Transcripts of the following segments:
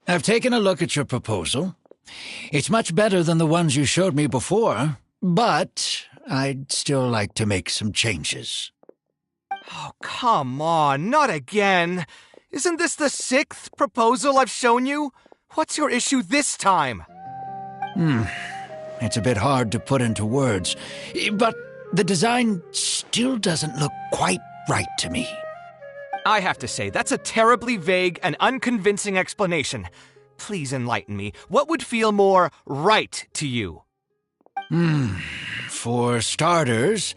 I've taken a look at your proposal. It's much better than the ones you showed me before, but I'd still like to make some changes. Oh, come on, not again. Isn't this the 6th proposal I've shown you? What's your issue this time? It's a bit hard to put into words, but the design still doesn't look quite right to me. I have to say, that's a terribly vague and unconvincing explanation. Please enlighten me. What would feel more right to you? For starters,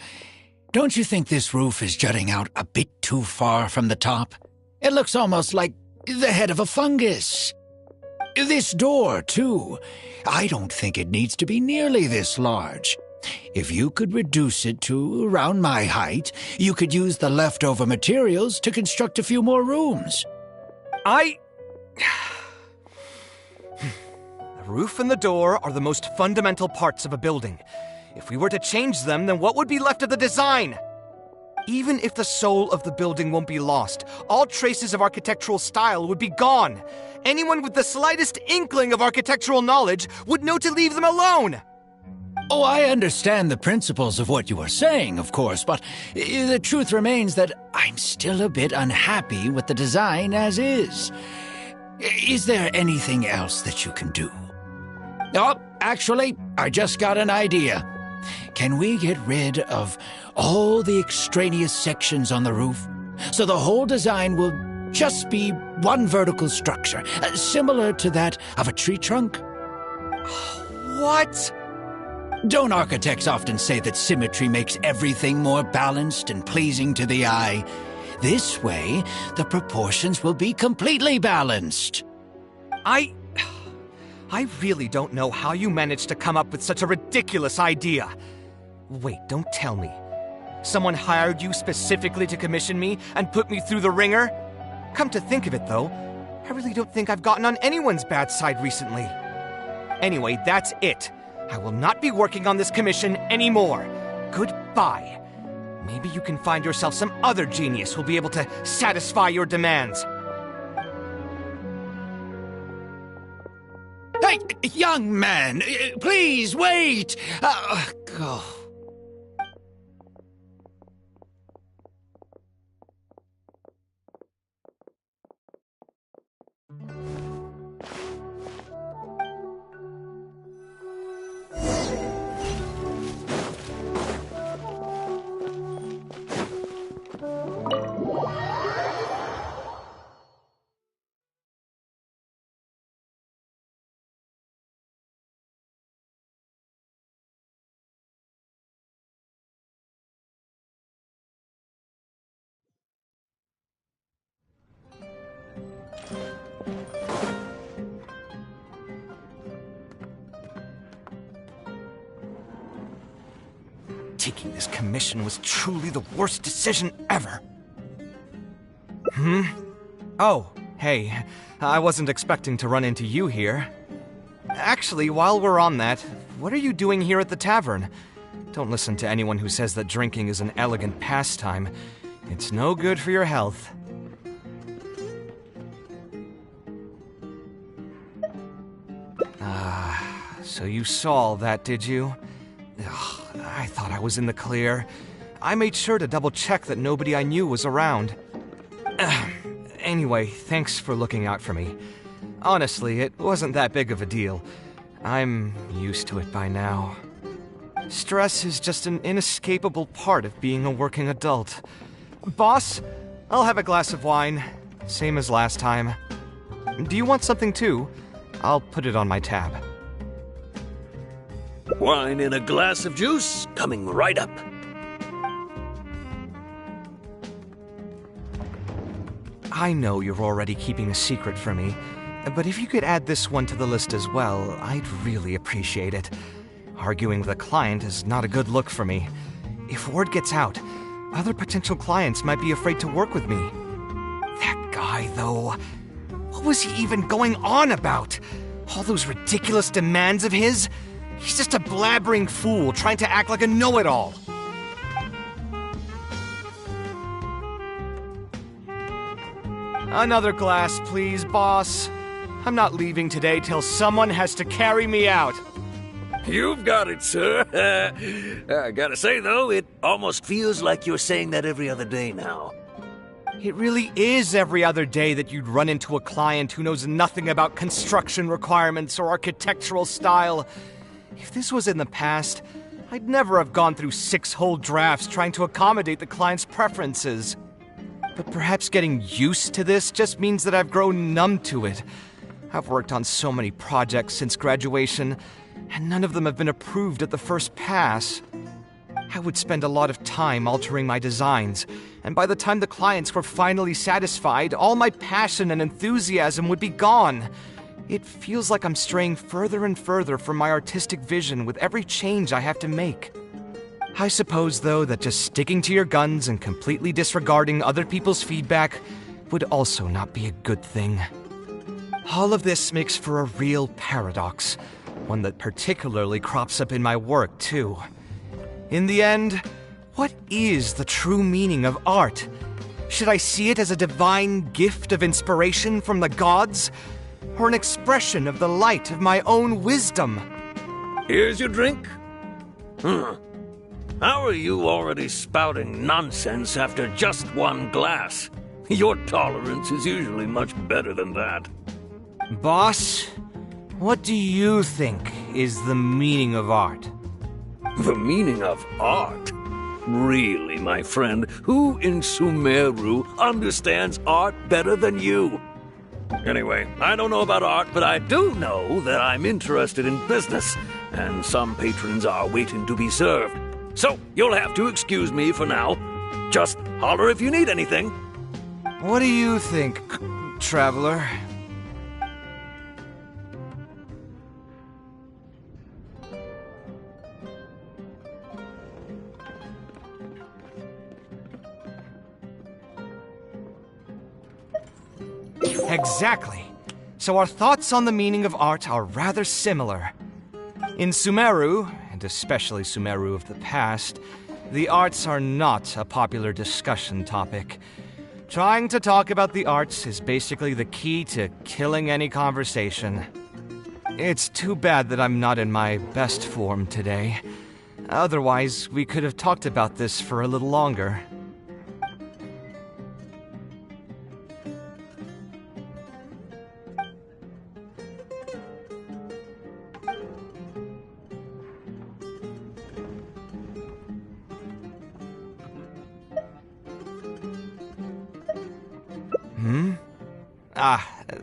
don't you think this roof is jutting out a bit too far from the top? It looks almost like the head of a fungus. This door, too. I don't think it needs to be nearly this large. If you could reduce it to around my height, you could use the leftover materials to construct a few more rooms. The roof and the door are the most fundamental parts of a building. If we were to change them, then what would be left of the design? Even if the soul of the building won't be lost, all traces of architectural style would be gone. Anyone with the slightest inkling of architectural knowledge would know to leave them alone. Oh, I understand the principles of what you are saying, of course, but the truth remains that I'm still a bit unhappy with the design as is. Is there anything else that you can do? Oh, actually, I just got an idea. Can we get rid of all the extraneous sections on the roof, so the whole design will just be one vertical structure, similar to that of a tree trunk? What? Don't architects often say that symmetry makes everything more balanced and pleasing to the eye? This way, the proportions will be completely balanced. I really don't know how you managed to come up with such a ridiculous idea. Wait, don't tell me. Someone hired you specifically to commission me and put me through the ringer? Come to think of it, though, I really don't think I've gotten on anyone's bad side recently. Anyway, that's it. I will not be working on this commission anymore. Goodbye. Maybe you can find yourself some other genius who'll be able to satisfy your demands. Hey, young man, please wait! Go. Taking this commission was truly the worst decision ever. Oh, hey, I wasn't expecting to run into you here. Actually, while we're on that, what are you doing here at the tavern? Don't listen to anyone who says that drinking is an elegant pastime. It's no good for your health. So you saw all that, did you? Ugh, I thought I was in the clear. I made sure to double-check that nobody I knew was around. Anyway, thanks for looking out for me. Honestly, it wasn't that big of a deal. I'm used to it by now. Stress is just an inescapable part of being a working adult. Boss, I'll have a glass of wine, same as last time. Do you want something too? I'll put it on my tab. Wine and a glass of juice coming right up. I know you're already keeping a secret from me, but if you could add this one to the list as well, I'd really appreciate it. Arguing with a client is not a good look for me. If word gets out, other potential clients might be afraid to work with me. That guy, though. What was he even going on about? All those ridiculous demands of his? He's just a blabbering fool trying to act like a know-it-all. Another glass, please, boss. I'm not leaving today till someone has to carry me out. You've got it, sir. I gotta say, though, it almost feels like you're saying that every other day now. It really is every other day that you'd run into a client who knows nothing about construction requirements or architectural style. If this was in the past, I'd never have gone through 6 whole drafts trying to accommodate the client's preferences. But perhaps getting used to this just means that I've grown numb to it. I've worked on so many projects since graduation, and none of them have been approved at the first pass. I would spend a lot of time altering my designs, and by the time the clients were finally satisfied, all my passion and enthusiasm would be gone. It feels like I'm straying further and further from my artistic vision with every change I have to make. I suppose, though, that just sticking to your guns and completely disregarding other people's feedback would also not be a good thing. All of this makes for a real paradox, one that particularly crops up in my work, too. In the end, what is the true meaning of art? Should I see it as a divine gift of inspiration from the gods, or an expression of the light of my own wisdom? Here's your drink. How are you already spouting nonsense after just one glass? Your tolerance is usually much better than that. Boss, what do you think is the meaning of art? The meaning of art? Really, my friend, who in Sumeru understands art better than you? Anyway, I don't know about art, but I do know that I'm interested in business, and some patrons are waiting to be served. So, you'll have to excuse me for now. Just holler if you need anything. What do you think, traveler? Exactly. So our thoughts on the meaning of art are rather similar. In Sumeru, and especially Sumeru of the past, the arts are not a popular discussion topic. Trying to talk about the arts is basically the key to killing any conversation. It's too bad that I'm not in my best form today. Otherwise, we could have talked about this for a little longer.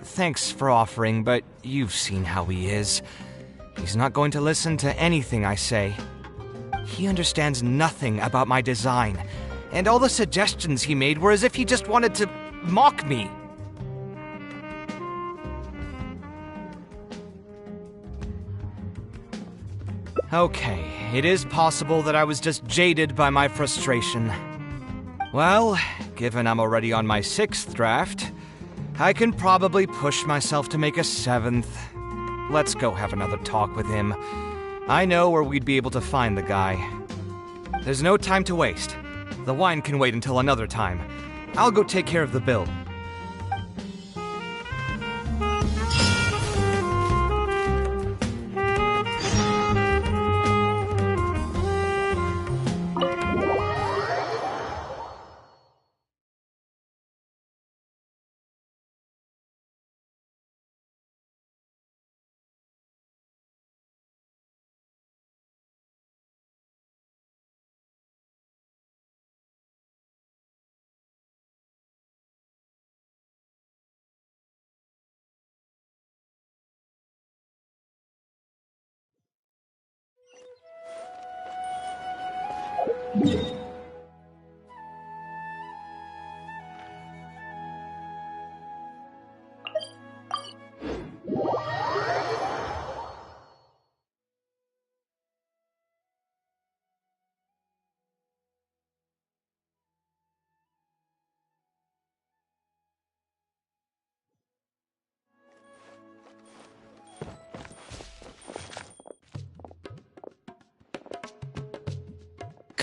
Thanks for offering, but you've seen how he is. He's not going to listen to anything I say. He understands nothing about my design, and all the suggestions he made were as if he just wanted to mock me. Okay, it is possible that I was just jaded by my frustration. Well, given I'm already on my 6th draft, I can probably push myself to make a 7th. Let's go have another talk with him. I know where we'd be able to find the guy. There's no time to waste. The wine can wait until another time. I'll go take care of the bill.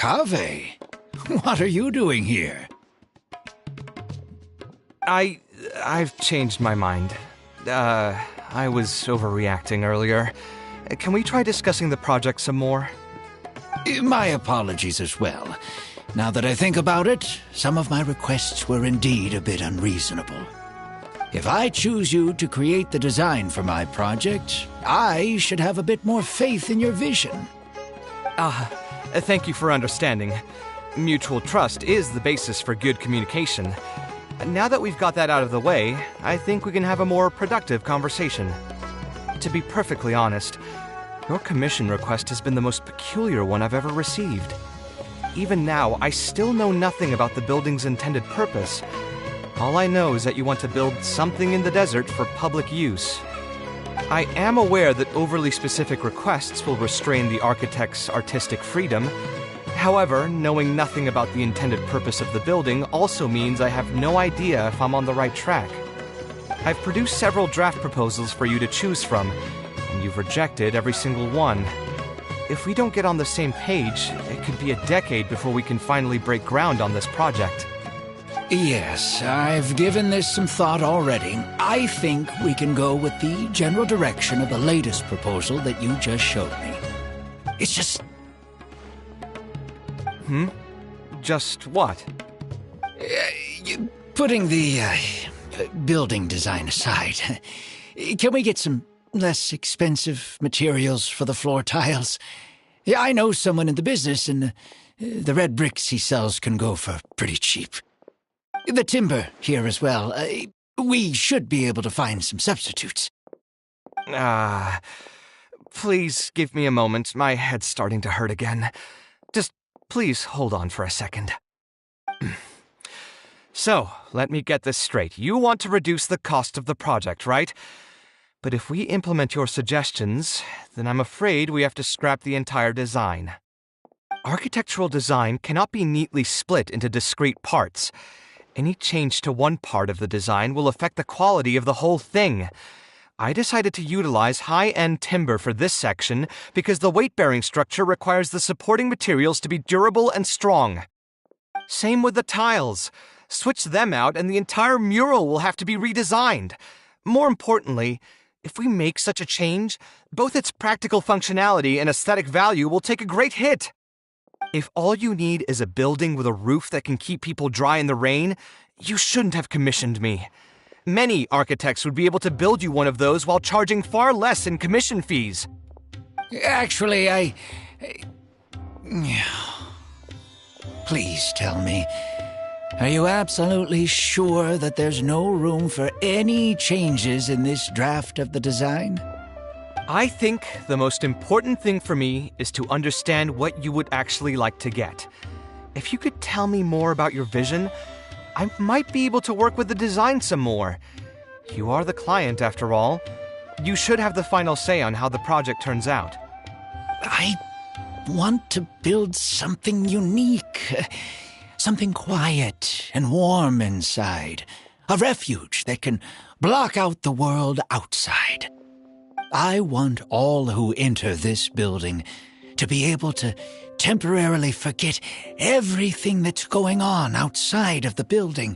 Kaveh, what are you doing here? I've changed my mind. I was overreacting earlier. Can we try discussing the project some more? My apologies as well. Now that I think about it, some of my requests were indeed a bit unreasonable. If I choose you to create the design for my project, I should have a bit more faith in your vision. Thank you for understanding. Mutual trust is the basis for good communication. Now that we've got that out of the way, I think we can have a more productive conversation. To be perfectly honest, your commission request has been the most peculiar one I've ever received. Even now, I still know nothing about the building's intended purpose. All I know is that you want to build something in the desert for public use. I am aware that overly specific requests will restrain the architect's artistic freedom. However, knowing nothing about the intended purpose of the building also means I have no idea if I'm on the right track. I've produced several draft proposals for you to choose from, and you've rejected every single one. If we don't get on the same page, it could be a decade before we can finally break ground on this project. Yes, I've given this some thought already. I think we can go with the general direction of the latest proposal that you just showed me. It's just... Just what? Putting the building design aside, can we get some less expensive materials for the floor tiles? Yeah, I know someone in the business, and the red bricks he sells can go for pretty cheap. The timber here as well. We should be able to find some substitutes. Please give me a moment. My head's starting to hurt again. Just please hold on for a second. So, let me get this straight. You want to reduce the cost of the project, right? But if we implement your suggestions, then I'm afraid we have to scrap the entire design. Architectural design cannot be neatly split into discrete parts. Any change to one part of the design will affect the quality of the whole thing. I decided to utilize high-end timber for this section because the weight-bearing structure requires the supporting materials to be durable and strong. Same with the tiles. Switch them out and the entire mural will have to be redesigned. More importantly, if we make such a change, both its practical functionality and aesthetic value will take a great hit. If all you need is a building with a roof that can keep people dry in the rain, you shouldn't have commissioned me. Many architects would be able to build you one of those while charging far less in commission fees. Actually, Please tell me, are you absolutely sure that there's no room for any changes in this draft of the design? I think the most important thing for me is to understand what you would actually like to get. If you could tell me more about your vision, I might be able to work with the design some more. You are the client, after all. You should have the final say on how the project turns out. I want to build something unique. Something quiet and warm inside. A refuge that can block out the world outside. I want all who enter this building to be able to temporarily forget everything that's going on outside of the building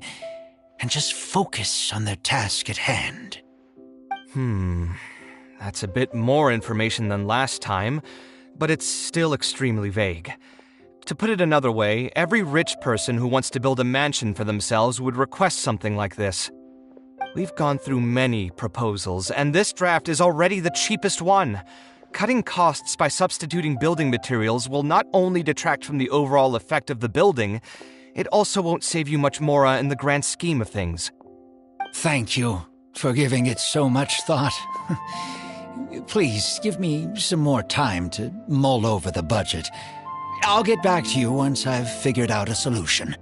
and just focus on their task at hand. That's a bit more information than last time, but it's still extremely vague. To put it another way, every rich person who wants to build a mansion for themselves would request something like this. We've gone through many proposals, and this draft is already the cheapest one. Cutting costs by substituting building materials will not only detract from the overall effect of the building, it also won't save you much more in the grand scheme of things. Thank you for giving it so much thought. Please give me some more time to mull over the budget. I'll get back to you once I've figured out a solution.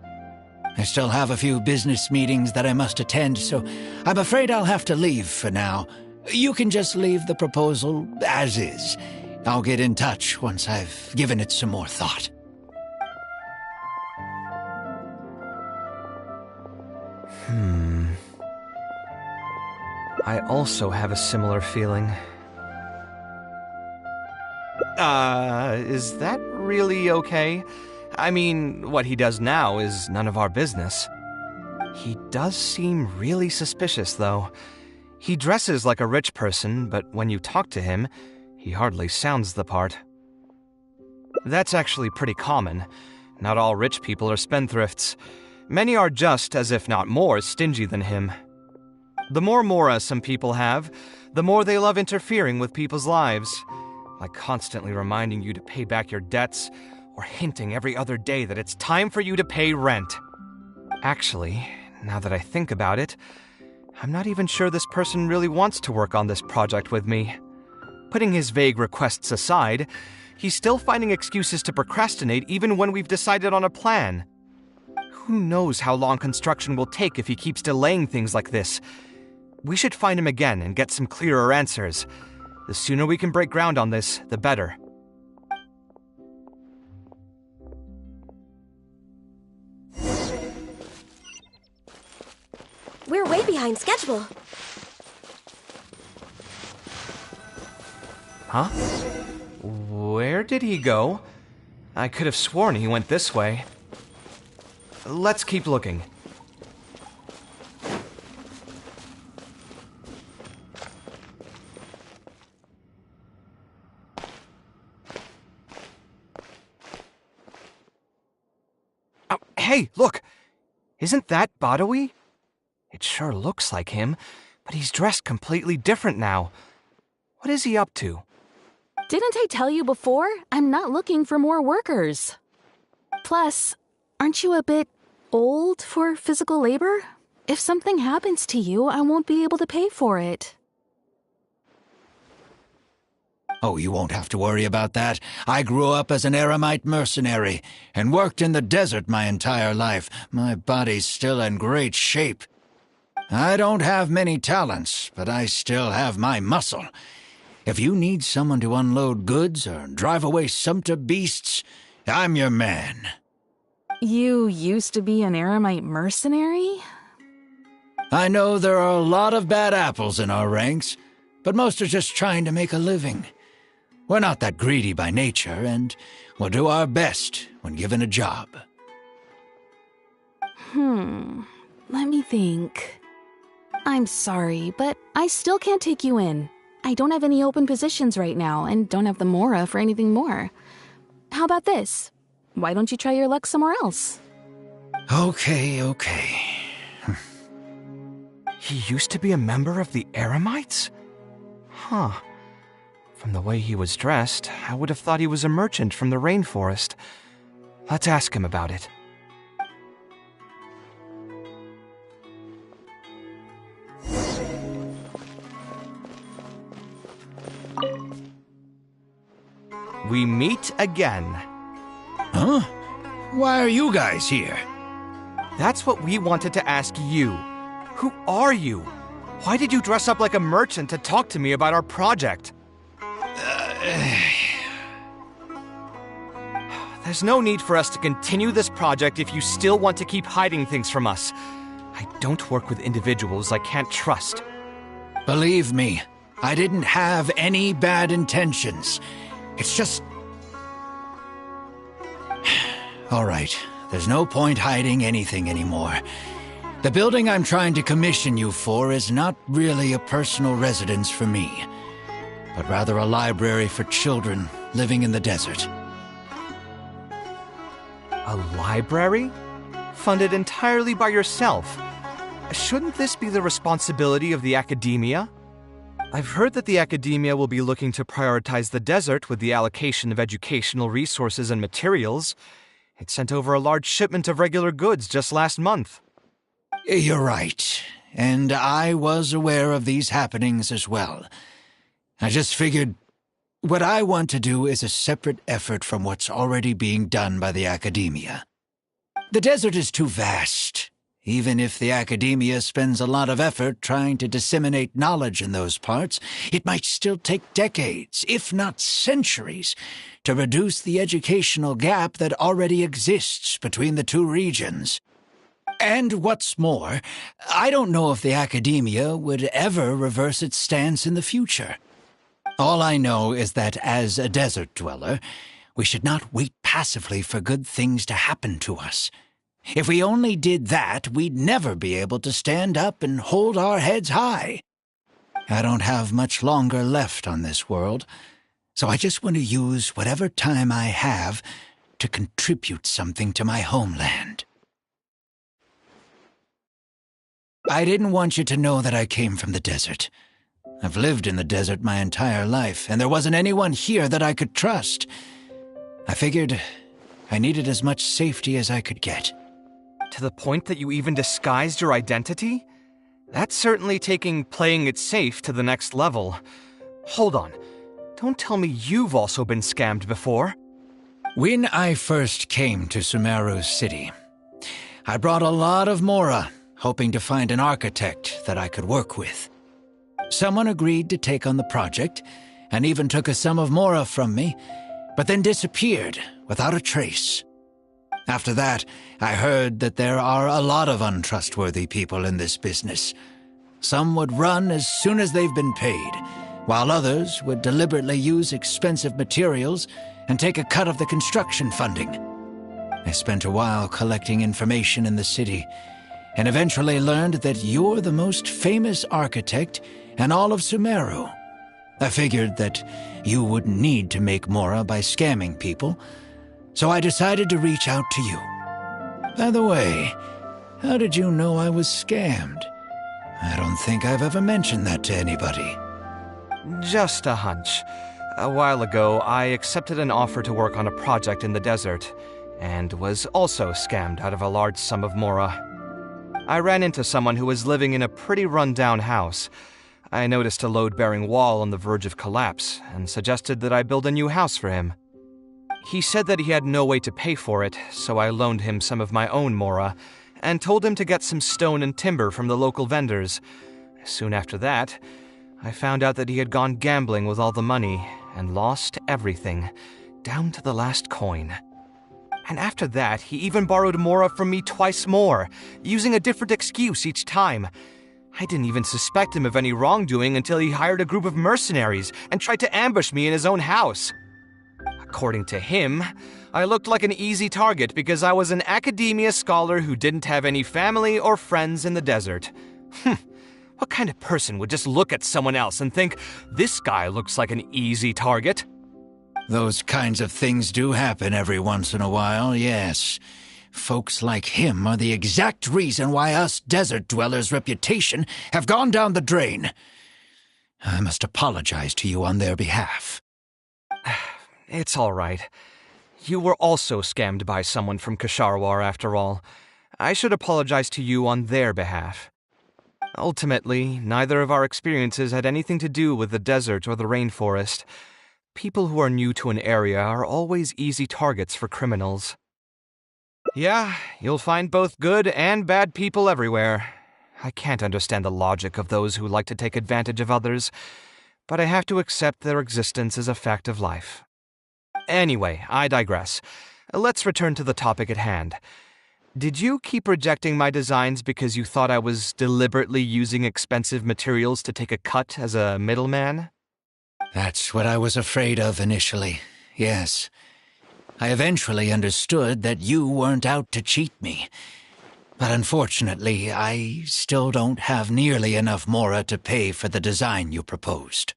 I still have a few business meetings that I must attend, so I'm afraid I'll have to leave for now. You can just leave the proposal as is. I'll get in touch once I've given it some more thought. I also have a similar feeling. Is that really okay? I mean, what he does now is none of our business. He does seem really suspicious, though. He dresses like a rich person, but when you talk to him, he hardly sounds the part. That's actually pretty common. Not all rich people are spendthrifts. Many are just, as if not more, stingy than him. The more mora some people have, the more they love interfering with people's lives, like constantly reminding you to pay back your debts, or hinting every other day that it's time for you to pay rent. Actually, now that I think about it, I'm not even sure this person really wants to work on this project with me. Putting his vague requests aside, he's still finding excuses to procrastinate even when we've decided on a plan. Who knows how long construction will take if he keeps delaying things like this? We should find him again and get some clearer answers. The sooner we can break ground on this, the better. We're way behind schedule. Huh? Where did he go? I could have sworn he went this way. Let's keep looking. Oh, hey, look! Isn't that Badawi? It sure looks like him, but he's dressed completely different now. What is he up to? Didn't I tell you before? I'm not looking for more workers. Plus, aren't you a bit old for physical labor? If something happens to you, I won't be able to pay for it. Oh, you won't have to worry about that. I grew up as an eremite mercenary and worked in the desert my entire life. My body's still in great shape. I don't have many talents, but I still have my muscle. If you need someone to unload goods or drive away sumpter beasts, I'm your man. You used to be an eremite mercenary? I know there are a lot of bad apples in our ranks, but most are just trying to make a living. We're not that greedy by nature, and we'll do our best when given a job. Let me think. I'm sorry, but I still can't take you in. I don't have any open positions right now, and don't have the mora for anything more. How about this? Why don't you try your luck somewhere else? Okay. He used to be a member of the Eremites? Huh. From the way he was dressed, I would have thought he was a merchant from the rainforest. Let's ask him about it. We meet again. Huh? Why are you guys here? That's what we wanted to ask you. Who are you? Why did you dress up like a merchant to talk to me about our project? There's no need for us to continue this project if you still want to keep hiding things from us. I don't work with individuals I can't trust. Believe me, I didn't have any bad intentions. It's just... All right, there's no point hiding anything anymore. The building I'm trying to commission you for is not really a personal residence for me, but rather a library for children living in the desert. A library? Funded entirely by yourself? Shouldn't this be the responsibility of the academia? I've heard that the academia will be looking to prioritize the desert with the allocation of educational resources and materials. It sent over a large shipment of regular goods just last month. You're right, and I was aware of these happenings as well. I just figured what I want to do is a separate effort from what's already being done by the academia. The desert is too vast. Even if the academia spends a lot of effort trying to disseminate knowledge in those parts, it might still take decades, if not centuries, to reduce the educational gap that already exists between the two regions. And what's more, I don't know if the academia would ever reverse its stance in the future. All I know is that as a desert dweller, we should not wait passively for good things to happen to us. If we only did that, we'd never be able to stand up and hold our heads high. I don't have much longer left on this world, so I just want to use whatever time I have to contribute something to my homeland. I didn't want you to know that I came from the desert. I've lived in the desert my entire life, and there wasn't anyone here that I could trust. I figured I needed as much safety as I could get. To the point that you even disguised your identity? That's certainly taking playing it safe to the next level. Hold on. Don't tell me you've also been scammed before. When I first came to Sumeru's city, I brought a lot of Mora, hoping to find an architect that I could work with. Someone agreed to take on the project, and even took a sum of Mora from me, but then disappeared without a trace. After that, I heard that there are a lot of untrustworthy people in this business. Some would run as soon as they've been paid, while others would deliberately use expensive materials and take a cut of the construction funding. I spent a while collecting information in the city, and eventually learned that you're the most famous architect in all of Sumeru. I figured that you wouldn't need to make Mora by scamming people, so I decided to reach out to you. By the way, how did you know I was scammed? I don't think I've ever mentioned that to anybody. Just a hunch. A while ago, I accepted an offer to work on a project in the desert, and was also scammed out of a large sum of Mora. I ran into someone who was living in a pretty run-down house. I noticed a load-bearing wall on the verge of collapse, and suggested that I build a new house for him. He said that he had no way to pay for it, so I loaned him some of my own Mora, and told him to get some stone and timber from the local vendors. Soon after that, I found out that he had gone gambling with all the money, and lost everything, down to the last coin. And after that, he even borrowed Mora from me twice more, using a different excuse each time. I didn't even suspect him of any wrongdoing until he hired a group of mercenaries and tried to ambush me in his own house. According to him, I looked like an easy target because I was an academia scholar who didn't have any family or friends in the desert. What kind of person would just look at someone else and think, this guy looks like an easy target? Those kinds of things do happen every once in a while, yes. Folks like him are the exact reason why us desert dwellers' reputation have gone down the drain. I must apologize to you on their behalf. It's all right. You were also scammed by someone from Kasharwar, after all. I should apologize to you on their behalf. Ultimately, neither of our experiences had anything to do with the desert or the rainforest. People who are new to an area are always easy targets for criminals. Yeah, you'll find both good and bad people everywhere. I can't understand the logic of those who like to take advantage of others, but I have to accept their existence as a fact of life. Anyway, I digress. Let's return to the topic at hand. Did you keep rejecting my designs because you thought I was deliberately using expensive materials to take a cut as a middleman? That's what I was afraid of initially, yes. I eventually understood that you weren't out to cheat me. But unfortunately, I still don't have nearly enough Mora to pay for the design you proposed.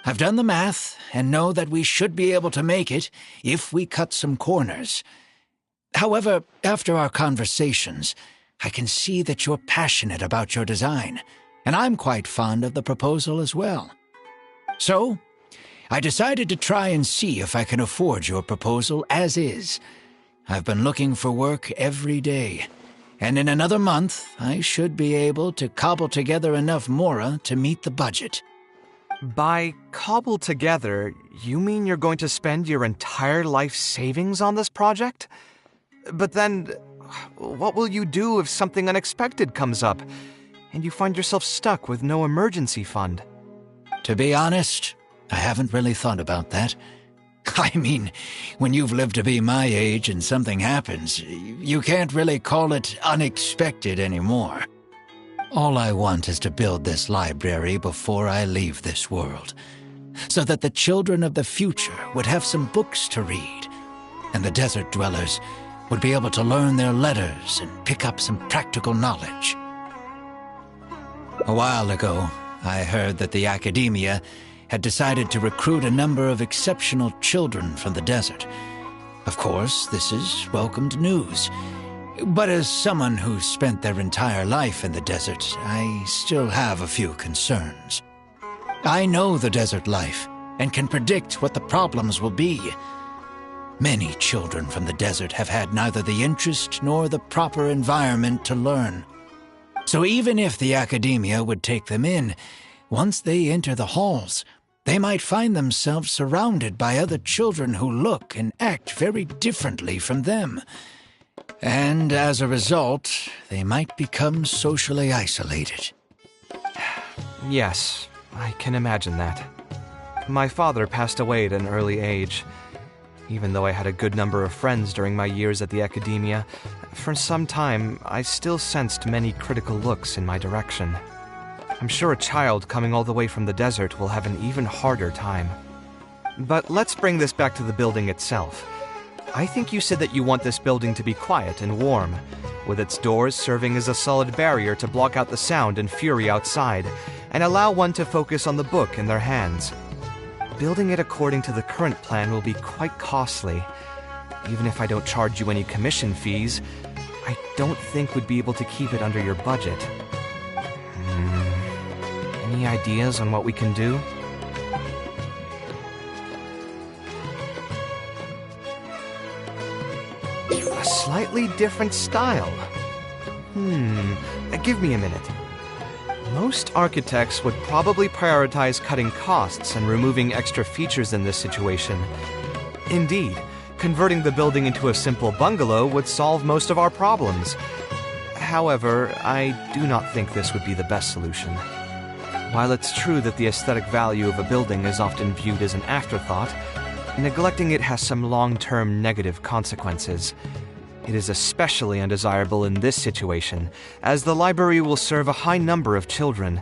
I've done the math and know that we should be able to make it if we cut some corners. However, after our conversations, I can see that you're passionate about your design, and I'm quite fond of the proposal as well. So, I decided to try and see if I can afford your proposal as is. I've been looking for work every day, and in another month, I should be able to cobble together enough Mora to meet the budget. By cobble together, you mean you're going to spend your entire life savings on this project? But then, what will you do if something unexpected comes up, and you find yourself stuck with no emergency fund? To be honest, I haven't really thought about that. I mean, when you've lived to be my age and something happens, you can't really call it unexpected anymore. All I want is to build this library before I leave this world, so that the children of the future would have some books to read. and the desert dwellers would be able to learn their letters and pick up some practical knowledge. A while ago, I heard that the academia had decided to recruit a number of exceptional children from the desert. Of course, this is welcomed news. But as someone who spent their entire life in the desert, I still have a few concerns. I know the desert life and can predict what the problems will be. Many children from the desert have had neither the interest nor the proper environment to learn. So even if the academia would take them in, once they enter the halls, they might find themselves surrounded by other children who look and act very differently from them. And as a result, they might become socially isolated. Yes, I can imagine that. My father passed away at an early age. Even though I had a good number of friends during my years at the academia, for some time I still sensed many critical looks in my direction. I'm sure a child coming all the way from the desert will have an even harder time. But let's bring this back to the building itself. I think you said that you want this building to be quiet and warm, with its doors serving as a solid barrier to block out the sound and fury outside, and allow one to focus on the book in their hands. Building it according to the current plan will be quite costly. Even if I don't charge you any commission fees, I don't think we'd be able to keep it under your budget. Any ideas on what we can do? A slightly different style. Give me a minute. Most architects would probably prioritize cutting costs and removing extra features in this situation. Indeed, converting the building into a simple bungalow would solve most of our problems. However, I do not think this would be the best solution. While it's true that the aesthetic value of a building is often viewed as an afterthought, neglecting it has some long-term negative consequences. It is especially undesirable in this situation, as the library will serve a high number of children,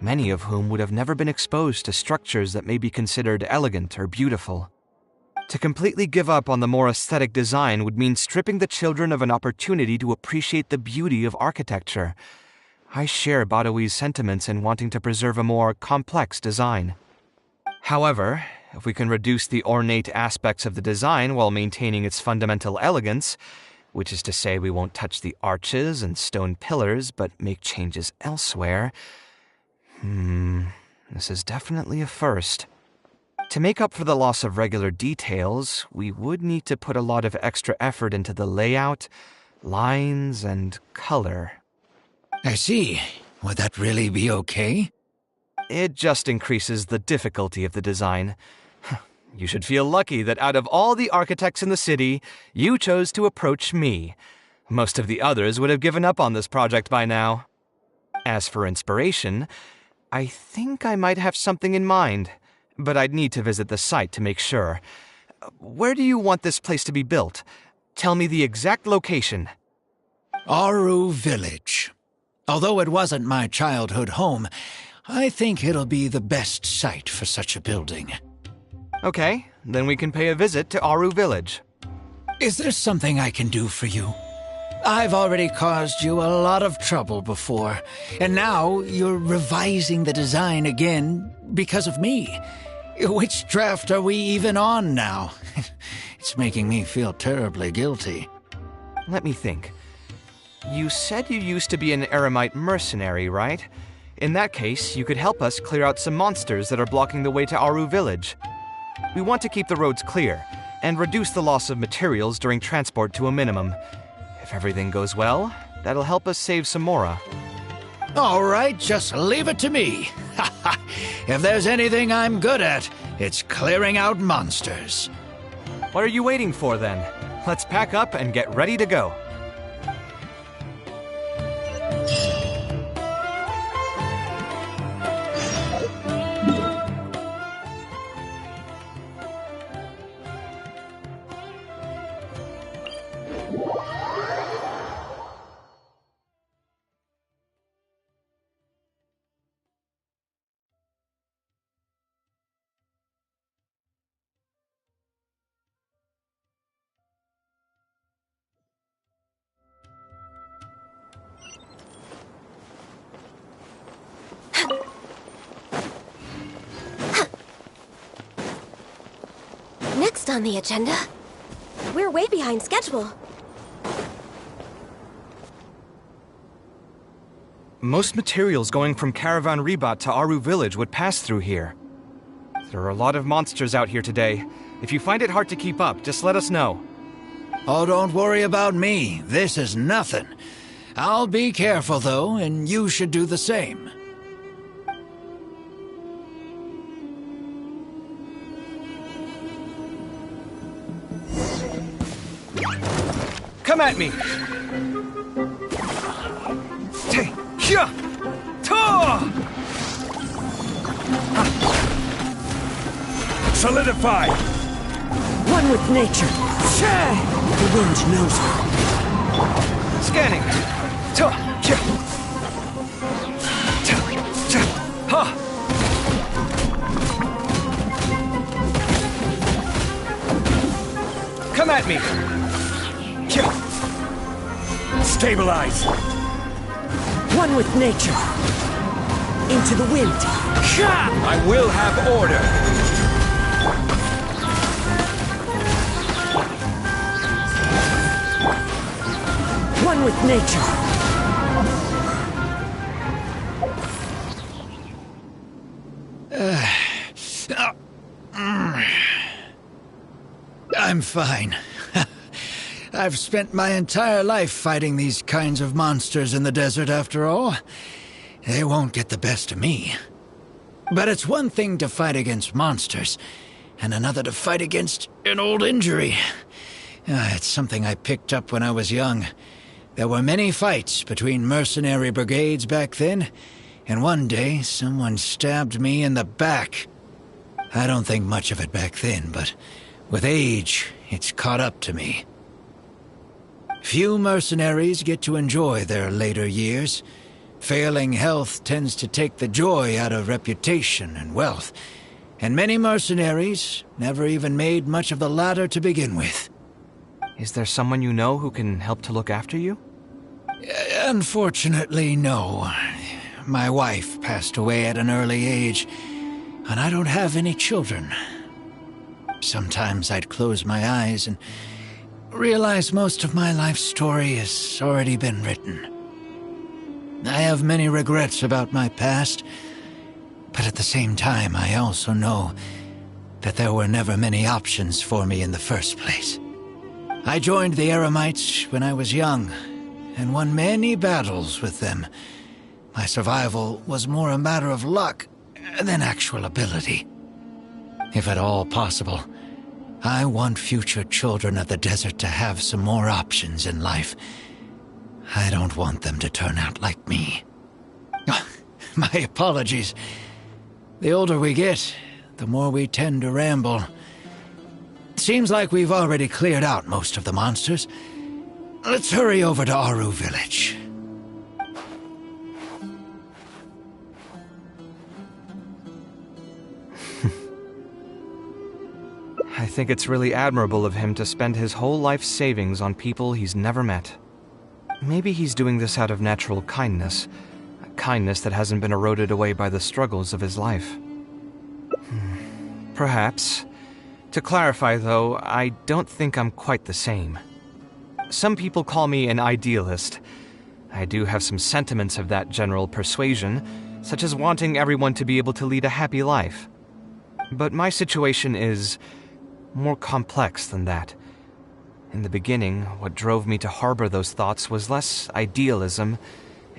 many of whom would have never been exposed to structures that may be considered elegant or beautiful. To completely give up on the more aesthetic design would mean stripping the children of an opportunity to appreciate the beauty of architecture. I share Badawi's sentiments in wanting to preserve a more complex design. However, if we can reduce the ornate aspects of the design while maintaining its fundamental elegance, which is to say we won't touch the arches and stone pillars but make changes elsewhere, this is definitely a first. To make up for the loss of regular details, we would need to put a lot of extra effort into the layout, lines, and color. I see. Would that really be okay? It just increases the difficulty of the design. You should feel lucky that out of all the architects in the city, you chose to approach me. Most of the others would have given up on this project by now. As for inspiration, I think I might have something in mind, but I'd need to visit the site to make sure. Where do you want this place to be built? Tell me the exact location. Aru Village. Although it wasn't my childhood home, I think it'll be the best site for such a building. Okay, then we can pay a visit to Aru Village. Is there something I can do for you? I've already caused you a lot of trouble before, and now you're revising the design again because of me. Which draft are we even on now? It's making me feel terribly guilty. Let me think. You said you used to be an Eremite mercenary, right? In that case, you could help us clear out some monsters that are blocking the way to Aru Village. We want to keep the roads clear, and reduce the loss of materials during transport to a minimum. If everything goes well, that'll help us save some Mora. All right, just leave it to me. If there's anything I'm good at, it's clearing out monsters. What are you waiting for, then? Let's pack up and get ready to go. next on the agenda? We're way behind schedule. Most materials going from Caravan Ribat to Aru Village would pass through here. There are a lot of monsters out here today. If you find it hard to keep up, just let us know. Oh, don't worry about me. This is nothing. I'll be careful, though, and you should do the same. Come at me! Solidify! One with nature. The wind knows me. Scanning! Come at me! Stabilize! One with nature. Into the wind. I will have order! One with nature. I'm fine. I've spent my entire life fighting these kinds of monsters in the desert, after all. They won't get the best of me. But it's one thing to fight against monsters, and another to fight against an old injury. It's something I picked up when I was young. There were many fights between mercenary brigades back then, and one day someone stabbed me in the back. I don't think much of it back then, but with age, it's caught up to me. Few mercenaries get to enjoy their later years. Failing health tends to take the joy out of reputation and wealth, and many mercenaries never even made much of the latter to begin with. Is there someone you know who can help to look after you? Unfortunately, no. My wife passed away at an early age, and I don't have any children. Sometimes I'd close my eyes and realize most of my life story has already been written. I have many regrets about my past, but at the same time I also know that there were never many options for me in the first place. I joined the Eremites when I was young, and won many battles with them. My survival was more a matter of luck than actual ability. If at all possible, I want future children of the desert to have some more options in life. I don't want them to turn out like me. My apologies. The older we get, the more we tend to ramble. Seems like we've already cleared out most of the monsters. Let's hurry over to Aru Village. I think it's really admirable of him to spend his whole life's savings on people he's never met. Maybe he's doing this out of natural kindness, a kindness that hasn't been eroded away by the struggles of his life. Perhaps. To clarify, though, I don't think I'm quite the same. Some people call me an idealist. I do have some sentiments of that general persuasion, such as wanting everyone to be able to lead a happy life. But my situation is more complex than that. In the beginning, what drove me to harbor those thoughts was less idealism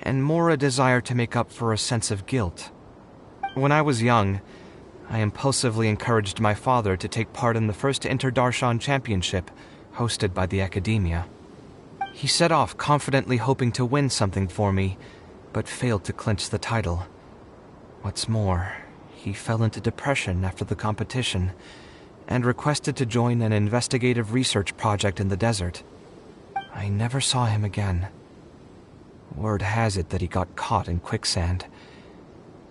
and more a desire to make up for a sense of guilt. When I was young, I impulsively encouraged my father to take part in the first Inter-Darshan Championship hosted by the Academia. He set off confidently hoping to win something for me, but failed to clinch the title. What's more, he fell into depression after the competition and requested to join an investigative research project in the desert. I never saw him again. Word has it that he got caught in quicksand.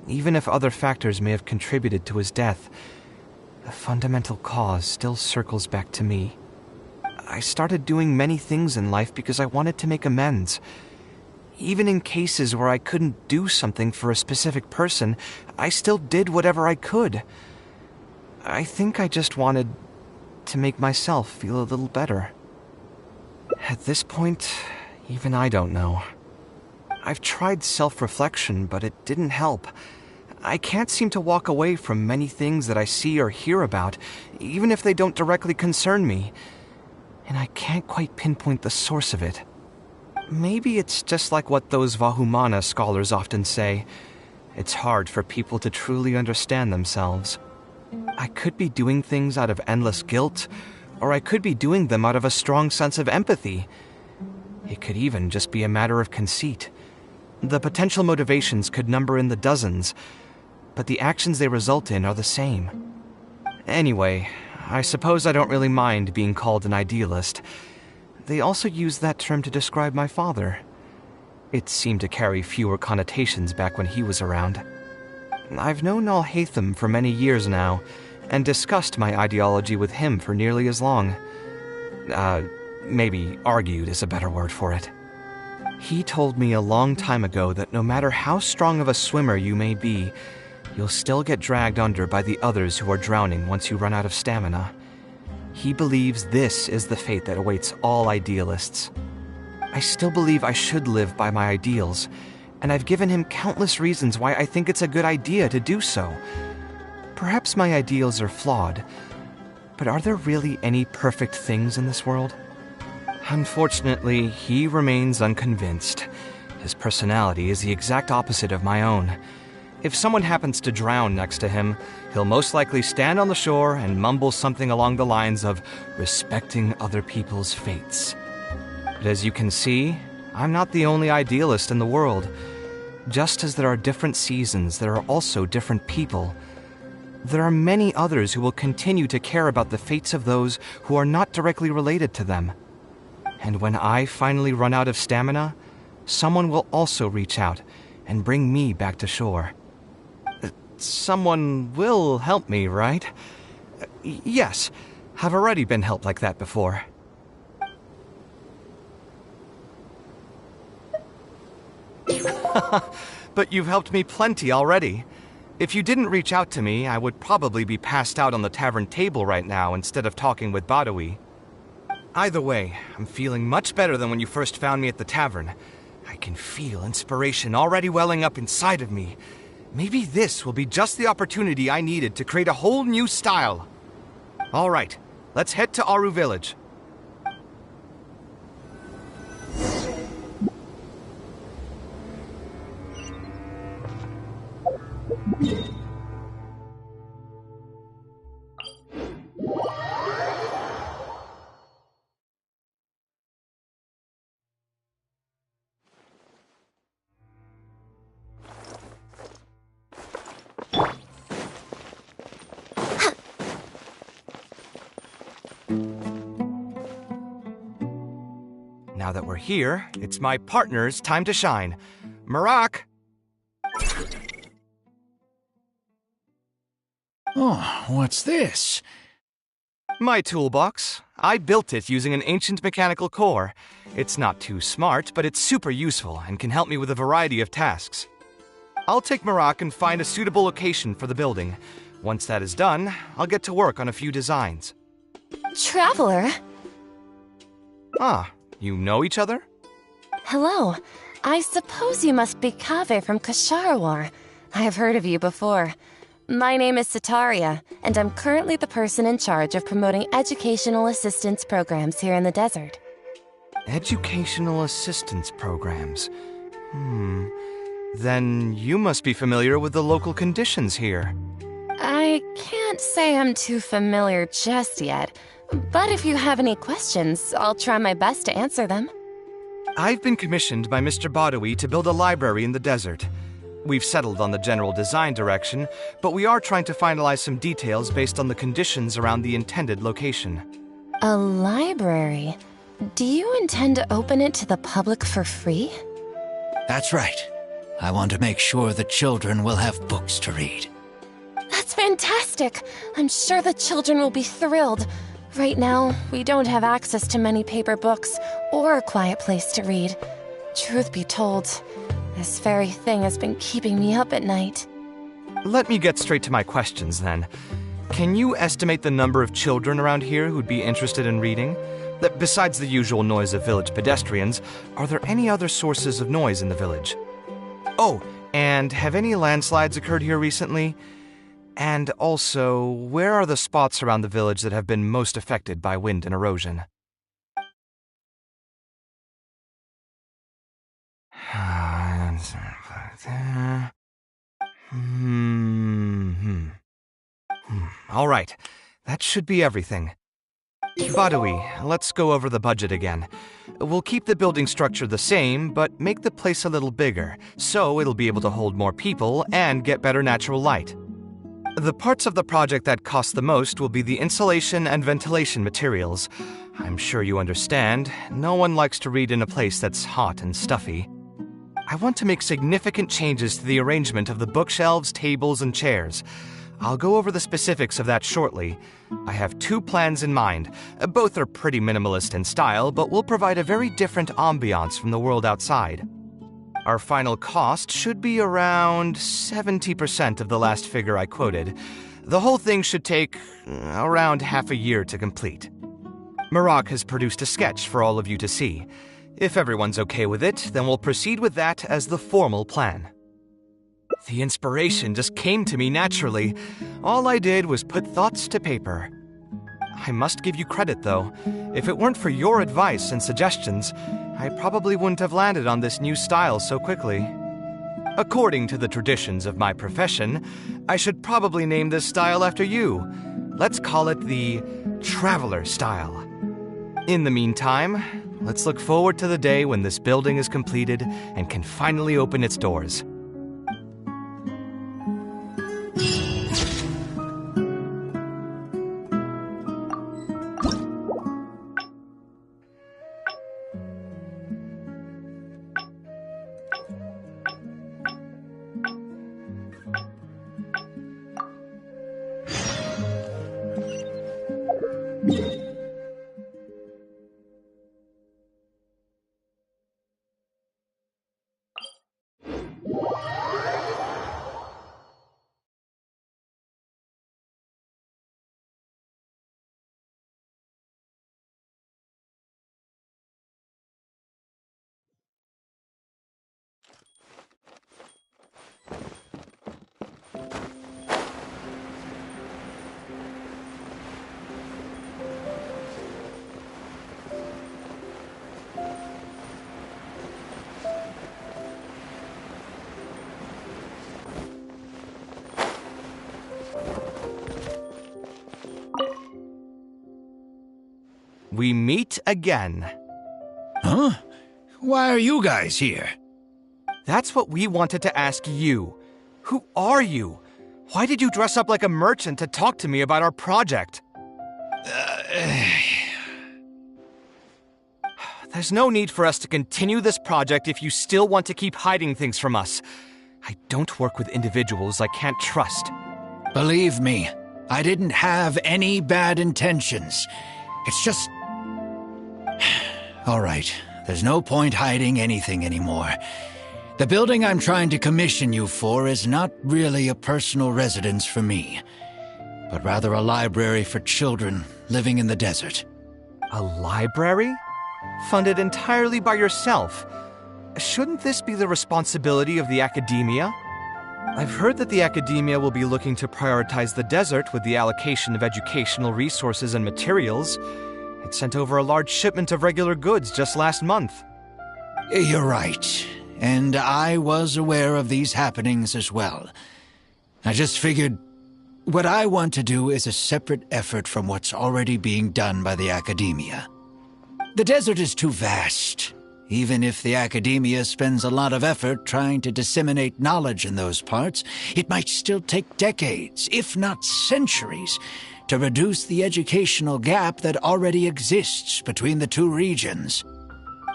Even if other factors may have contributed to his death, the fundamental cause still circles back to me. I started doing many things in life because I wanted to make amends. Even in cases where I couldn't do something for a specific person, I still did whatever I could. I think I just wanted to make myself feel a little better. At this point, even I don't know. I've tried self-reflection, but it didn't help. I can't seem to walk away from many things that I see or hear about, even if they don't directly concern me. And I can't quite pinpoint the source of it. Maybe it's just like what those Vahumana scholars often say. It's hard for people to truly understand themselves. I could be doing things out of endless guilt, or I could be doing them out of a strong sense of empathy. It could even just be a matter of conceit. The potential motivations could number in the dozens, but the actions they result in are the same. Anyway, I suppose I don't really mind being called an idealist. They also use that term to describe my father. It seemed to carry fewer connotations back when he was around. I've known Al-Haytham for many years now, and discussed my ideology with him for nearly as long. Maybe argued is a better word for it. He told me a long time ago that no matter how strong of a swimmer you may be, you'll still get dragged under by the others who are drowning once you run out of stamina. He believes this is the fate that awaits all idealists. I still believe I should live by my ideals, and I've given him countless reasons why I think it's a good idea to do so. Perhaps my ideals are flawed, but are there really any perfect things in this world? Unfortunately, he remains unconvinced. His personality is the exact opposite of my own. If someone happens to drown next to him, he'll most likely stand on the shore and mumble something along the lines of respecting other people's fates. But as you can see, I'm not the only idealist in the world. Just as there are different seasons, there are also different people. There are many others who will continue to care about the fates of those who are not directly related to them. And when I finally run out of stamina, someone will also reach out and bring me back to shore. Someone will help me, right? Yes, I've already been helped like that before. But you've helped me plenty already. If you didn't reach out to me, I would probably be passed out on the tavern table right now instead of talking with Badawi. Either way, I'm feeling much better than when you first found me at the tavern. I can feel inspiration already welling up inside of me. Maybe this will be just the opportunity I needed to create a whole new style. All right, let's head to Aru Village. Now that we're here, it's my partner's time to shine. Marak! Oh, what's this? My toolbox. I built it using an ancient mechanical core. It's not too smart, but it's super useful and can help me with a variety of tasks. I'll take Marak and find a suitable location for the building. Once that is done, I'll get to work on a few designs. Traveler? Ah, you know each other? Hello. I suppose you must be Kaveh from Kasharawar. I have heard of you before. My name is Sataria, and I'm currently the person in charge of promoting educational assistance programs here in the desert. Educational assistance programs? Then you must be familiar with the local conditions here. I can't say I'm too familiar just yet, but if you have any questions, I'll try my best to answer them. I've been commissioned by Mr. Badawi to build a library in the desert. We've settled on the general design direction, but we are trying to finalize some details based on the conditions around the intended location. A library? Do you intend to open it to the public for free? That's right. I want to make sure the children will have books to read. That's fantastic! I'm sure the children will be thrilled. Right now, we don't have access to many paper books or a quiet place to read. Truth be told, this very thing has been keeping me up at night. Let me get straight to my questions, then. Can you estimate the number of children around here who'd be interested in reading? Besides the usual noise of village pedestrians, are there any other sources of noise in the village? Oh, and have any landslides occurred here recently? And also, where are the spots around the village that have been most affected by wind and erosion? All right, that should be everything. Badawi, let's go over the budget again. We'll keep the building structure the same, but make the place a little bigger, so it'll be able to hold more people and get better natural light. The parts of the project that cost the most will be the insulation and ventilation materials. I'm sure you understand, no one likes to read in a place that's hot and stuffy. I want to make significant changes to the arrangement of the bookshelves, tables, and chairs. I'll go over the specifics of that shortly. I have 2 plans in mind. Both are pretty minimalist in style, but will provide a very different ambiance from the world outside. Our final cost should be around 70% of the last figure I quoted. The whole thing should take around half a year to complete. Marak has produced a sketch for all of you to see. If everyone's okay with it, then we'll proceed with that as the formal plan. The inspiration just came to me naturally. All I did was put thoughts to paper. I must give you credit, though. If it weren't for your advice and suggestions, I probably wouldn't have landed on this new style so quickly. According to the traditions of my profession, I should probably name this style after you. Let's call it the Traveler style. In the meantime, let's look forward to the day when this building is completed and can finally open its doors. We meet again. Huh? Why are you guys here? That's what we wanted to ask you. Who are you? Why did you dress up like a merchant to talk to me about our project? There's no need for us to continue this project if you still want to keep hiding things from us. I don't work with individuals I can't trust. Believe me, I didn't have any bad intentions. It's just... All right, there's no point hiding anything anymore. The building I'm trying to commission you for is not really a personal residence for me, but rather a library for children living in the desert. A library? Funded entirely by yourself? Shouldn't this be the responsibility of the academia? I've heard that the academia will be looking to prioritize the desert with the allocation of educational resources and materials. It sent over a large shipment of regular goods just last month. You're right, and I was aware of these happenings as well. I just figured what I want to do is a separate effort from what's already being done by the academia. The desert is too vast. Even if the academia spends a lot of effort trying to disseminate knowledge in those parts, it might still take decades, if not centuries, to reduce the educational gap that already exists between the two regions.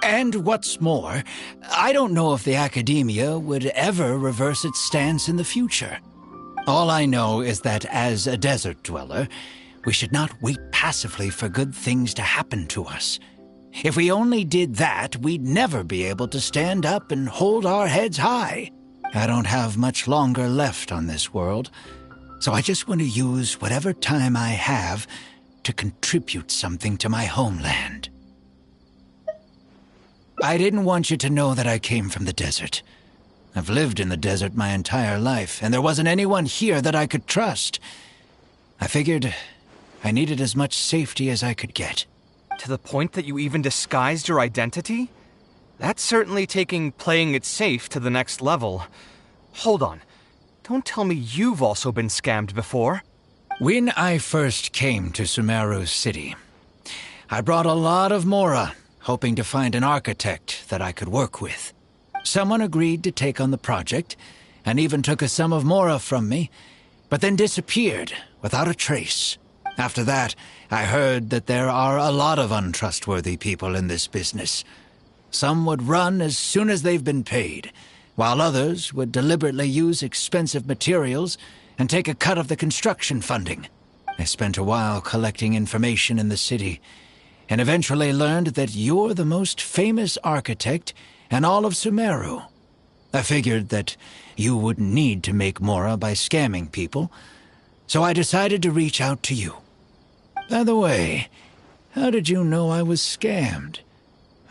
And what's more, I don't know if the academia would ever reverse its stance in the future. All I know is that as a desert dweller, we should not wait passively for good things to happen to us. If we only did that, we'd never be able to stand up and hold our heads high. I don't have much longer left on this world. So I just want to use whatever time I have to contribute something to my homeland. I didn't want you to know that I came from the desert. I've lived in the desert my entire life, and there wasn't anyone here that I could trust. I figured I needed as much safety as I could get. To the point that you even disguised your identity? That's certainly taking playing it safe to the next level. Hold on. Don't tell me you've also been scammed before. When I first came to Sumeru City, I brought a lot of Mora, hoping to find an architect that I could work with. Someone agreed to take on the project, and even took a sum of Mora from me, but then disappeared without a trace. After that, I heard that there are a lot of untrustworthy people in this business. Some would run as soon as they've been paid, while others would deliberately use expensive materials and take a cut of the construction funding. I spent a while collecting information in the city, and eventually learned that you're the most famous architect in all of Sumeru. I figured that you wouldn't need to make Mora by scamming people, so I decided to reach out to you. By the way, how did you know I was scammed?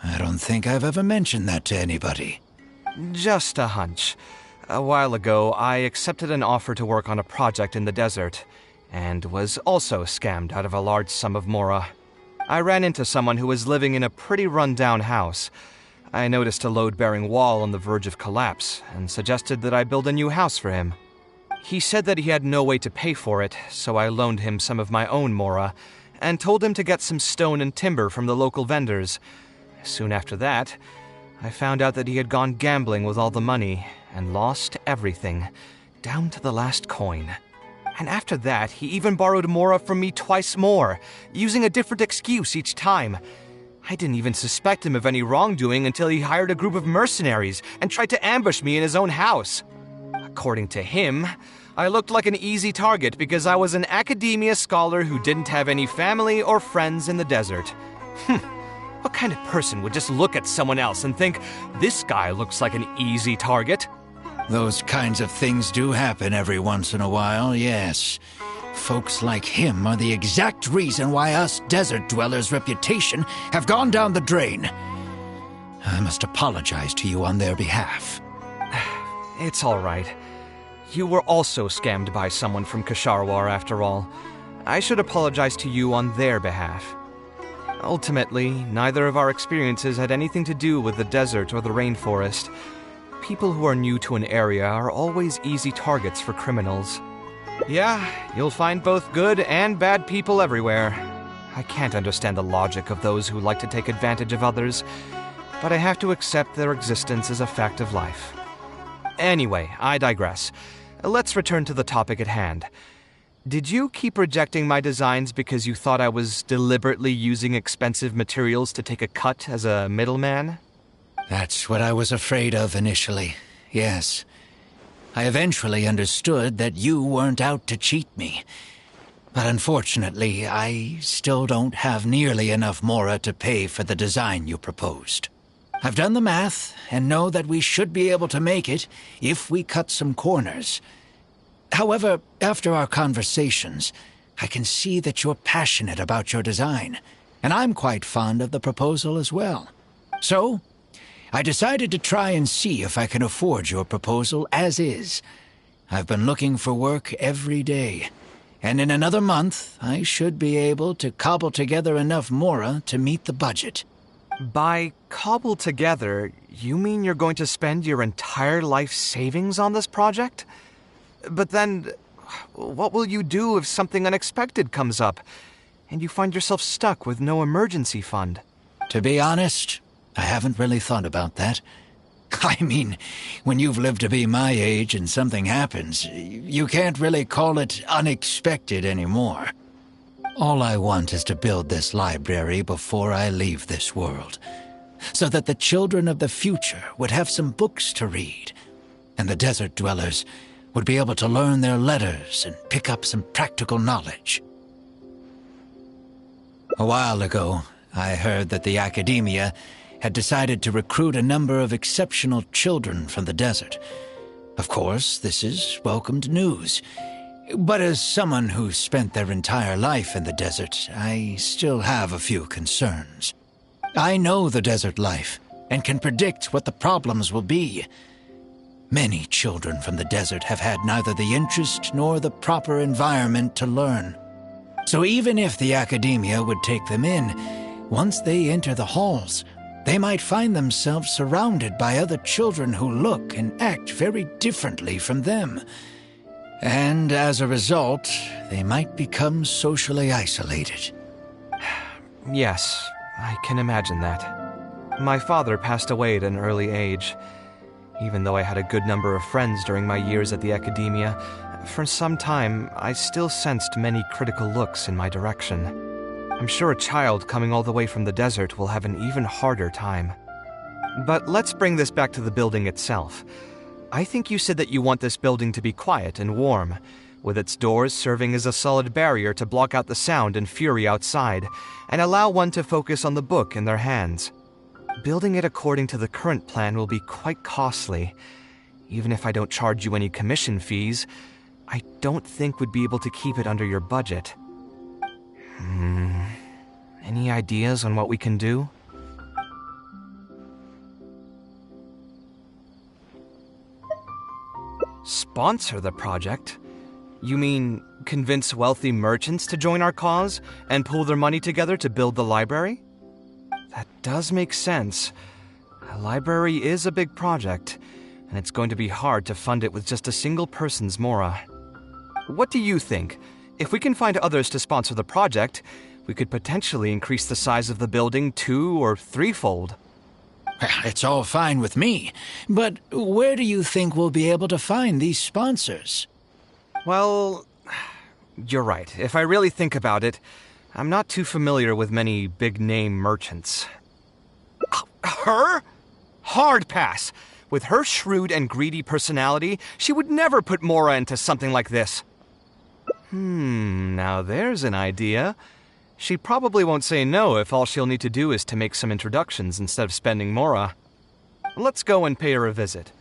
I don't think I've ever mentioned that to anybody. Just a hunch. A while ago, I accepted an offer to work on a project in the desert, and was also scammed out of a large sum of Mora. I ran into someone who was living in a pretty run-down house. I noticed a load-bearing wall on the verge of collapse, and suggested that I build a new house for him. He said that he had no way to pay for it, so I loaned him some of my own Mora, and told him to get some stone and timber from the local vendors. Soon after that, I found out that he had gone gambling with all the money, and lost everything, down to the last coin. And after that, he even borrowed Mora from me twice more, using a different excuse each time. I didn't even suspect him of any wrongdoing until he hired a group of mercenaries and tried to ambush me in his own house. According to him, I looked like an easy target because I was an academia scholar who didn't have any family or friends in the desert. What kind of person would just look at someone else and think, this guy looks like an easy target? Those kinds of things do happen every once in a while, yes. Folks like him are the exact reason why us desert dwellers' reputation have gone down the drain. I must apologize to you on their behalf. It's all right. You were also scammed by someone from Kasharwar after all. I should apologize to you on their behalf. Ultimately, neither of our experiences had anything to do with the desert or the rainforest. People who are new to an area are always easy targets for criminals. Yeah, you'll find both good and bad people everywhere. I can't understand the logic of those who like to take advantage of others, but I have to accept their existence as a fact of life. Anyway, I digress. Let's return to the topic at hand. Did you keep rejecting my designs because you thought I was deliberately using expensive materials to take a cut as a middleman? That's what I was afraid of initially, yes. I eventually understood that you weren't out to cheat me. But unfortunately, I still don't have nearly enough Mora to pay for the design you proposed. I've done the math and know that we should be able to make it if we cut some corners. However, after our conversations, I can see that you're passionate about your design, and I'm quite fond of the proposal as well. So, I decided to try and see if I can afford your proposal as is. I've been looking for work every day, and in another month, I should be able to cobble together enough Mora to meet the budget. By cobble together, you mean you're going to spend your entire life savings on this project? But then, what will you do if something unexpected comes up, and you find yourself stuck with no emergency fund? To be honest, I haven't really thought about that. I mean, when you've lived to be my age and something happens, you can't really call it unexpected anymore. All I want is to build this library before I leave this world, so that the children of the future would have some books to read, and the desert dwellers would be able to learn their letters and pick up some practical knowledge. A while ago, I heard that the academia had decided to recruit a number of exceptional children from the desert. Of course, this is welcomed news, But as someone who spent their entire life in the desert, I still have a few concerns. I know the desert life, and can predict what the problems will be. Many children from the desert have had neither the interest nor the proper environment to learn. So even if the academia would take them in, once they enter the halls, they might find themselves surrounded by other children who look and act very differently from them. And as a result, they might become socially isolated. Yes, I can imagine that. My father passed away at an early age. Even though I had a good number of friends during my years at the academia, for some time I still sensed many critical looks in my direction. I'm sure a child coming all the way from the desert will have an even harder time. But let's bring this back to the building itself. I think you said that you want this building to be quiet and warm, with its doors serving as a solid barrier to block out the sound and fury outside, and allow one to focus on the book in their hands. Building it according to the current plan will be quite costly. Even if I don't charge you any commission fees, I don't think we'd be able to keep it under your budget. Any ideas on what we can do? Sponsor the project? You mean convince wealthy merchants to join our cause and pool their money together to build the library? That does make sense. A library is a big project, and it's going to be hard to fund it with just a single person's mora. What do you think? If we can find others to sponsor the project, we could potentially increase the size of the building 2- or 3-fold. It's all fine with me, but where do you think we'll be able to find these sponsors? Well, you're right. If I really think about it, I'm not too familiar with many big-name merchants. Her? Hard pass. With her shrewd and greedy personality, she would never put Mora into something like this. Now there's an idea. She probably won't say no if all she'll need to do is to make some introductions instead of spending Mora. Let's go and pay her a visit.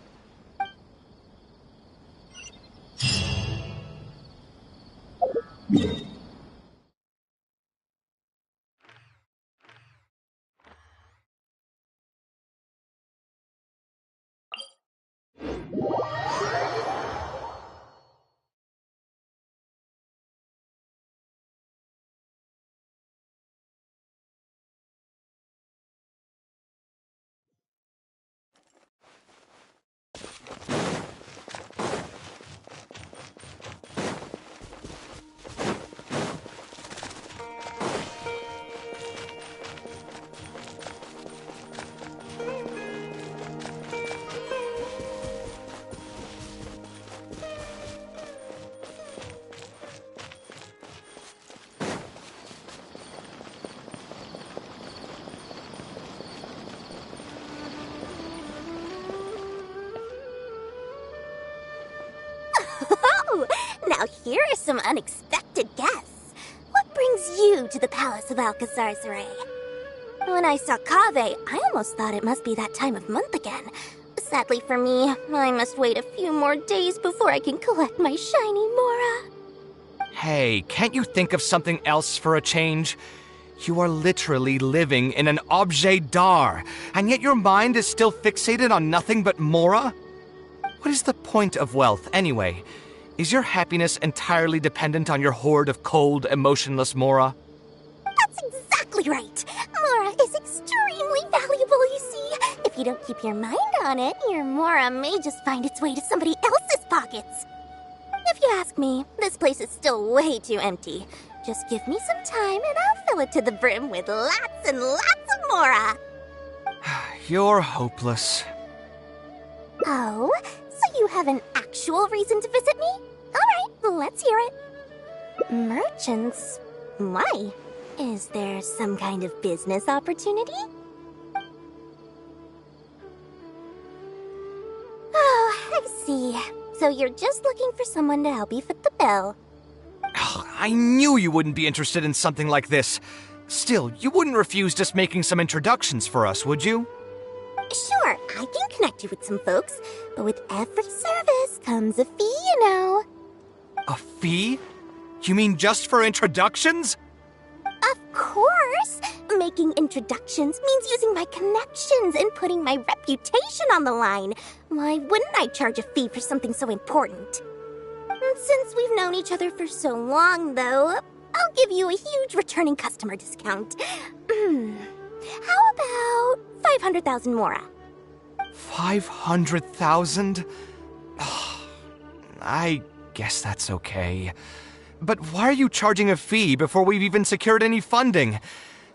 Now here are some unexpected guests. What brings you to the Palace of Alcazar's Ray? When I saw Kaveh, I almost thought it must be that time of month again. Sadly for me, I must wait a few more days before I can collect my shiny Mora. Hey, can't you think of something else for a change? You are literally living in an objet d'art, and yet your mind is still fixated on nothing but Mora? What is the point of wealth, anyway? Is your happiness entirely dependent on your hoard of cold, emotionless Mora? That's exactly right. Mora is extremely valuable, you see. If you don't keep your mind on it, your Mora may just find its way to somebody else's pockets. If you ask me, this place is still way too empty. Just give me some time and I'll fill it to the brim with lots and lots of Mora. You're hopeless. Oh, so you have an actual reason to visit me? All right, let's hear it. Merchants? Why? Is there some kind of business opportunity? Oh, I see. So you're just looking for someone to help you fit the bill. I knew you wouldn't be interested in something like this. Still, you wouldn't refuse just making some introductions for us, would you? Sure, I can connect you with some folks, but with every service comes a fee, you know. A fee? You mean just for introductions? Of course! Making introductions means using my connections and putting my reputation on the line. Why wouldn't I charge a fee for something so important? Since we've known each other for so long, though, I'll give you a huge returning customer discount. How about 500,000 mora? 500,000? I guess that's okay. But why are you charging a fee before we've even secured any funding?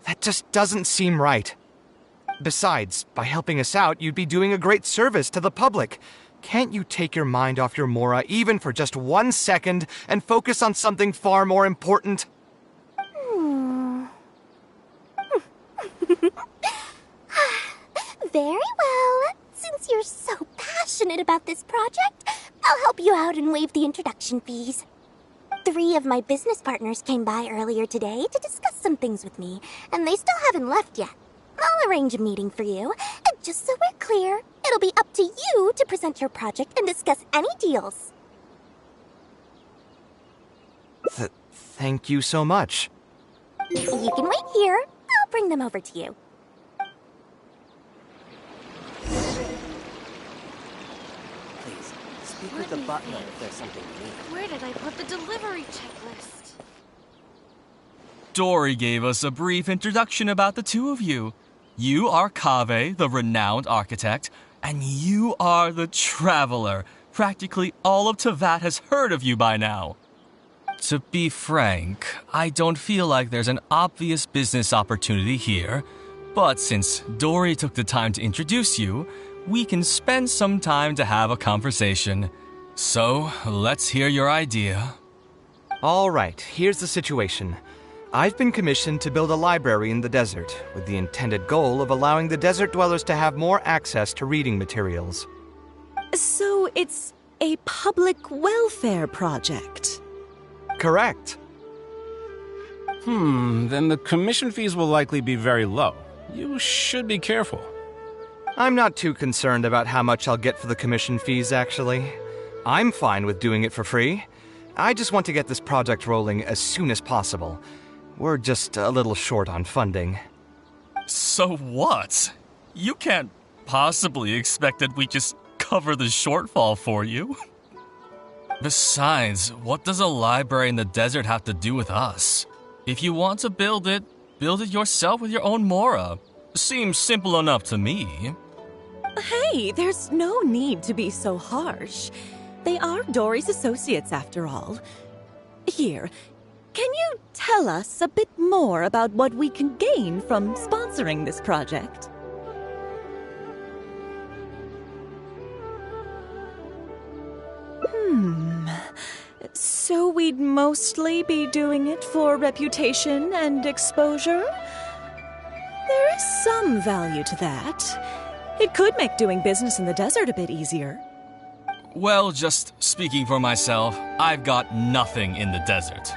That just doesn't seem right. Besides, by helping us out, you'd be doing a great service to the public. Can't you take your mind off your mora even for just 1 second and focus on something far more important? Very well. Since you're so passionate about this project, I'll help you out and waive the introduction fees. 3 of my business partners came by earlier today to discuss some things with me, and they still haven't left yet. I'll arrange a meeting for you, and just so we're clear, it'll be up to you to present your project and discuss any deals. Thank you so much. You can wait here. I'll bring them over to you. Please, speak with the butler if there's something you need. Where did I put the delivery checklist? Dory gave us a brief introduction about the two of you. You are Kaveh, the renowned architect, and you are the traveler. Practically all of Teyvat has heard of you by now. To be frank, I don't feel like there's an obvious business opportunity here, but since Dory took the time to introduce you, we can spend some time to have a conversation. So, let's hear your idea. All right, here's the situation. I've been commissioned to build a library in the desert, with the intended goal of allowing the desert dwellers to have more access to reading materials. So it's a public welfare project. Correct. Then the commission fees will likely be very low. You should be careful. I'm not too concerned about how much I'll get for the commission fees, actually. I'm fine with doing it for free. I just want to get this project rolling as soon as possible. We're just a little short on funding. So what? You can't possibly expect that we just cover the shortfall for you. Besides, what does a library in the desert have to do with us? If you want to build it yourself with your own mora. Seems simple enough to me. Hey, there's no need to be so harsh. They are Dory's associates, after all. Here, can you tell us a bit more about what we can gain from sponsoring this project? So we'd mostly be doing it for reputation and exposure? There is some value to that. It could make doing business in the desert a bit easier. Well, just speaking for myself, I've got nothing in the desert.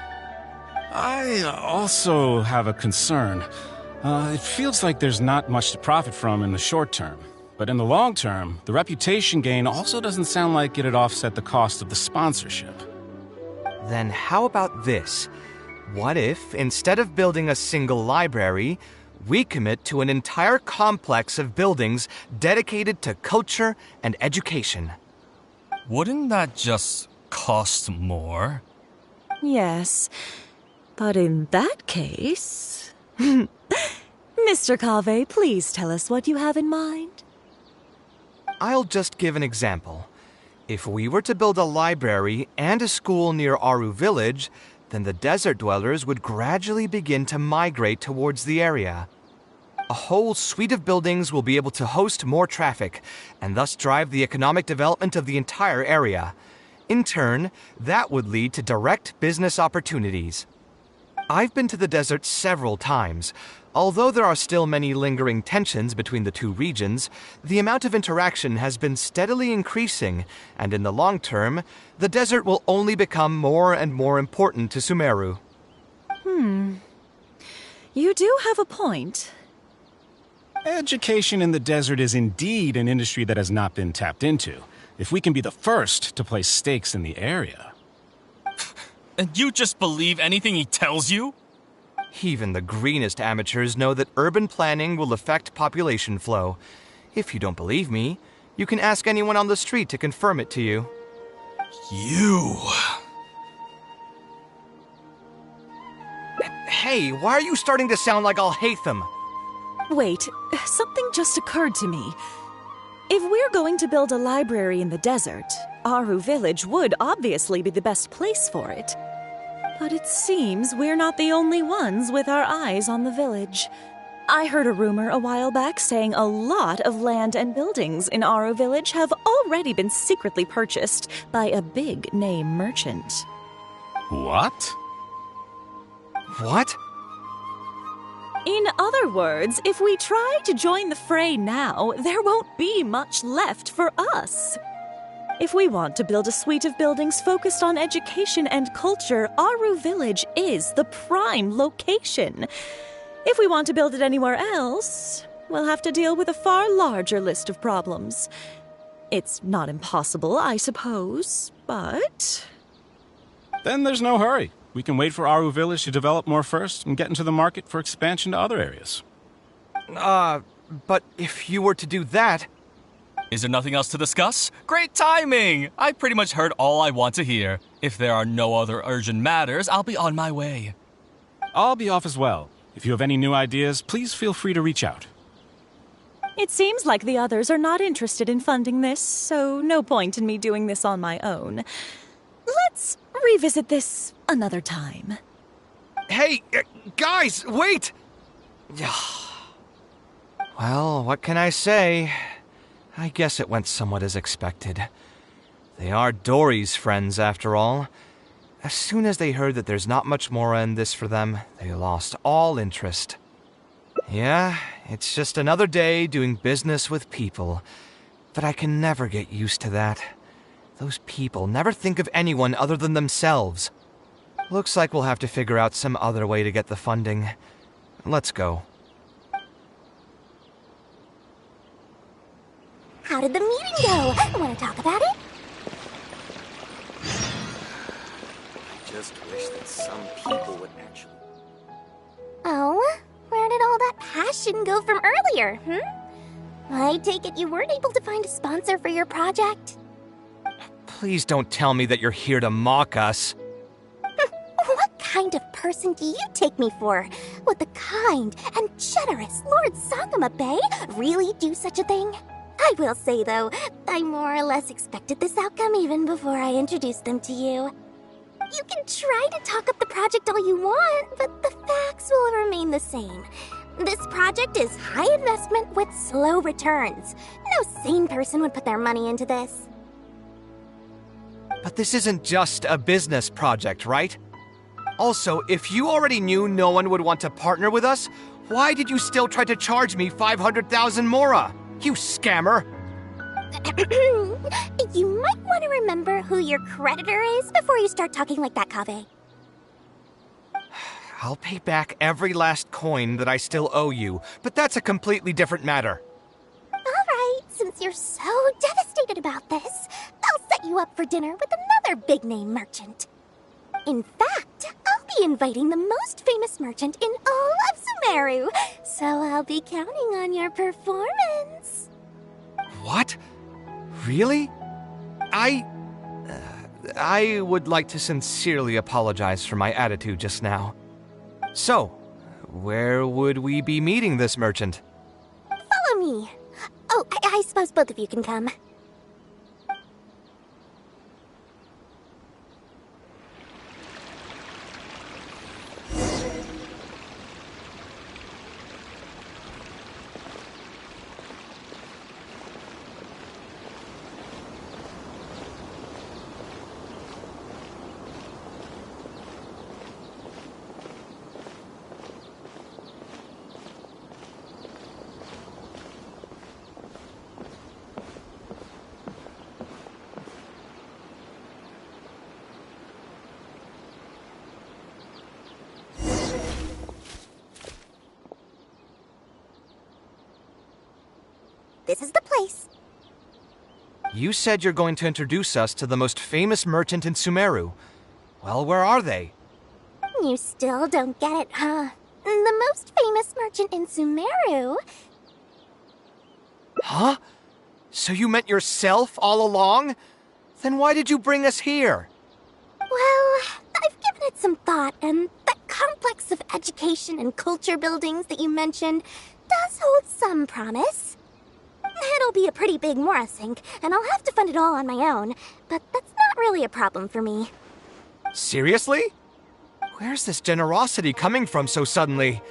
I also have a concern. It feels like there's not much to profit from in the short term. But in the long term, the reputation gain also doesn't sound like it'd offset the cost of the sponsorship. Then how about this? What if, instead of building a single library, we commit to an entire complex of buildings dedicated to culture and education? Wouldn't that just cost more? Yes, but in that case... Mr. Kaveh, please tell us what you have in mind. I'll just give an example. If we were to build a library and a school near Aru village, then the desert dwellers would gradually begin to migrate towards the area. A whole suite of buildings will be able to host more traffic, and thus drive the economic development of the entire area. In turn, that would lead to direct business opportunities. I've been to the desert several times. Although there are still many lingering tensions between the two regions, the amount of interaction has been steadily increasing, and in the long term, the desert will only become more and more important to Sumeru. You do have a point. Education in the desert is indeed an industry that has not been tapped into. If we can be the first to place stakes in the area. And you just believe anything he tells you? Even the greenest amateurs know that urban planning will affect population flow. If you don't believe me, you can ask anyone on the street to confirm it to you. You... Hey, why are you starting to sound like I'll hate them? Wait, something just occurred to me. If we're going to build a library in the desert, Aru Village would obviously be the best place for it. But it seems we're not the only ones with our eyes on the village. I heard a rumor a while back saying a lot of land and buildings in Aru Village have already been secretly purchased by a big-name merchant. What? What? In other words, if we try to join the fray now, there won't be much left for us. If we want to build a suite of buildings focused on education and culture, Aru Village is the prime location. If we want to build it anywhere else, we'll have to deal with a far larger list of problems. It's not impossible, I suppose, but... Then there's no hurry. We can wait for Aru Village to develop more first and get into the market for expansion to other areas. But if you were to do that... Is there nothing else to discuss? Great timing! I pretty much heard all I want to hear. If there are no other urgent matters, I'll be on my way. I'll be off as well. If you have any new ideas, please feel free to reach out. It seems like the others are not interested in funding this, so no point in me doing this on my own. Let's revisit this another time. Hey, guys, wait! Well, what can I say? I guess it went somewhat as expected. They are Dory's friends, after all. As soon as they heard that there's not much more in this for them, they lost all interest. Yeah, it's just another day doing business with people. But I can never get used to that. Those people never think of anyone other than themselves. Looks like we'll have to figure out some other way to get the funding. Let's go. How did the meeting go? Want to talk about it? I just wish that some people would actually... Oh, where did all that passion go from earlier, I take it you weren't able to find a sponsor for your project? Please don't tell me that you're here to mock us. What kind of person do you take me for? Would the kind and generous Lord Sangama Bay really do such a thing? I will say, though, I more or less expected this outcome even before I introduced them to you. You can try to talk up the project all you want, but the facts will remain the same. This project is high investment with slow returns. No sane person would put their money into this. But this isn't just a business project, right? Also, if you already knew no one would want to partner with us, why did you still try to charge me 500,000 mora? You scammer! You might want to remember who your creditor is before you start talking like that, Kaveh. I'll pay back every last coin that I still owe you, but that's a completely different matter. Alright, since you're so devastated about this, I'll set you up for dinner with another big-name merchant. In fact, I'll be inviting the most famous merchant in all of Sumeru, so I'll be counting on your performance. What? Really? I would like to sincerely apologize for my attitude just now. So, where would we be meeting this merchant? Follow me. Oh, I suppose both of you can come. This is the place. You said you're going to introduce us to the most famous merchant in Sumeru. Well, where are they? You still don't get it, huh? The most famous merchant in Sumeru. Huh? So you meant yourself all along? Then why did you bring us here? Well, I've given it some thought, and that complex of education and culture buildings that you mentioned does hold some promise. It'll be a pretty big Mora sink, and I'll have to fund it all on my own, but that's not really a problem for me. Seriously? Where's this generosity coming from so suddenly?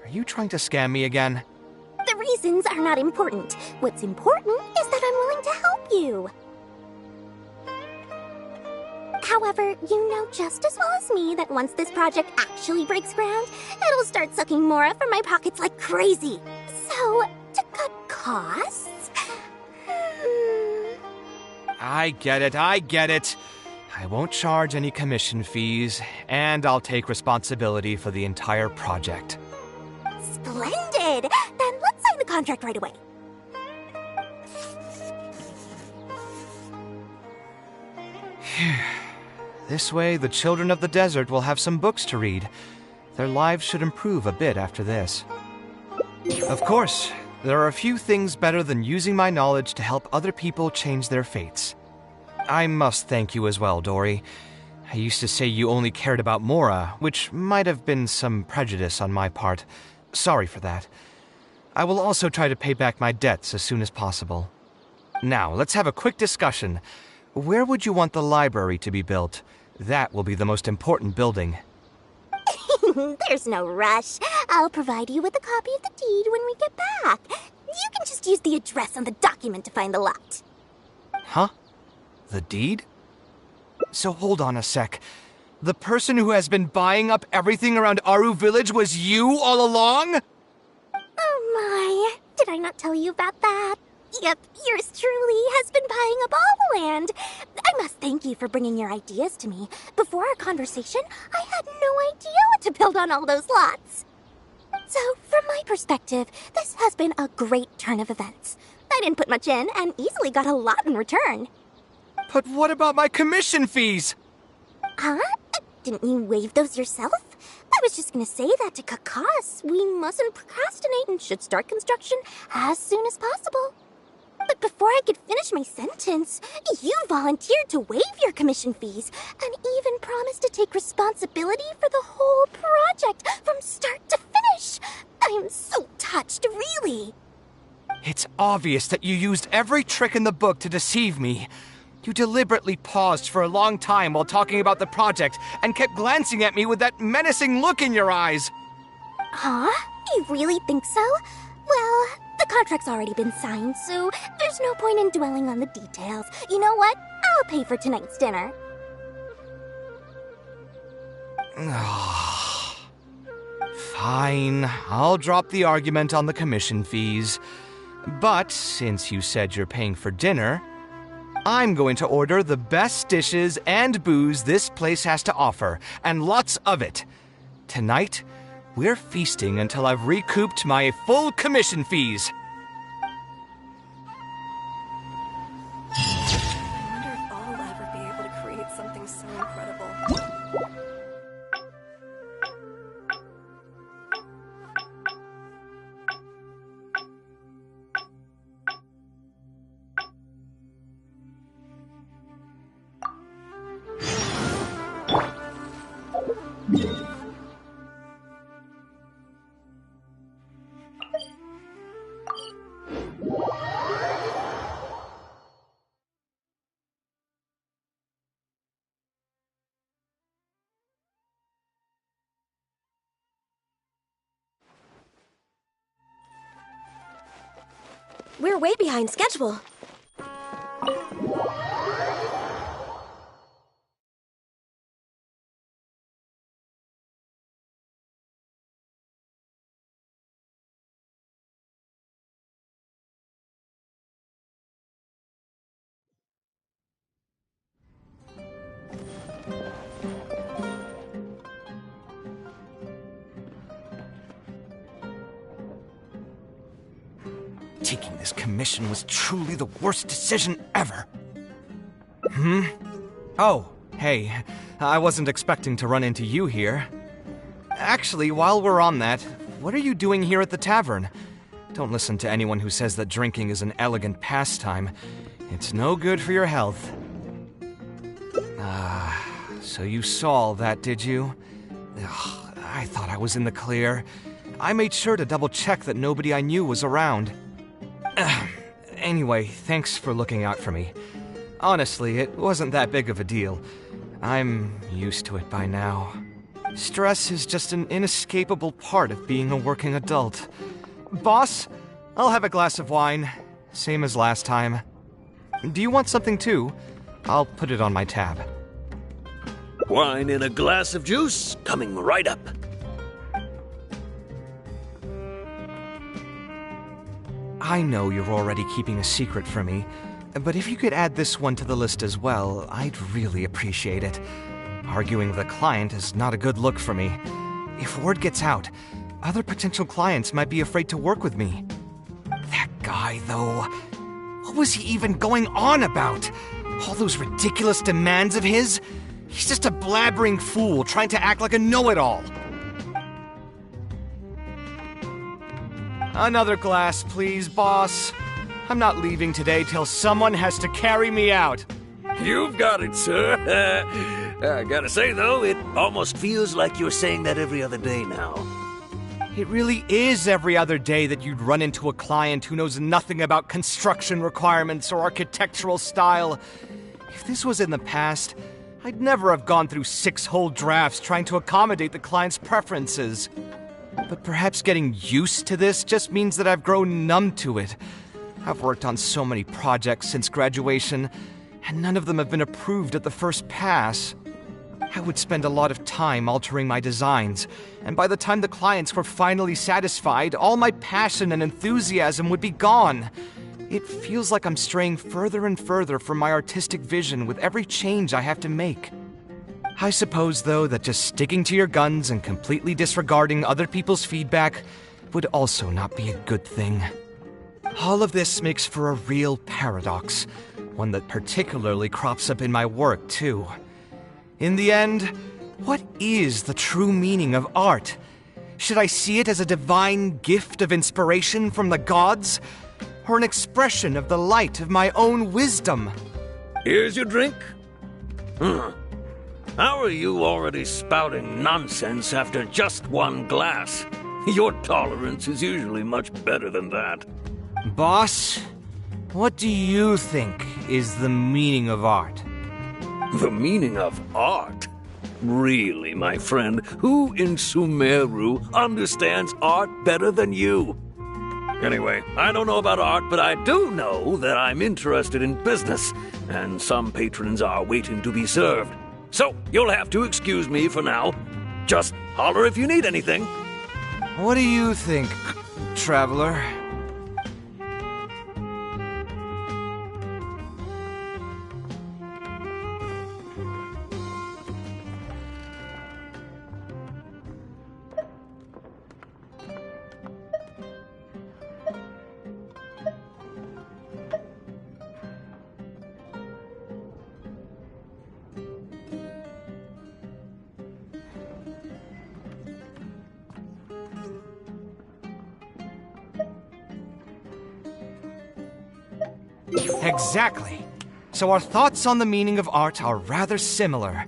Are you trying to scam me again? The reasons are not important. What's important is that I'm willing to help you. However, you know just as well as me that once this project actually breaks ground, it'll start sucking Mora from my pockets like crazy. So, to cut costs... I get it. I won't charge any commission fees, and I'll take responsibility for the entire project. Splendid! Then let's sign the contract right away. This way, the children of the desert will have some books to read. Their lives should improve a bit after this. Of course, there are a few things better than using my knowledge to help other people change their fates. I must thank you as well, Dory. I used to say you only cared about Mora, which might have been some prejudice on my part. Sorry for that. I will also try to pay back my debts as soon as possible. Now, let's have a quick discussion. Where would you want the library to be built? That will be the most important building. There's no rush. I'll provide you with a copy of the deed when we get back. You can just use the address on the document to find the lot. Huh? The deed? So hold on a sec. The person who has been buying up everything around Aru Village was you all along? Oh my, did I not tell you about that? Yep, yours truly has been buying up all the land. I must thank you for bringing your ideas to me. Before our conversation, I had no idea what to build on all those lots. So, from my perspective, this has been a great turn of events. I didn't put much in and easily got a lot in return. But what about my commission fees? Huh? Didn't you waive those yourself? I was just gonna say that to cut costs. We mustn't procrastinate and should start construction as soon as possible. But before I could finish my sentence, you volunteered to waive your commission fees and even promised to take responsibility for the whole project from start to finish. I am so touched, really. It's obvious that you used every trick in the book to deceive me. You deliberately paused for a long time while talking about the project and kept glancing at me with that menacing look in your eyes. Huh? You really think so? Well, the contract's already been signed, so there's no point in dwelling on the details. You know what? I'll pay for tonight's dinner. Fine, I'll drop the argument on the commission fees. But since you said you're paying for dinner, I'm going to order the best dishes and booze this place has to offer, and lots of it. Tonight, we're feasting until I've recouped my full commission fees. I wonder if I'll ever be able to create something so incredible. We're way behind schedule. Taking this commission was truly the worst decision ever. Oh, Hey, I wasn't expecting to run into you here. Actually, while we're on that, what are you doing here at the tavern? Don't listen to anyone who says that drinking is an elegant pastime. It's no good for your health. So you saw all that, did you? Ugh, I thought I was in the clear. I made sure to double-check that nobody I knew was around. Anyway, thanks for looking out for me. Honestly, it wasn't that big of a deal. I'm used to it by now. Stress is just an inescapable part of being a working adult. Boss, I'll have a glass of wine. Same as last time. Do you want something too? I'll put it on my tab. Wine and a glass of juice coming right up. I know you're already keeping a secret from me, but if you could add this one to the list as well, I'd really appreciate it. Arguing with a client is not a good look for me. If word gets out, other potential clients might be afraid to work with me. That guy, though, what was he even going on about? All those ridiculous demands of his? He's just a blabbering fool trying to act like a know-it-all. Another glass, please, boss. I'm not leaving today till someone has to carry me out. You've got it, sir. I gotta say, though, it almost feels like you're saying that every other day now. It really is every other day that you'd run into a client who knows nothing about construction requirements or architectural style. If this was in the past, I'd never have gone through 6 whole drafts trying to accommodate the client's preferences. But perhaps getting used to this just means that I've grown numb to it. I've worked on so many projects since graduation, and none of them have been approved at the first pass. I would spend a lot of time altering my designs, and by the time the clients were finally satisfied, all my passion and enthusiasm would be gone. It feels like I'm straying further and further from my artistic vision with every change I have to make. I suppose, though, that just sticking to your guns and completely disregarding other people's feedback would also not be a good thing. All of this makes for a real paradox, one that particularly crops up in my work, too. In the end, what is the true meaning of art? Should I see it as a divine gift of inspiration from the gods? Or an expression of the light of my own wisdom? Here's your drink. How are you already spouting nonsense after just one glass? Your tolerance is usually much better than that. Boss, what do you think is the meaning of art? The meaning of art? Really, my friend, who in Sumeru understands art better than you? Anyway, I don't know about art, but I do know that I'm interested in business, and some patrons are waiting to be served. So, you'll have to excuse me for now. Just holler if you need anything. What do you think, traveler? Exactly. So our thoughts on the meaning of art are rather similar.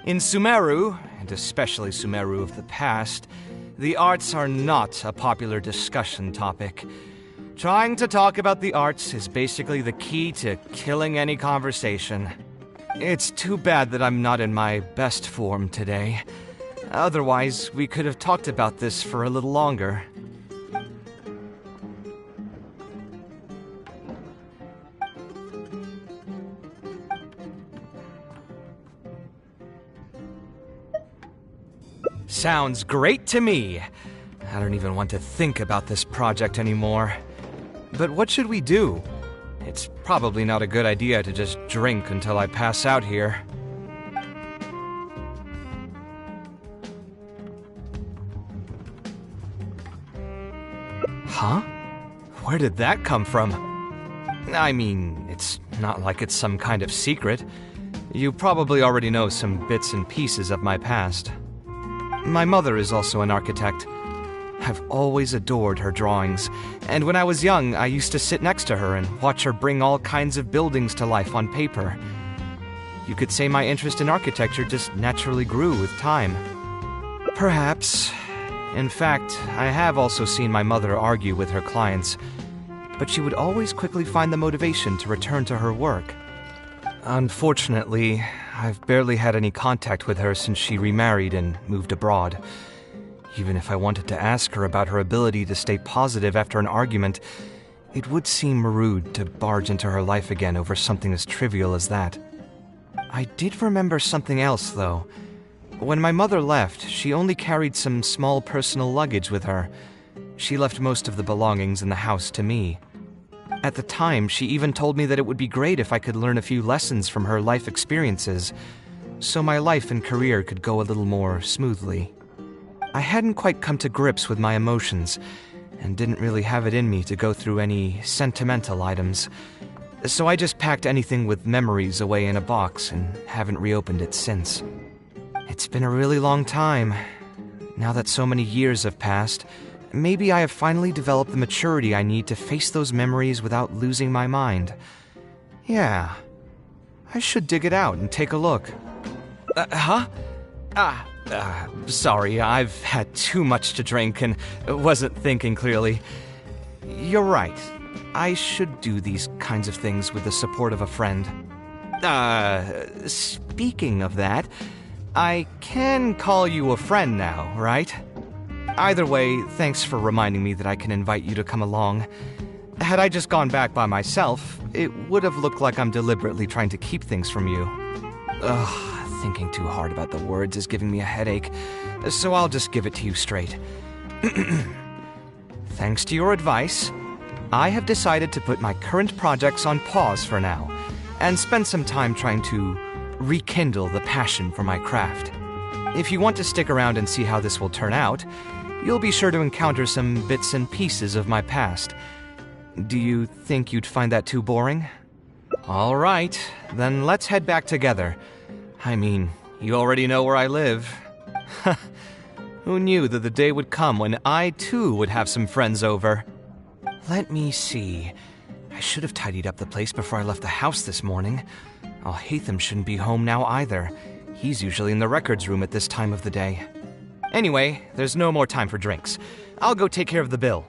In Sumeru, and especially Sumeru of the past, the arts are not a popular discussion topic. Trying to talk about the arts is basically the key to killing any conversation. It's too bad that I'm not in my best form today. Otherwise, we could have talked about this for a little longer. Sounds great to me. I don't even want to think about this project anymore. But what should we do? It's probably not a good idea to just drink until I pass out here. Huh? Where did that come from? I mean, it's not like it's some kind of secret. You probably already know some bits and pieces of my past. My mother is also an architect. I've always adored her drawings, and when I was young, I used to sit next to her and watch her bring all kinds of buildings to life on paper. You could say my interest in architecture just naturally grew with time. Perhaps. In fact, I have also seen my mother argue with her clients, but she would always quickly find the motivation to return to her work. Unfortunately, I've barely had any contact with her since she remarried and moved abroad. Even if I wanted to ask her about her ability to stay positive after an argument, it would seem rude to barge into her life again over something as trivial as that. I did remember something else, though. When my mother left, she only carried some small personal luggage with her. She left most of the belongings in the house to me. At the time, she even told me that it would be great if I could learn a few lessons from her life experiences, so my life and career could go a little more smoothly. I hadn't quite come to grips with my emotions, and didn't really have it in me to go through any sentimental items, so I just packed anything with memories away in a box and haven't reopened it since. It's been a really long time. Now that so many years have passed, maybe I have finally developed the maturity I need to face those memories without losing my mind. Yeah, I should dig it out and take a look. Sorry, I've had too much to drink and wasn't thinking clearly. You're right. I should do these kinds of things with the support of a friend. Speaking of that, I can call you a friend now, right? Either way, thanks for reminding me that I can invite you to come along. Had I just gone back by myself, it would have looked like I'm deliberately trying to keep things from you. Thinking too hard about the words is giving me a headache, so I'll just give it to you straight. Thanks to your advice, I have decided to put my current projects on pause for now, and spend some time trying to rekindle the passion for my craft. If you want to stick around and see how this will turn out, you'll be sure to encounter some bits and pieces of my past. Do you think you'd find that too boring? All right, then let's head back together. I mean, you already know where I live. Who knew that the day would come when I, too, would have some friends over? Let me see. I should have tidied up the place before I left the house this morning. Alhaitham shouldn't be home now either. He's usually in the records room at this time of the day. Anyway, there's no more time for drinks. I'll go take care of the bill.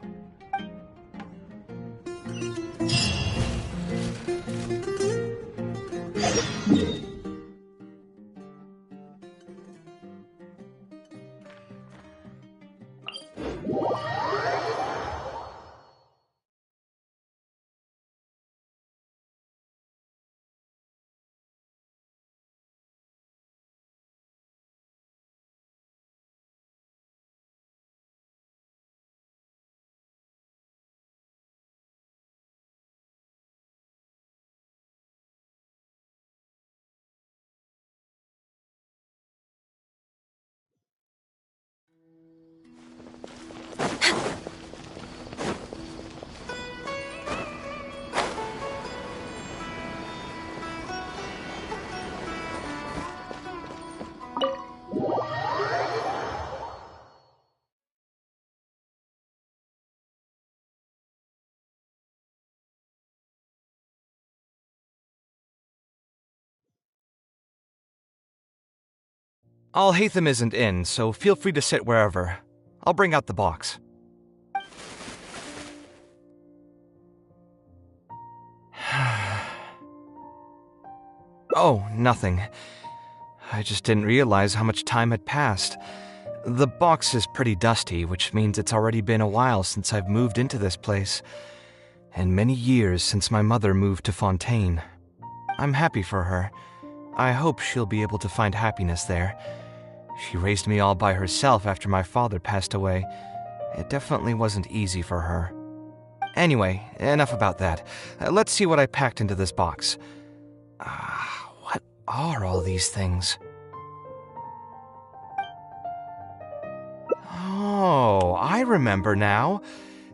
Alhaitham isn't in, so feel free to sit wherever. I'll bring out the box. Oh, nothing. I just didn't realize how much time had passed. The box is pretty dusty, which means it's already been a while since I've moved into this place, and many years since my mother moved to Fontaine. I'm happy for her. I hope she'll be able to find happiness there. She raised me all by herself after my father passed away. It definitely wasn't easy for her. Anyway, enough about that. Let's see what I packed into this box. What are all these things? Oh, I remember now.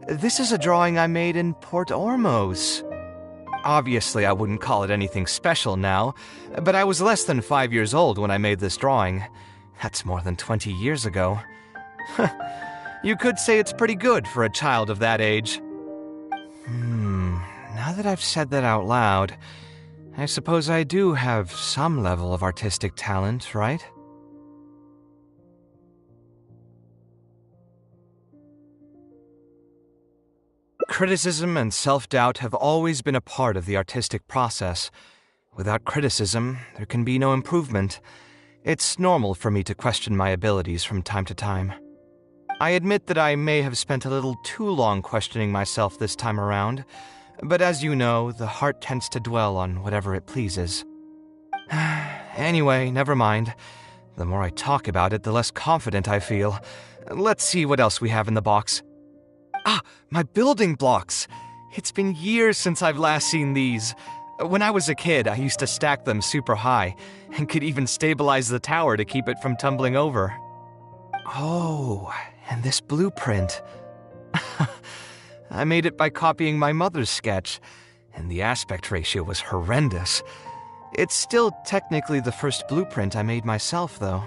This is a drawing I made in Port Ormos. Obviously, I wouldn't call it anything special now, but I was less than 5 years old when I made this drawing. That's more than 20 years ago. You could say it's pretty good for a child of that age. Now that I've said that out loud, I suppose I do have some level of artistic talent, right? Criticism and self-doubt have always been a part of the artistic process. Without criticism, there can be no improvement. It's normal for me to question my abilities from time to time. I admit that I may have spent a little too long questioning myself this time around, but as you know, the heart tends to dwell on whatever it pleases. Anyway, never mind. The more I talk about it, the less confident I feel. Let's see what else we have in the box. Ah, my building blocks! It's been years since I've last seen these. When I was a kid, I used to stack them super high, and could even stabilize the tower to keep it from tumbling over. Oh, and this blueprint. I made it by copying my mother's sketch, and the aspect ratio was horrendous. It's still technically the first blueprint I made myself, though.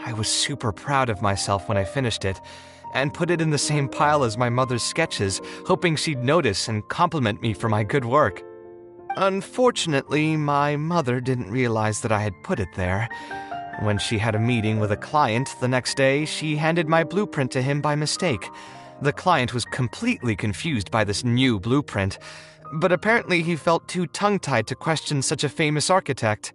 I was super proud of myself when I finished it, and put it in the same pile as my mother's sketches, hoping she'd notice and compliment me for my good work. Unfortunately, my mother didn't realize that I had put it there. When she had a meeting with a client the next day, she handed my blueprint to him by mistake. The client was completely confused by this new blueprint, but apparently he felt too tongue-tied to question such a famous architect.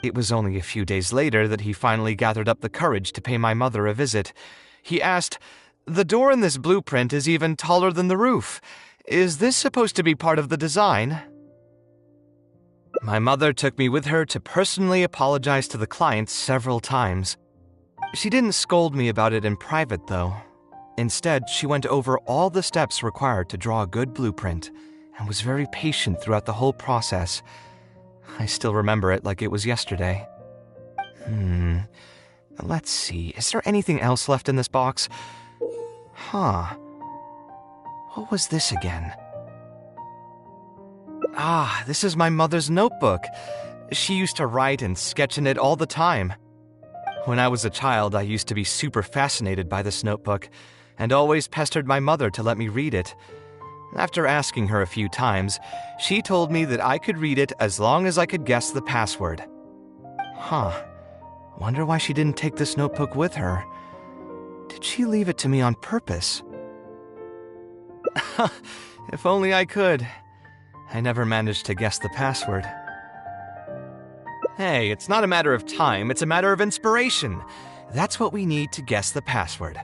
It was only a few days later that he finally gathered up the courage to pay my mother a visit. He asked, "The door in this blueprint is even taller than the roof. Is this supposed to be part of the design?" My mother took me with her to personally apologize to the client several times. She didn't scold me about it in private, though. Instead, she went over all the steps required to draw a good blueprint, and was very patient throughout the whole process. I still remember it like it was yesterday. Let's see, is there anything else left in this box? What was this again? Ah, this is my mother's notebook. She used to write and sketch in it all the time. When I was a child, I used to be super fascinated by this notebook, and always pestered my mother to let me read it. After asking her a few times, she told me that I could read it as long as I could guess the password. Wonder why she didn't take this notebook with her. Did she leave it to me on purpose? If only I could. I never managed to guess the password. Hey, it's not a matter of time, it's a matter of inspiration. That's what we need to guess the password.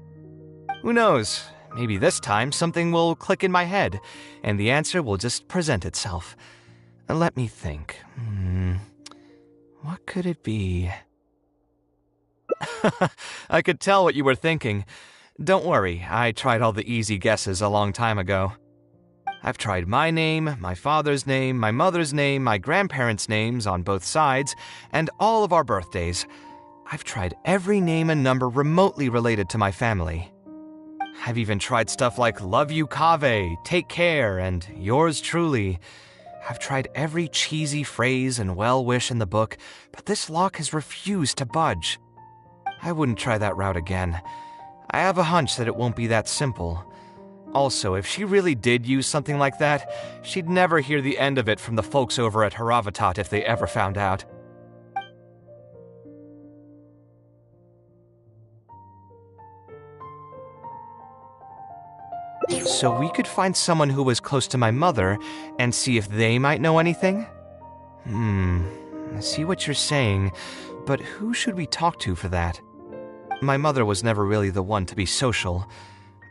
Who knows, maybe this time something will click in my head, and the answer will just present itself. Let me think. What could it be? I could tell what you were thinking. Don't worry, I tried all the easy guesses a long time ago. I've tried my name, my father's name, my mother's name, my grandparents' names on both sides, and all of our birthdays. I've tried every name and number remotely related to my family. I've even tried stuff like love you Kaveh, take care, and yours truly. I've tried every cheesy phrase and well-wish in the book, but this lock has refused to budge. I wouldn't try that route again. I have a hunch that it won't be that simple. Also, if she really did use something like that, she'd never hear the end of it from the folks over at Haravatat if they ever found out. So we could find someone who was close to my mother and see if they might know anything? I see what you're saying, but who should we talk to for that? My mother was never really the one to be social.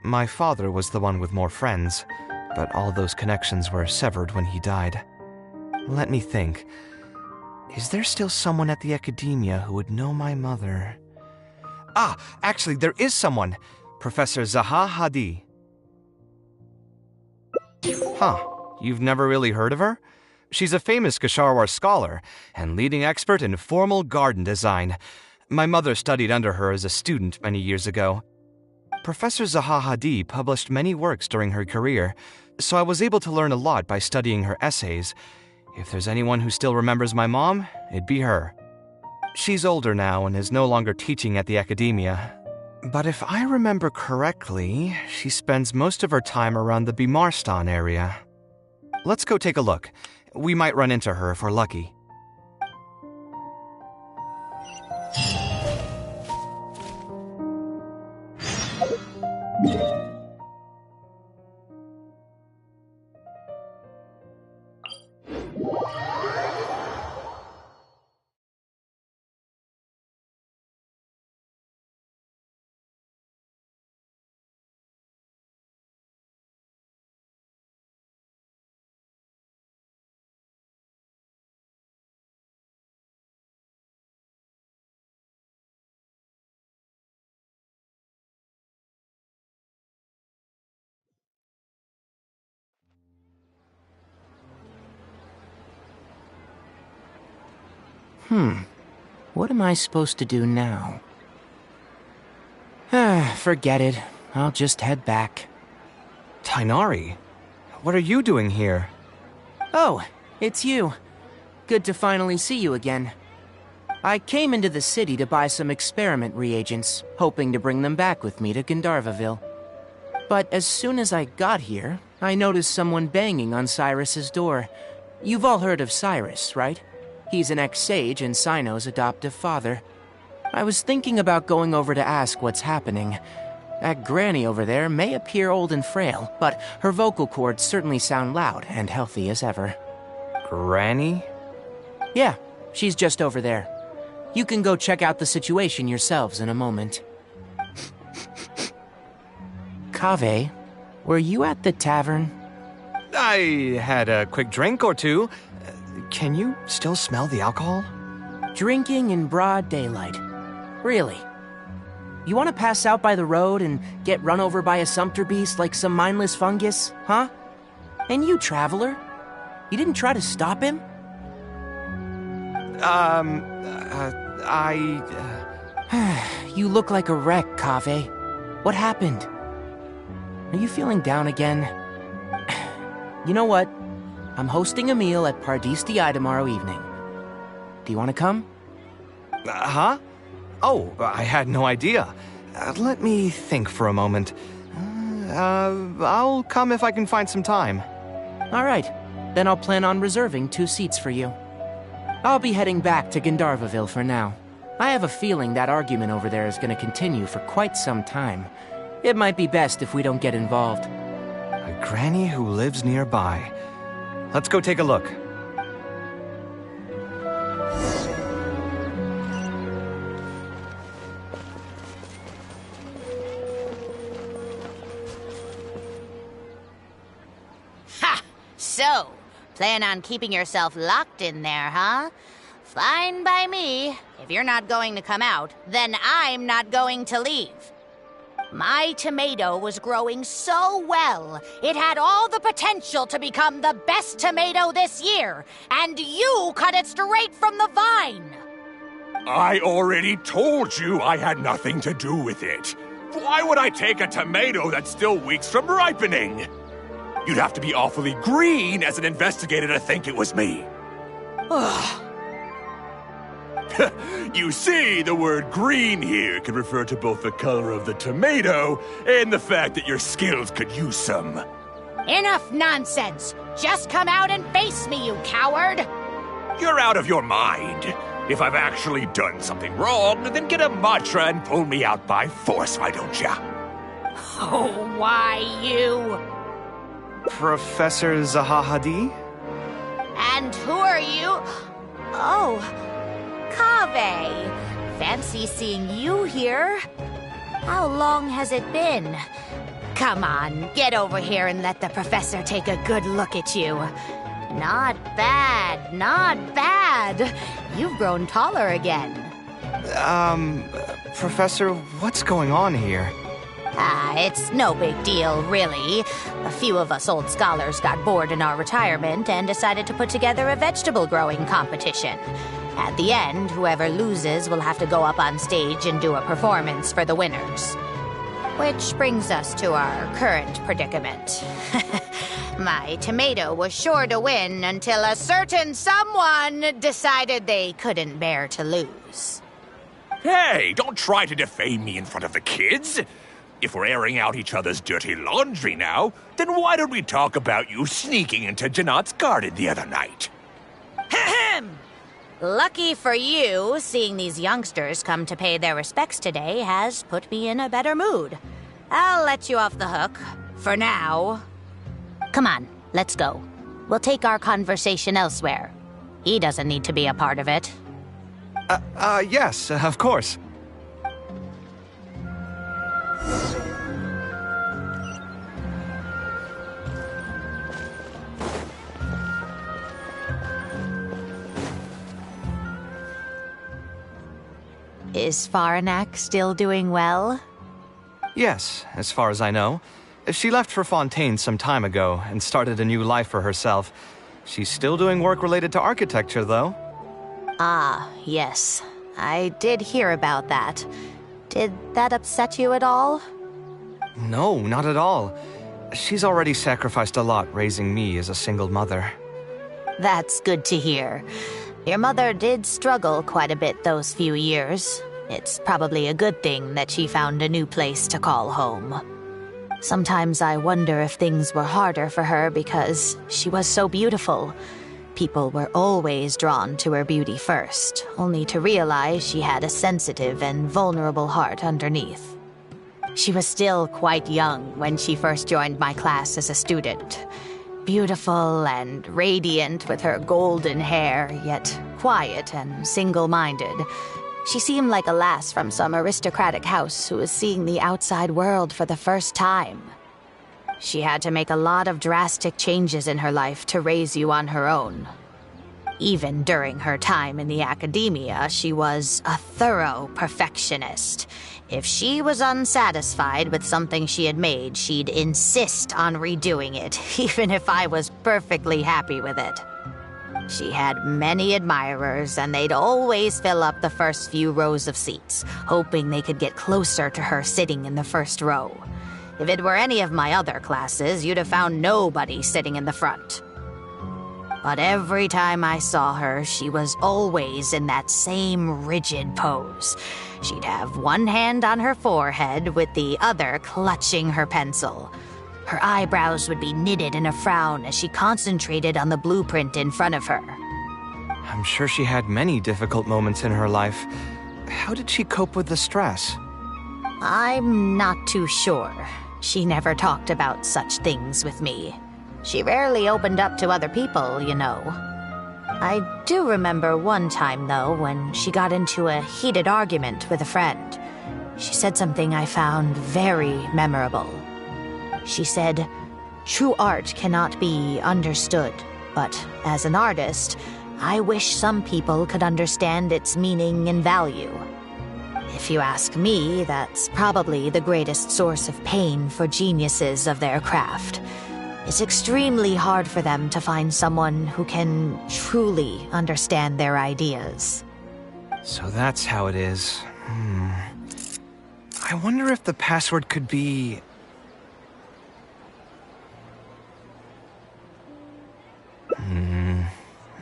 My father was the one with more friends, but all those connections were severed when he died. Let me think. Is there still someone at the academia who would know my mother? Ah, actually, there is someone. Professor Zaha Hadi. You've never really heard of her? She's a famous Kshatriyar scholar and leading expert in formal garden design. My mother studied under her as a student many years ago. Professor Zaha Hadid published many works during her career, so I was able to learn a lot by studying her essays. If there's anyone who still remembers my mom, it'd be her. She's older now and is no longer teaching at the academia. But if I remember correctly, she spends most of her time around the Bimarstan area. Let's go take a look. We might run into her if we're lucky. What am I supposed to do now? Forget it. I'll just head back. Tighnari, what are you doing here? Oh, it's you. Good to finally see you again. I came into the city to buy some experiment reagents, hoping to bring them back with me to Gandharvaville. But as soon as I got here, I noticed someone banging on Cyrus's door. You've all heard of Cyrus, right? He's an ex-sage and Cyno's adoptive father. I was thinking about going over to ask what's happening. That granny over there may appear old and frail, but her vocal cords certainly sound loud and healthy as ever. Granny? Yeah, she's just over there. You can go check out the situation yourselves in a moment. Kaveh, were you at the tavern? I had a quick drink or two. Can you still smell the alcohol? Drinking in broad daylight. Really? You want to pass out by the road and get run over by a sumpter beast like some mindless fungus, huh? And you, traveler? You didn't try to stop him? You look like a wreck, Kaveh. What happened? Are you feeling down again? You know what? I'm hosting a meal at Pardistii tomorrow evening. Do you want to come? Huh? Oh, I had no idea. Let me think for a moment. I'll come if I can find some time. All right. Then I'll plan on reserving 2 seats for you. I'll be heading back to Gandharvaville for now. I have a feeling that argument over there is going to continue for quite some time. It might be best if we don't get involved. A granny who lives nearby. Let's go take a look. Ha! So, plan on keeping yourself locked in there, huh? Fine by me. If you're not going to come out, then I'm not going to leave. My tomato was growing so well, it had all the potential to become the best tomato this year, and you cut it straight from the vine! I already told you I had nothing to do with it. Why would I take a tomato that's still weeks from ripening? You'd have to be awfully green as an investigator to think it was me. Ugh. You see, the word green here can refer to both the color of the tomato and the fact that your skills could use some. Enough nonsense! Just come out and face me, you coward! You're out of your mind. If I've actually done something wrong, then get a mantra and pull me out by force, why don't ya? Oh, why you? Professor Zaha Hadid? And who are you? Oh, Kaveh. Fancy seeing you here. How long has it been? Come on, get over here and let the professor take a good look at you. Not bad, not bad. You've grown taller again. Professor, what's going on here? It's no big deal, really. A few of us old scholars got bored in our retirement and decided to put together a vegetable growing competition. At the end, whoever loses will have to go up on stage and do a performance for the winners. Which brings us to our current predicament. My tomato was sure to win until a certain someone decided they couldn't bear to lose. Hey, don't try to defame me in front of the kids. If we're airing out each other's dirty laundry now, then why don't we talk about you sneaking into Janat's garden the other night? Lucky for you, seeing these youngsters come to pay their respects today has put me in a better mood. I'll let you off the hook, for now. Come on, let's go. We'll take our conversation elsewhere. He doesn't need to be a part of it. Yes, of course. Is Faranak still doing well? Yes, as far as I know. She left for Fontaine some time ago and started a new life for herself. She's still doing work related to architecture, though. Ah, yes. I did hear about that. Did that upset you at all? No, not at all. She's already sacrificed a lot raising me as a single mother. That's good to hear. Your mother did struggle quite a bit those few years. It's probably a good thing that she found a new place to call home. Sometimes I wonder if things were harder for her because she was so beautiful. People were always drawn to her beauty first, only to realize she had a sensitive and vulnerable heart underneath. She was still quite young when she first joined my class as a student. Beautiful and radiant with her golden hair, yet quiet and single-minded. She seemed like a lass from some aristocratic house who was seeing the outside world for the first time. She had to make a lot of drastic changes in her life to raise you on her own. Even during her time in the academia, she was a thorough perfectionist. If she was unsatisfied with something she had made, she'd insist on redoing it, even if I was perfectly happy with it. She had many admirers, and they'd always fill up the first few rows of seats, hoping they could get closer to her sitting in the first row. If it were any of my other classes, you'd have found nobody sitting in the front. But every time I saw her, she was always in that same rigid pose. She'd have one hand on her forehead with the other clutching her pencil. Her eyebrows would be knitted in a frown as she concentrated on the blueprint in front of her. I'm sure she had many difficult moments in her life. How did she cope with the stress? I'm not too sure. She never talked about such things with me. She rarely opened up to other people, you know. I do remember one time, though, when she got into a heated argument with a friend. She said something I found very memorable. She said, "True art cannot be understood, but as an artist, I wish some people could understand its meaning and value." If you ask me, that's probably the greatest source of pain for geniuses of their craft. It's extremely hard for them to find someone who can truly understand their ideas. So that's how it is. I wonder if the password could be...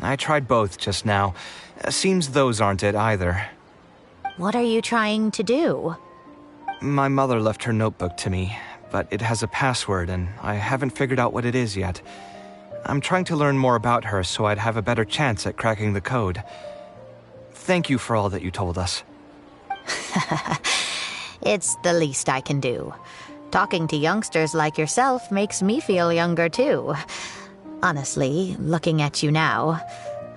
I tried both just now. Seems those aren't it either. What are you trying to do? My mother left her notebook to me, but it has a password and I haven't figured out what it is yet. I'm trying to learn more about her so I'd have a better chance at cracking the code. Thank you for all that you told us. It's the least I can do. Talking to youngsters like yourself makes me feel younger too. Honestly, looking at you now,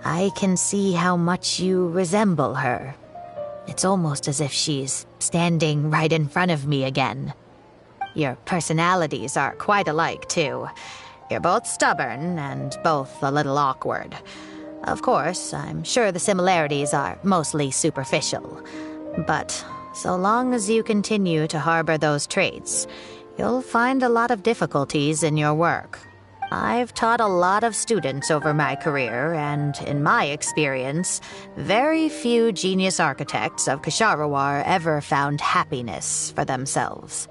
I can see how much you resemble her. It's almost as if she's standing right in front of me again. Your personalities are quite alike, too. You're both stubborn and both a little awkward. Of course, I'm sure the similarities are mostly superficial. But so long as you continue to harbor those traits, you'll find a lot of difficulties in your work. I've taught a lot of students over my career, and in my experience, very few genius architects of Ksharawar ever found happiness for themselves.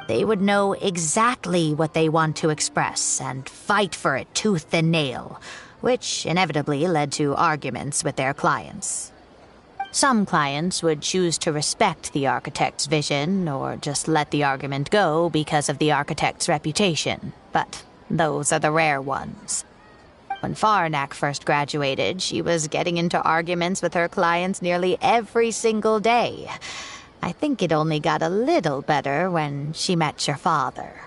They would know exactly what they want to express and fight for it tooth and nail, which inevitably led to arguments with their clients. Some clients would choose to respect the architect's vision or just let the argument go because of the architect's reputation, but those are the rare ones. When Faranak first graduated, she was getting into arguments with her clients nearly every single day. I think it only got a little better when she met your father.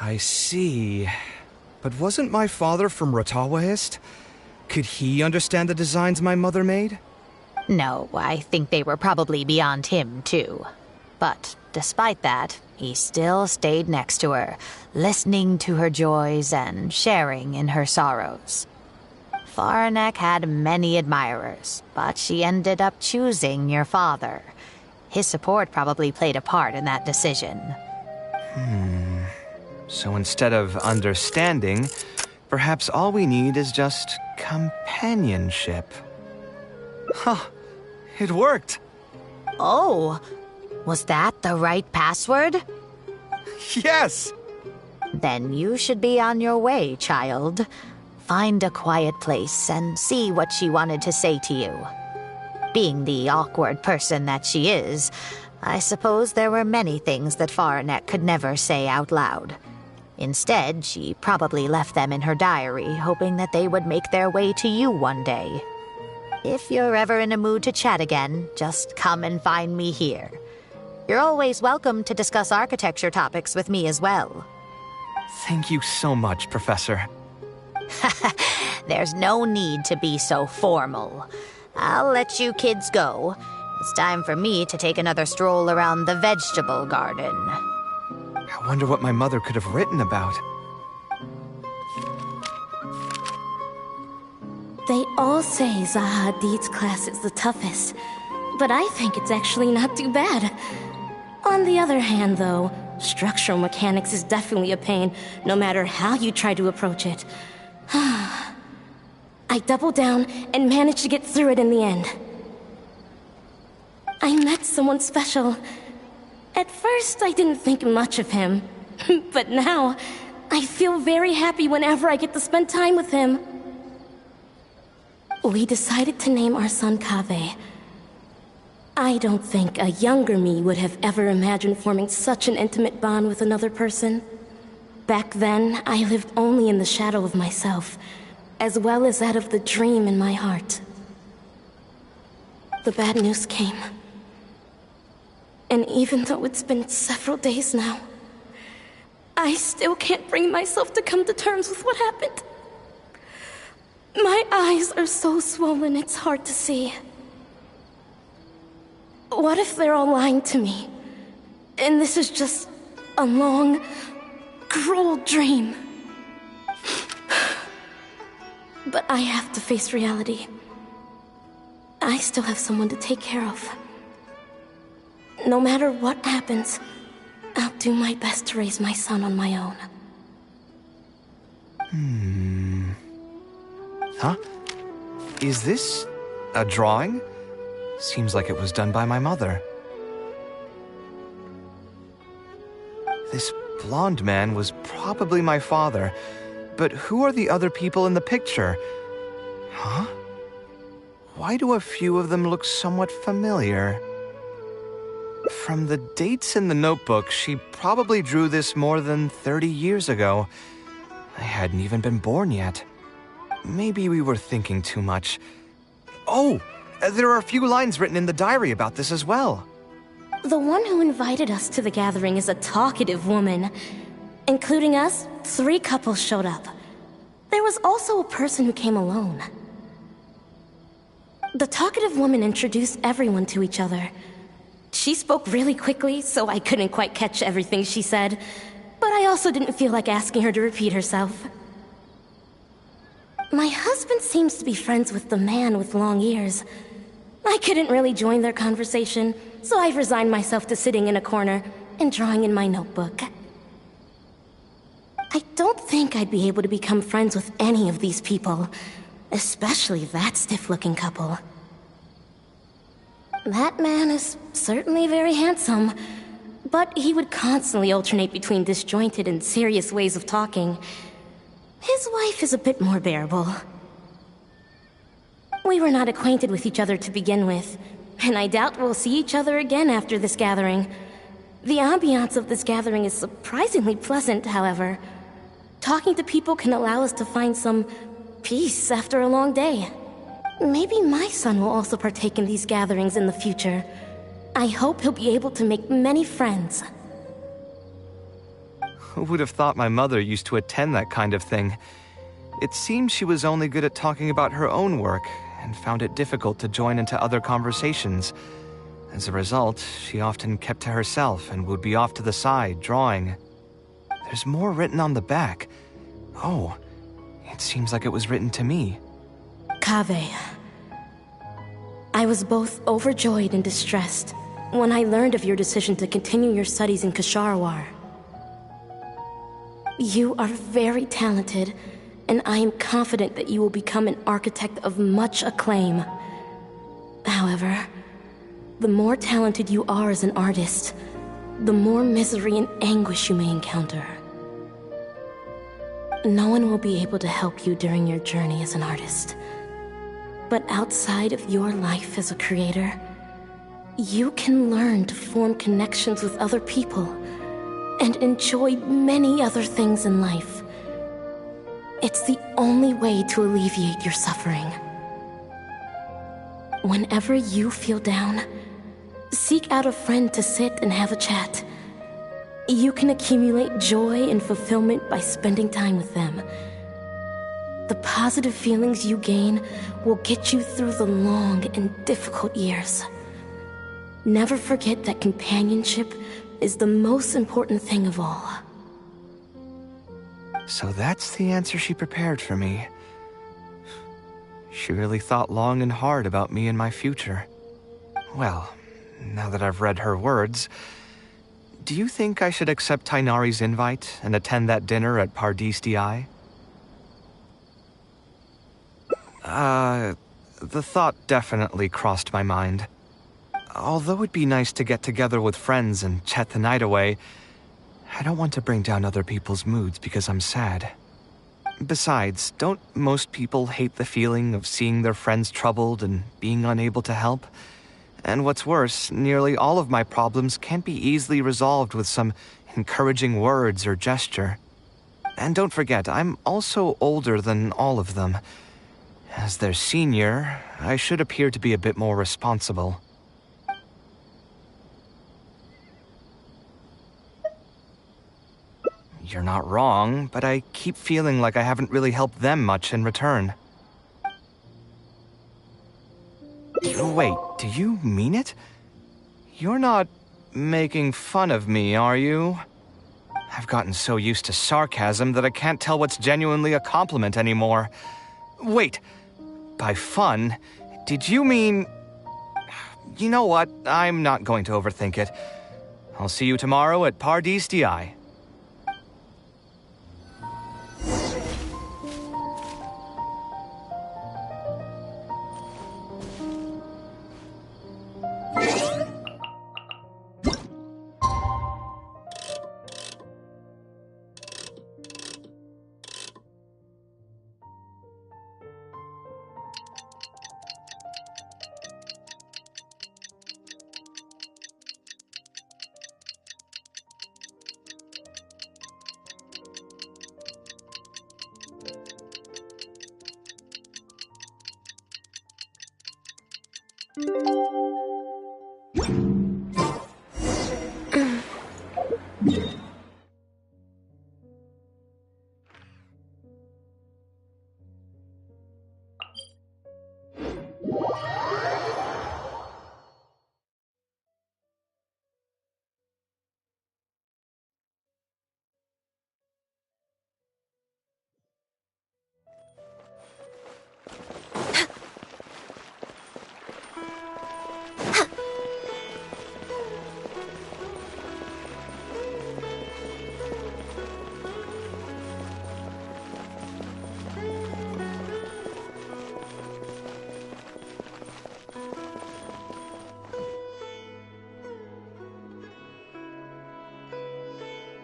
I see. But wasn't my father from Ratawahist? Could he understand the designs my mother made? No, I think they were probably beyond him, too. But despite that, he still stayed next to her, listening to her joys and sharing in her sorrows. Faranek had many admirers, but she ended up choosing your father. His support probably played a part in that decision. So instead of understanding, perhaps all we need is just companionship. Huh, it worked! Oh, was that the right password? Yes! Then you should be on your way, child. Find a quiet place and see what she wanted to say to you. Being the awkward person that she is, I suppose there were many things that Faranek could never say out loud. Instead, she probably left them in her diary, hoping that they would make their way to you one day. If you're ever in a mood to chat again, just come and find me here. You're always welcome to discuss architecture topics with me as well. Thank you so much, Professor. There's no need to be so formal. I'll let you kids go. It's time for me to take another stroll around the vegetable garden. I wonder what my mother could have written about. They all say Zaha Hadid's class is the toughest, but I think it's actually not too bad. On the other hand, though, structural mechanics is definitely a pain, no matter how you try to approach it. I doubled down and managed to get through it in the end. I met someone special. At first, I didn't think much of him, but now, I feel very happy whenever I get to spend time with him. We decided to name our son Kaveh. I don't think a younger me would have ever imagined forming such an intimate bond with another person. Back then, I lived only in the shadow of myself, as well as that of the dream in my heart. The bad news came. And even though it's been several days now, I still can't bring myself to come to terms with what happened. My eyes are so swollen it's hard to see. What if they're all lying to me? And this is just a long, cruel dream. But I have to face reality. I still have someone to take care of. No matter what happens, I'll do my best to raise my son on my own. Huh? Is this a drawing? Seems like it was done by my mother. This blonde man was probably my father, but who are the other people in the picture? Huh? Why do a few of them look somewhat familiar? From the dates in the notebook, she probably drew this more than 30 years ago. I hadn't even been born yet. Maybe we were thinking too much. Oh, there are a few lines written in the diary about this as well. The one who invited us to the gathering is a talkative woman. Including us, 3 couples showed up. There was also a person who came alone. The talkative woman introduced everyone to each other. She spoke really quickly, so I couldn't quite catch everything she said, but I also didn't feel like asking her to repeat herself. My husband seems to be friends with the man with long ears. I couldn't really join their conversation, so I've resigned myself to sitting in a corner and drawing in my notebook. I don't think I'd be able to become friends with any of these people, especially that stiff-looking couple. That man is certainly very handsome, but he would constantly alternate between disjointed and serious ways of talking. His wife is a bit more bearable. We were not acquainted with each other to begin with, and I doubt we'll see each other again after this gathering. The ambiance of this gathering is surprisingly pleasant, however. Talking to people can allow us to find some peace after a long day. Maybe my son will also partake in these gatherings in the future. I hope he'll be able to make many friends. Who would have thought my mother used to attend that kind of thing? It seemed she was only good at talking about her own work, and found it difficult to join into other conversations. As a result, she often kept to herself and would be off to the side, drawing. There's more written on the back. Oh, it seems like it was written to me. Kaveh. I was both overjoyed and distressed when I learned of your decision to continue your studies in Kshahrewar. You are very talented, and I am confident that you will become an architect of much acclaim. However, the more talented you are as an artist, the more misery and anguish you may encounter. No one will be able to help you during your journey as an artist. But outside of your life as a creator, you can learn to form connections with other people and enjoy many other things in life. It's the only way to alleviate your suffering. Whenever you feel down, seek out a friend to sit and have a chat. You can accumulate joy and fulfillment by spending time with them. The positive feelings you gain will get you through the long and difficult years. Never forget that companionship is the most important thing of all. So that's the answer she prepared for me. She really thought long and hard about me and my future. Well, now that I've read her words, do you think I should accept Tainari's invite and attend that dinner at Pardis Di? The thought definitely crossed my mind. Although it'd be nice to get together with friends and chat the night away, I don't want to bring down other people's moods because I'm sad. Besides, don't most people hate the feeling of seeing their friends troubled and being unable to help? And what's worse, nearly all of my problems can't be easily resolved with some encouraging words or gesture. And don't forget, I'm also older than all of them. As their senior, I should appear to be a bit more responsible. You're not wrong, but I keep feeling like I haven't really helped them much in return. Wait, do you mean it? You're not making fun of me, are you? I've gotten so used to sarcasm that I can't tell what's genuinely a compliment anymore. Wait, by fun, did you mean... You know what, I'm not going to overthink it. I'll see you tomorrow at Pardis Di.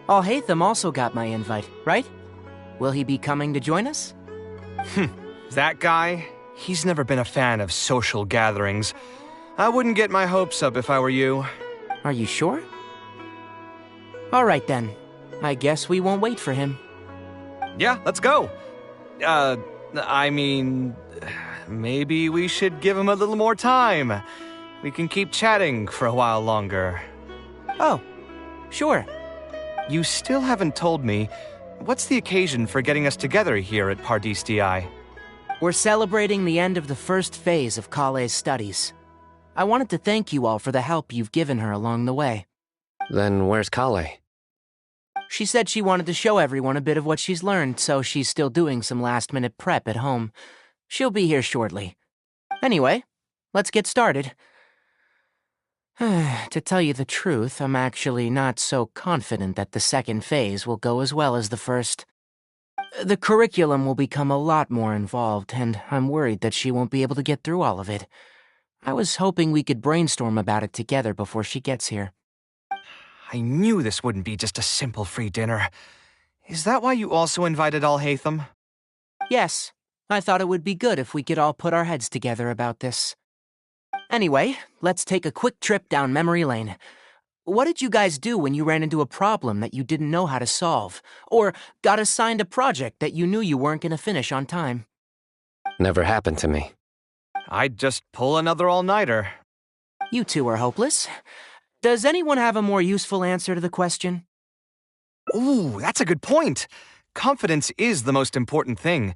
Alhaitham also got my invite, right? Will he be coming to join us? That guy? He's never been a fan of social gatherings. I wouldn't get my hopes up if I were you. Are you sure? All right then. I guess we won't wait for him. Yeah, let's go. I mean, maybe we should give him a little more time. We can keep chatting for a while longer. Oh, sure. You still haven't told me, what's the occasion for getting us together here at Pardistii? We're celebrating the end of the first phase of Kaveh's studies. I wanted to thank you all for the help you've given her along the way. Then where's Kaveh? She said she wanted to show everyone a bit of what she's learned, so she's still doing some last-minute prep at home. She'll be here shortly. Anyway, let's get started. To tell you the truth, I'm actually not so confident that the second phase will go as well as the first. The curriculum will become a lot more involved, and I'm worried that she won't be able to get through all of it. I was hoping we could brainstorm about it together before she gets here. I knew this wouldn't be just a simple free dinner. Is that why you also invited Alhaitham? Yes, I thought it would be good if we could all put our heads together about this. Anyway, let's take a quick trip down memory lane. What did you guys do when you ran into a problem that you didn't know how to solve? Or got assigned a project that you knew you weren't going to finish on time? Never happened to me. I'd just pull another all-nighter. You two are hopeless. Does anyone have a more useful answer to the question? Ooh, that's a good point. Confidence is the most important thing.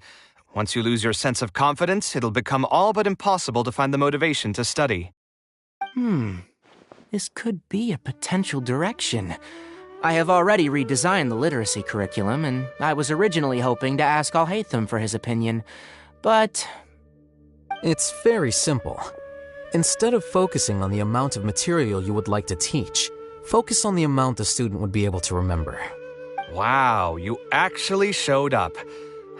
Once you lose your sense of confidence, it'll become all but impossible to find the motivation to study. This could be a potential direction. I have already redesigned the literacy curriculum, and I was originally hoping to ask Alhaitham for his opinion, but... It's very simple. Instead of focusing on the amount of material you would like to teach, focus on the amount the student would be able to remember. Wow, you actually showed up.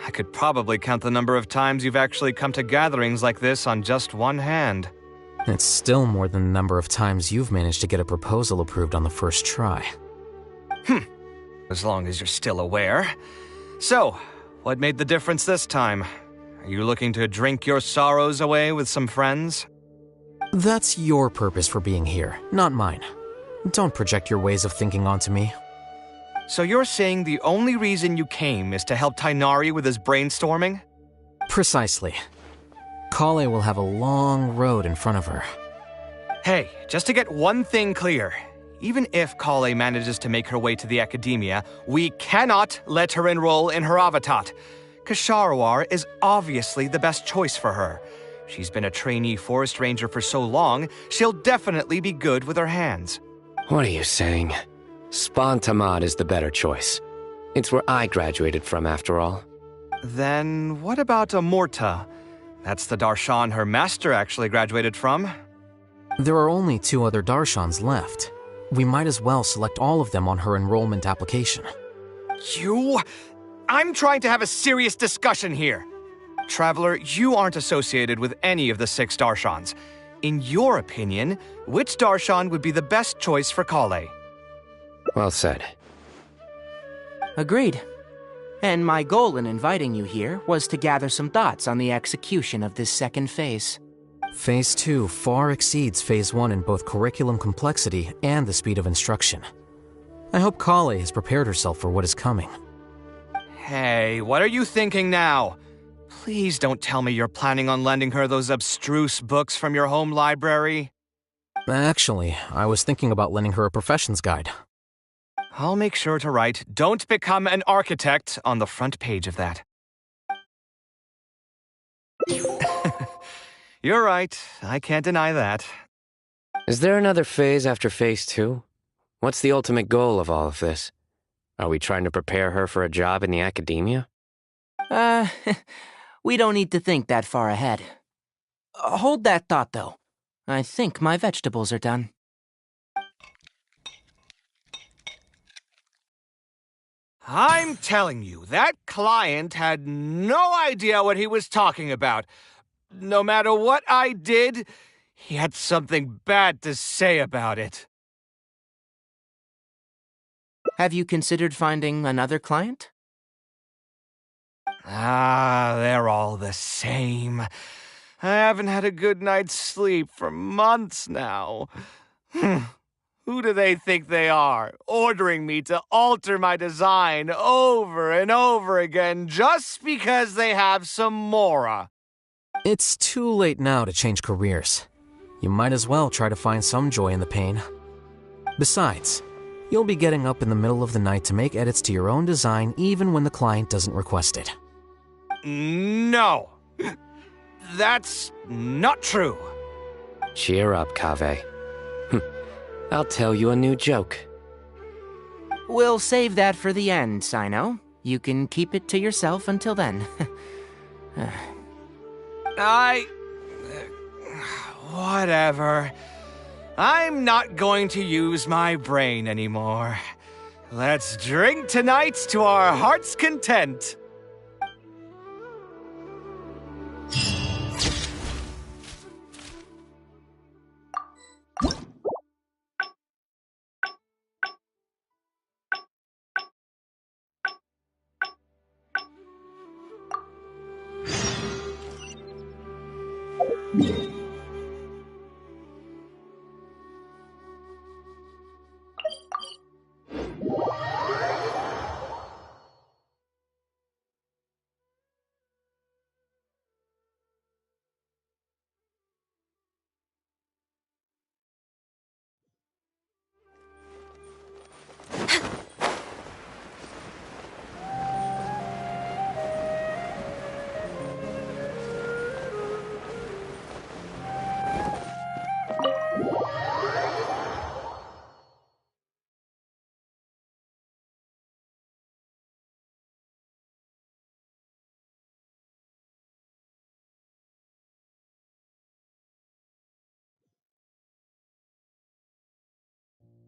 I could probably count the number of times you've actually come to gatherings like this on just one hand. It's still more than the number of times you've managed to get a proposal approved on the first try. As long as you're still aware. So, what made the difference this time? Are you looking to drink your sorrows away with some friends? That's your purpose for being here, not mine. Don't project your ways of thinking onto me. So you're saying the only reason you came is to help Tighnari with his brainstorming? Precisely. Kaveh will have a long road in front of her. Hey, just to get one thing clear. Even if Kaveh manages to make her way to the academia, we cannot let her enroll in Haravatat. Ksharawar is obviously the best choice for her. She's been a trainee forest ranger for so long, she'll definitely be good with her hands. What are you saying? Spontamad is the better choice. It's where I graduated from, after all. Then what about Amorta? That's the darshan her master actually graduated from. There are only 2 other darshans left. We might as well select all of them on her enrollment application. I'm trying to have a serious discussion here. Traveler, you aren't associated with any of the 6 darshans. In your opinion, which darshan would be the best choice for Kaveh? Well said. Agreed. And my goal in inviting you here was to gather some thoughts on the execution of this second phase. Phase 2 far exceeds Phase 1 in both curriculum complexity and the speed of instruction. I hope Kaveh has prepared herself for what is coming. Hey, what are you thinking now? Please don't tell me you're planning on lending her those abstruse books from your home library. Actually, I was thinking about lending her a professions guide. I'll make sure to write, "Don't become an architect" on the front page of that. You're right. I can't deny that. Is there another phase after Phase 2? What's the ultimate goal of all of this? Are we trying to prepare her for a job in the academia? We don't need to think that far ahead. Hold that thought, though. I think my vegetables are done. I'm telling you, that client had no idea what he was talking about. No matter what I did, he had something bad to say about it. Have you considered finding another client? They're all the same. I haven't had a good night's sleep for months now. Who do they think they are, ordering me to alter my design over and over again just because they have some Mora? It's too late now to change careers. You might as well try to find some joy in the pain. Besides, you'll be getting up in the middle of the night to make edits to your own design even when the client doesn't request it. No. That's not true. Cheer up, Kaveh. I'll tell you a new joke. We'll save that for the end, Sino. You can keep it to yourself until then. Whatever. I'm not going to use my brain anymore. Let's drink tonight to our heart's content.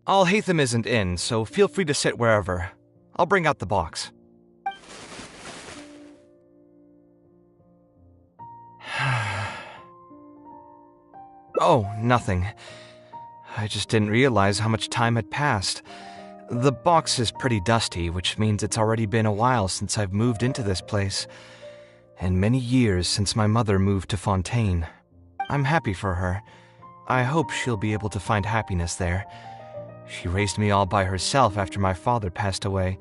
Alhaitham isn't in, so feel free to sit wherever. I'll bring out the box. Oh, nothing. I just didn't realize how much time had passed. The box is pretty dusty, which means it's already been a while since I've moved into this place. And many years since my mother moved to Fontaine. I'm happy for her. I hope she'll be able to find happiness there. She raised me all by herself after my father passed away.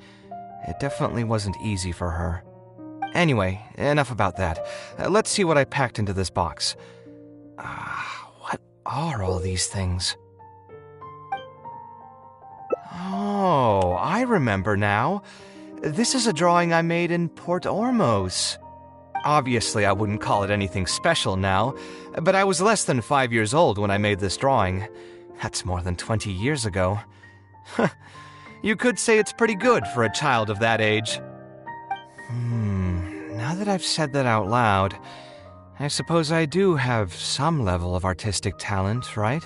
It definitely wasn't easy for her. Anyway, enough about that. Let's see what I packed into this box. What are all these things? Oh, I remember now. This is a drawing I made in Port Ormos. Obviously, I wouldn't call it anything special now, but I was less than 5 years old when I made this drawing. That's more than 20 years ago. You could say it's pretty good for a child of that age. Now that I've said that out loud, I suppose I do have some level of artistic talent, right?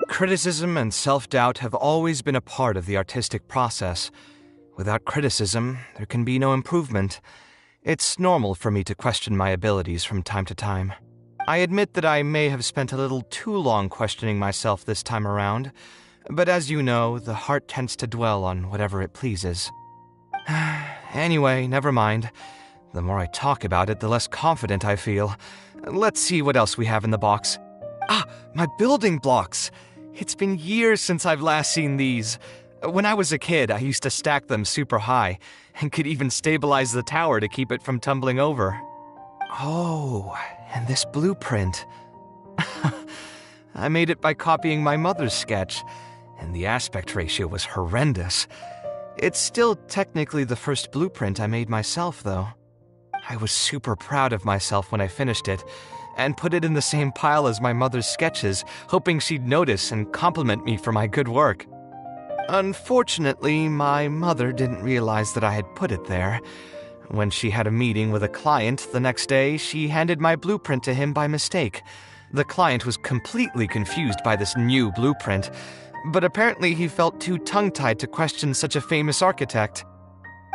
Criticism and self-doubt have always been a part of the artistic process. Without criticism, there can be no improvement. It's normal for me to question my abilities from time to time. I admit that I may have spent a little too long questioning myself this time around, but as you know, the heart tends to dwell on whatever it pleases. Anyway, never mind. The more I talk about it, the less confident I feel. Let's see what else we have in the box. My building blocks! It's been years since I've last seen these. When I was a kid, I used to stack them super high, and could even stabilize the tower to keep it from tumbling over. Oh, and this blueprint. I made it by copying my mother's sketch, and the aspect ratio was horrendous. It's still technically the first blueprint I made myself, though. I was super proud of myself when I finished it, and put it in the same pile as my mother's sketches, hoping she'd notice and compliment me for my good work. Unfortunately, my mother didn't realize that I had put it there. When she had a meeting with a client the next day, she handed my blueprint to him by mistake. The client was completely confused by this new blueprint, but apparently he felt too tongue-tied to question such a famous architect.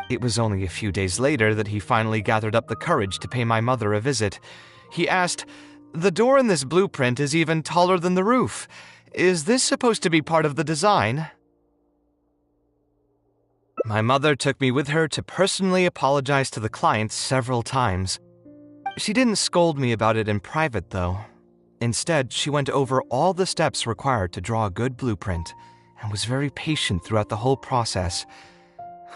It was only a few days later that he finally gathered up the courage to pay my mother a visit. He asked, "The door in this blueprint is even taller than the roof. Is this supposed to be part of the design?" My mother took me with her to personally apologize to the client several times. She didn't scold me about it in private, though. Instead, she went over all the steps required to draw a good blueprint and was very patient throughout the whole process.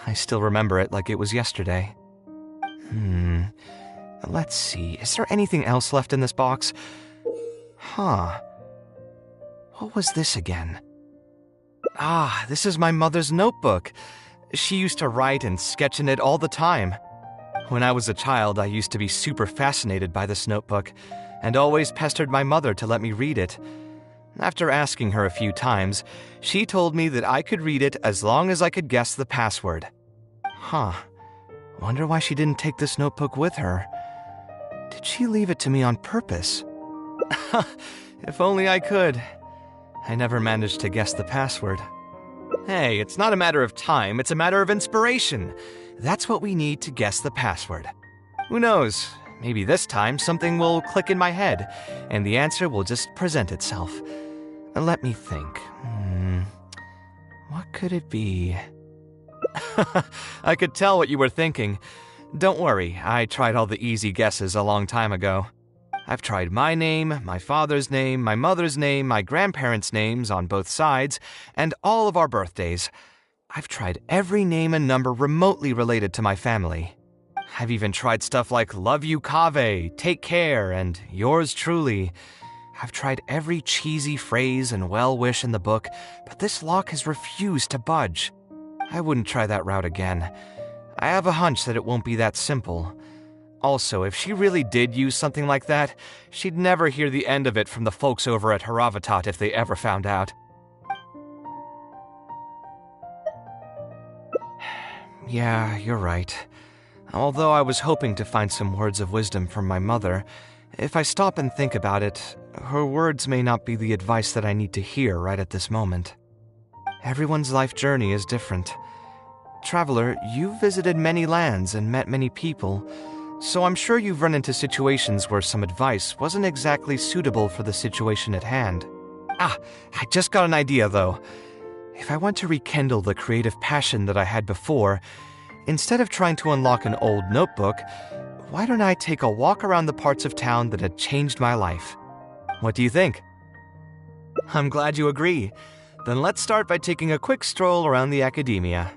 I still remember it like it was yesterday. Let's see, is there anything else left in this box? What was this again? Ah, this is my mother's notebook. She used to write and sketch in it all the time. When I was a child, I used to be super fascinated by this notebook, and always pestered my mother to let me read it. After asking her a few times, she told me that I could read it as long as I could guess the password. Wonder why she didn't take this notebook with her. Did she leave it to me on purpose? If only I could. I never managed to guess the password. Hey, it's not a matter of time, it's a matter of inspiration. That's what we need to guess the password. Who knows? Maybe this time something will click in my head, and the answer will just present itself. Let me think. What could it be? I could tell what you were thinking. Don't worry, I tried all the easy guesses a long time ago. I've tried my name, my father's name, my mother's name, my grandparents' names on both sides, and all of our birthdays. I've tried every name and number remotely related to my family. I've even tried stuff like love you Kaveh, take care, and yours truly. I've tried every cheesy phrase and well-wish in the book, but this lock has refused to budge. I wouldn't try that route again. I have a hunch that it won't be that simple. Also, if she really did use something like that, she'd never hear the end of it from the folks over at Haravatat if they ever found out. Yeah, you're right. Although I was hoping to find some words of wisdom from my mother, if I stop and think about it, her words may not be the advice that I need to hear right at this moment. Everyone's life journey is different. Traveler, you've visited many lands and met many people, so I'm sure you've run into situations where some advice wasn't exactly suitable for the situation at hand. I just got an idea though. If I want to rekindle the creative passion that I had before, instead of trying to unlock an old notebook, why don't I take a walk around the parts of town that had changed my life? What do you think? I'm glad you agree. Then let's start by taking a quick stroll around the academia.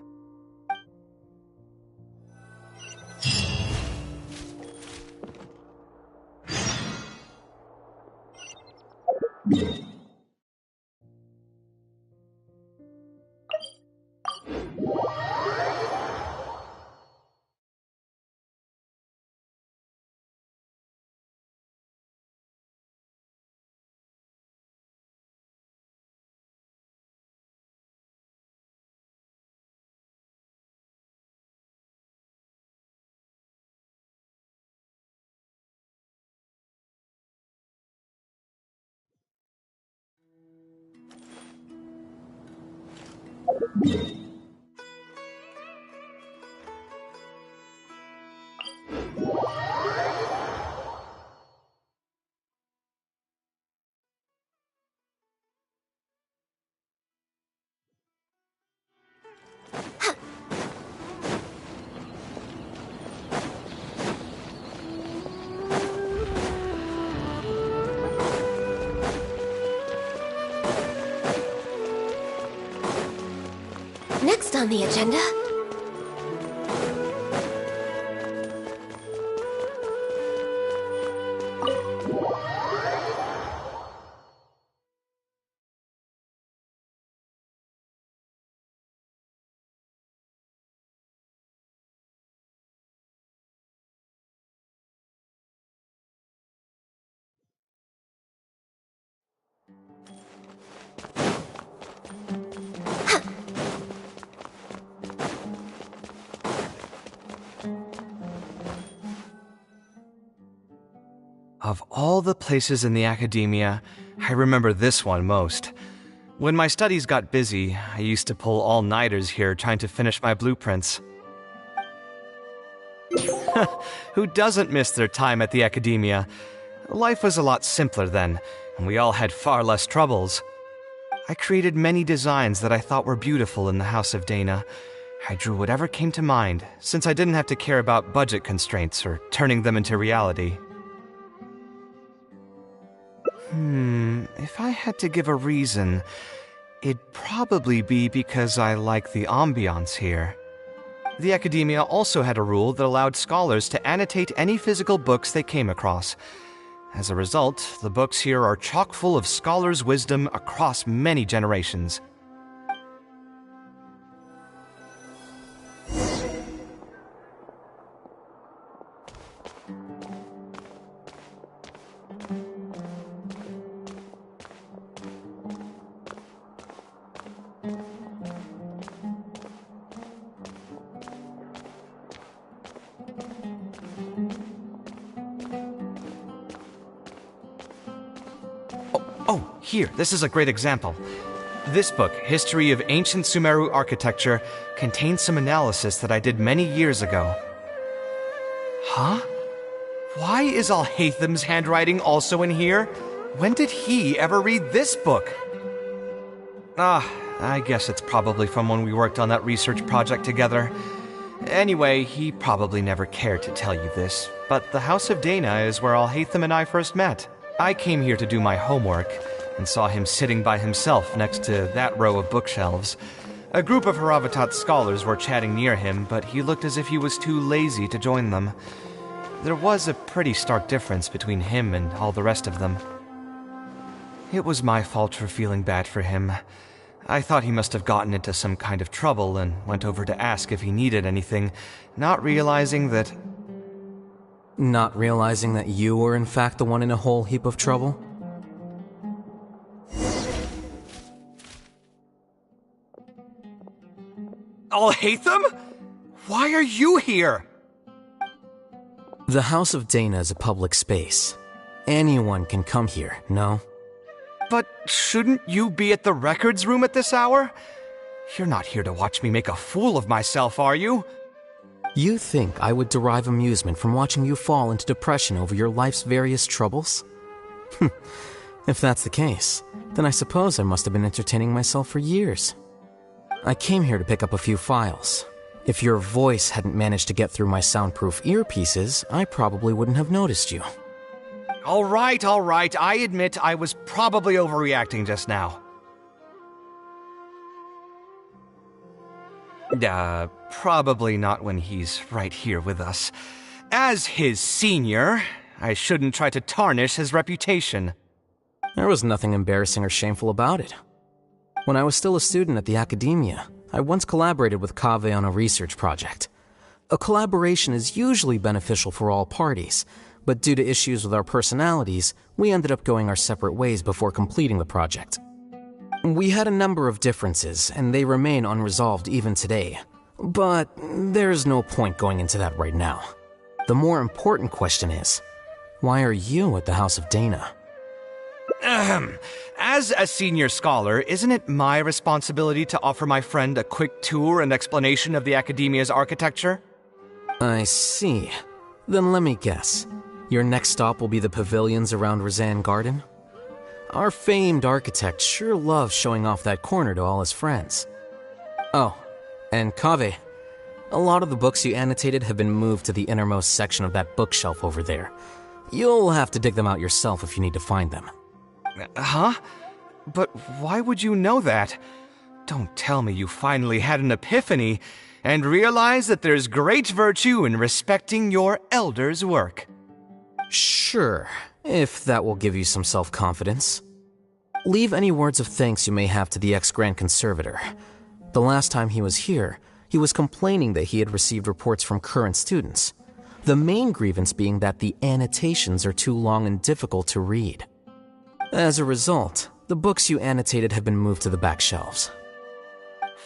Next on the agenda... Of all the places in the academia, I remember this one most. When my studies got busy, I used to pull all-nighters here trying to finish my blueprints. Who doesn't miss their time at the academia? Life was a lot simpler then, and we all had far less troubles. I created many designs that I thought were beautiful in the House of Dana. I drew whatever came to mind, since I didn't have to care about budget constraints or turning them into reality. If I had to give a reason, it'd probably be because I like the ambiance here. The Academia also had a rule that allowed scholars to annotate any physical books they came across. As a result, the books here are chock full of scholars' wisdom across many generations. Here, this is a great example. This book, History of Ancient Sumeru Architecture, contains some analysis that I did many years ago. Huh? Why is Alhaitham's handwriting also in here? When did he ever read this book? I guess it's probably from when we worked on that research project together. Anyway, he probably never cared to tell you this, but the House of Dana is where Alhaitham and I first met. I came here to do my homework, and saw him sitting by himself next to that row of bookshelves. A group of Haravatat scholars were chatting near him, but he looked as if he was too lazy to join them. There was a pretty stark difference between him and all the rest of them. It was my fault for feeling bad for him. I thought he must have gotten into some kind of trouble and went over to ask if he needed anything, not realizing that... Not realizing that you were in fact the one in a whole heap of trouble? Alhaitham? Why are you here? The House of Dana is a public space. Anyone can come here, no? But shouldn't you be at the records room at this hour? You're not here to watch me make a fool of myself, are you? You think I would derive amusement from watching you fall into depression over your life's various troubles? If that's the case, then I suppose I must have been entertaining myself for years. I came here to pick up a few files. If your voice hadn't managed to get through my soundproof earpieces, I probably wouldn't have noticed you. All right. I admit I was probably overreacting just now. Probably not when he's right here with us. As his senior, I shouldn't try to tarnish his reputation. There was nothing embarrassing or shameful about it. When I was still a student at the Academia, I once collaborated with Kaveh on a research project. A collaboration is usually beneficial for all parties, but due to issues with our personalities, we ended up going our separate ways before completing the project. We had a number of differences, and they remain unresolved even today. But there's no point going into that right now. The more important question is, why are you at the House of Dana? As a senior scholar, isn't it my responsibility to offer my friend a quick tour and explanation of the Academia's architecture? I see. Then let me guess. Your next stop will be the pavilions around Razan Garden? Our famed architect sure loves showing off that corner to all his friends. Oh, and Kaveh, a lot of the books you annotated have been moved to the innermost section of that bookshelf over there. You'll have to dig them out yourself if you need to find them. Huh? But why would you know that? Don't tell me you finally had an epiphany and realized that there's great virtue in respecting your elder's work. Sure, if that will give you some self-confidence. Leave any words of thanks you may have to the ex-Grand Conservator. The last time he was here, he was complaining that he had received reports from current students. The main grievance being that the annotations are too long and difficult to read. As a result, the books you annotated have been moved to the back shelves.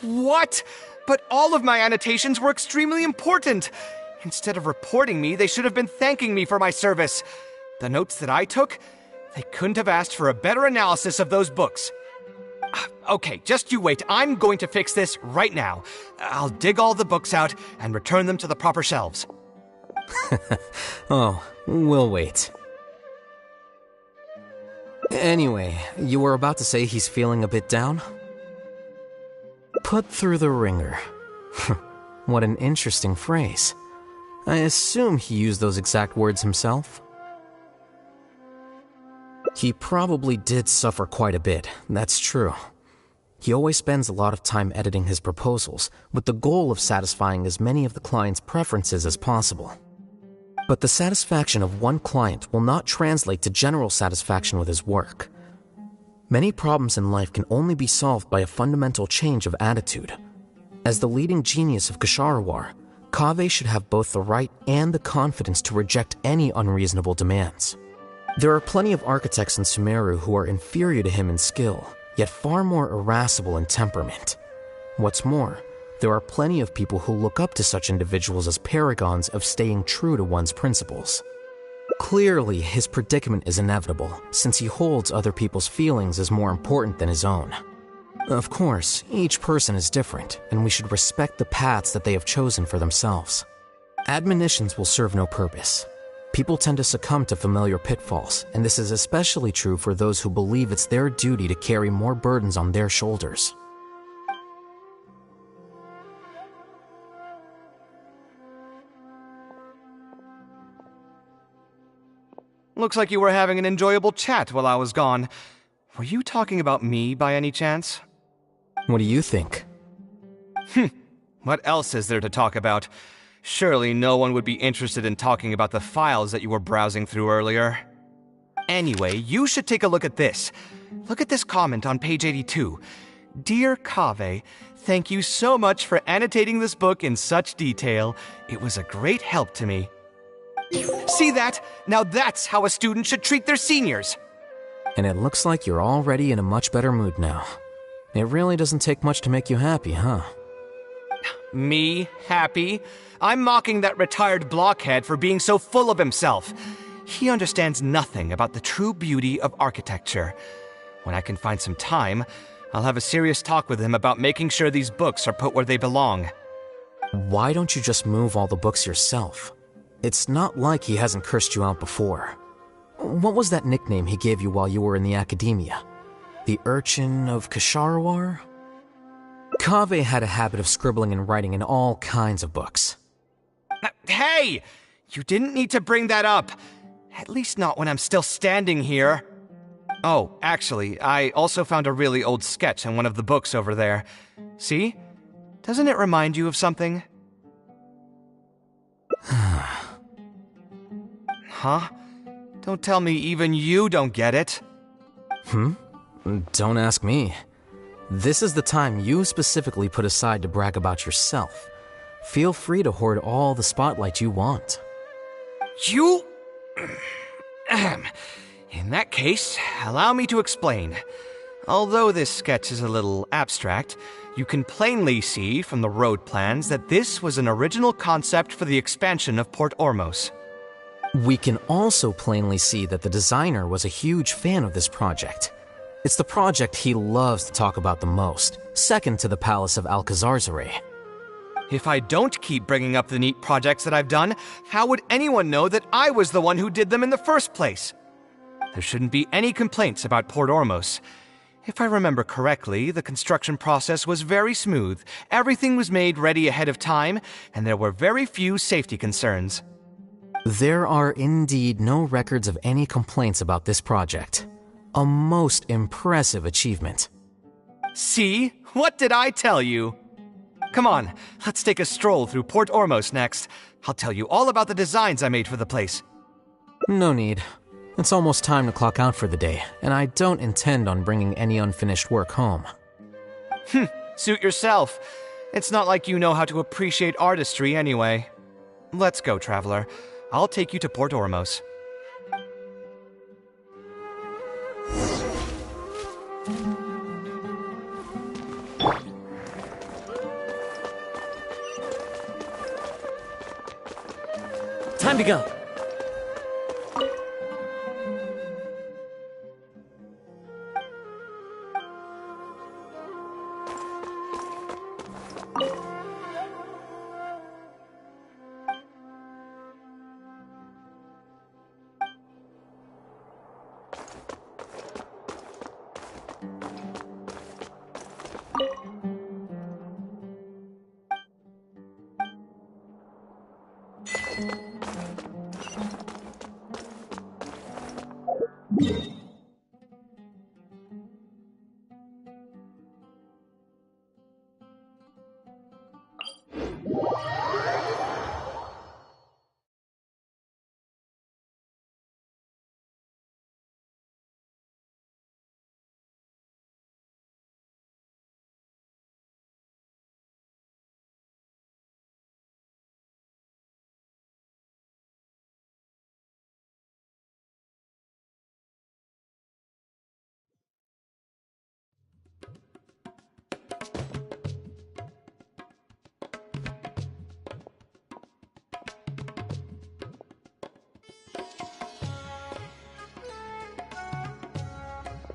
What? But all of my annotations were extremely important. Instead of reporting me, they should have been thanking me for my service. The notes that I took, they couldn't have asked for a better analysis of those books. Okay, just you wait. I'm going to fix this right now. I'll dig all the books out and return them to the proper shelves. Oh, we'll wait. Anyway, you were about to say he's feeling a bit down? Put through the ringer. What an interesting phrase. I assume he used those exact words himself? He probably did suffer quite a bit, that's true. He always spends a lot of time editing his proposals, with the goal of satisfying as many of the client's preferences as possible. But the satisfaction of one client will not translate to general satisfaction with his work. Many problems in life can only be solved by a fundamental change of attitude. As the leading genius of Ksharawar, Kaveh should have both the right and the confidence to reject any unreasonable demands. There are plenty of architects in Sumeru who are inferior to him in skill, yet far more irascible in temperament. What's more, there are plenty of people who look up to such individuals as paragons of staying true to one's principles. Clearly, his predicament is inevitable, since he holds other people's feelings as more important than his own. Of course, each person is different, and we should respect the paths that they have chosen for themselves. Admonitions will serve no purpose. People tend to succumb to familiar pitfalls, and this is especially true for those who believe it's their duty to carry more burdens on their shoulders. Looks like you were having an enjoyable chat while I was gone. Were you talking about me by any chance? What do you think? What else is there to talk about? Surely no one would be interested in talking about the files that you were browsing through earlier. Anyway, you should take a look at this. Look at this comment on page 82. Dear Kaveh, thank you so much for annotating this book in such detail. It was a great help to me. See that? Now that's how a student should treat their seniors. And it looks like you're already in a much better mood now. It really doesn't take much to make you happy, huh? Me happy? I'm mocking that retired blockhead for being so full of himself. He understands nothing about the true beauty of architecture. When I can find some time, I'll have a serious talk with him about making sure these books are put where they belong. Why don't you just move all the books yourself? It's not like he hasn't cursed you out before. What was that nickname he gave you while you were in the academia? The Urchin of Ksharawar? Kaveh had a habit of scribbling and writing in all kinds of books. Hey! You didn't need to bring that up. At least not when I'm still standing here. Oh, actually, I also found a really old sketch in one of the books over there. See? Doesn't it remind you of something? Huh? Don't tell me even you don't get it. Don't ask me. This is the time you specifically put aside to brag about yourself. Feel free to hoard all the spotlight you want. You... In that case, allow me to explain. Although this sketch is a little abstract, you can plainly see from the road plans that this was an original concept for the expansion of Port Ormos. We can also plainly see that the designer was a huge fan of this project. It's the project he loves to talk about the most, second to the Palace of Alcazarzare. If I don't keep bringing up the neat projects that I've done, how would anyone know that I was the one who did them in the first place? There shouldn't be any complaints about Port Ormos. If I remember correctly, the construction process was very smooth, everything was made ready ahead of time, and there were very few safety concerns. There are indeed no records of any complaints about this project. A most impressive achievement. See? What did I tell you? Come on, let's take a stroll through Port Ormos next. I'll tell you all about the designs I made for the place. No need. It's almost time to clock out for the day, and I don't intend on bringing any unfinished work home. Suit yourself. It's not like you know how to appreciate artistry anyway. Let's go, traveler. I'll take you to Port Ormos. Time to go.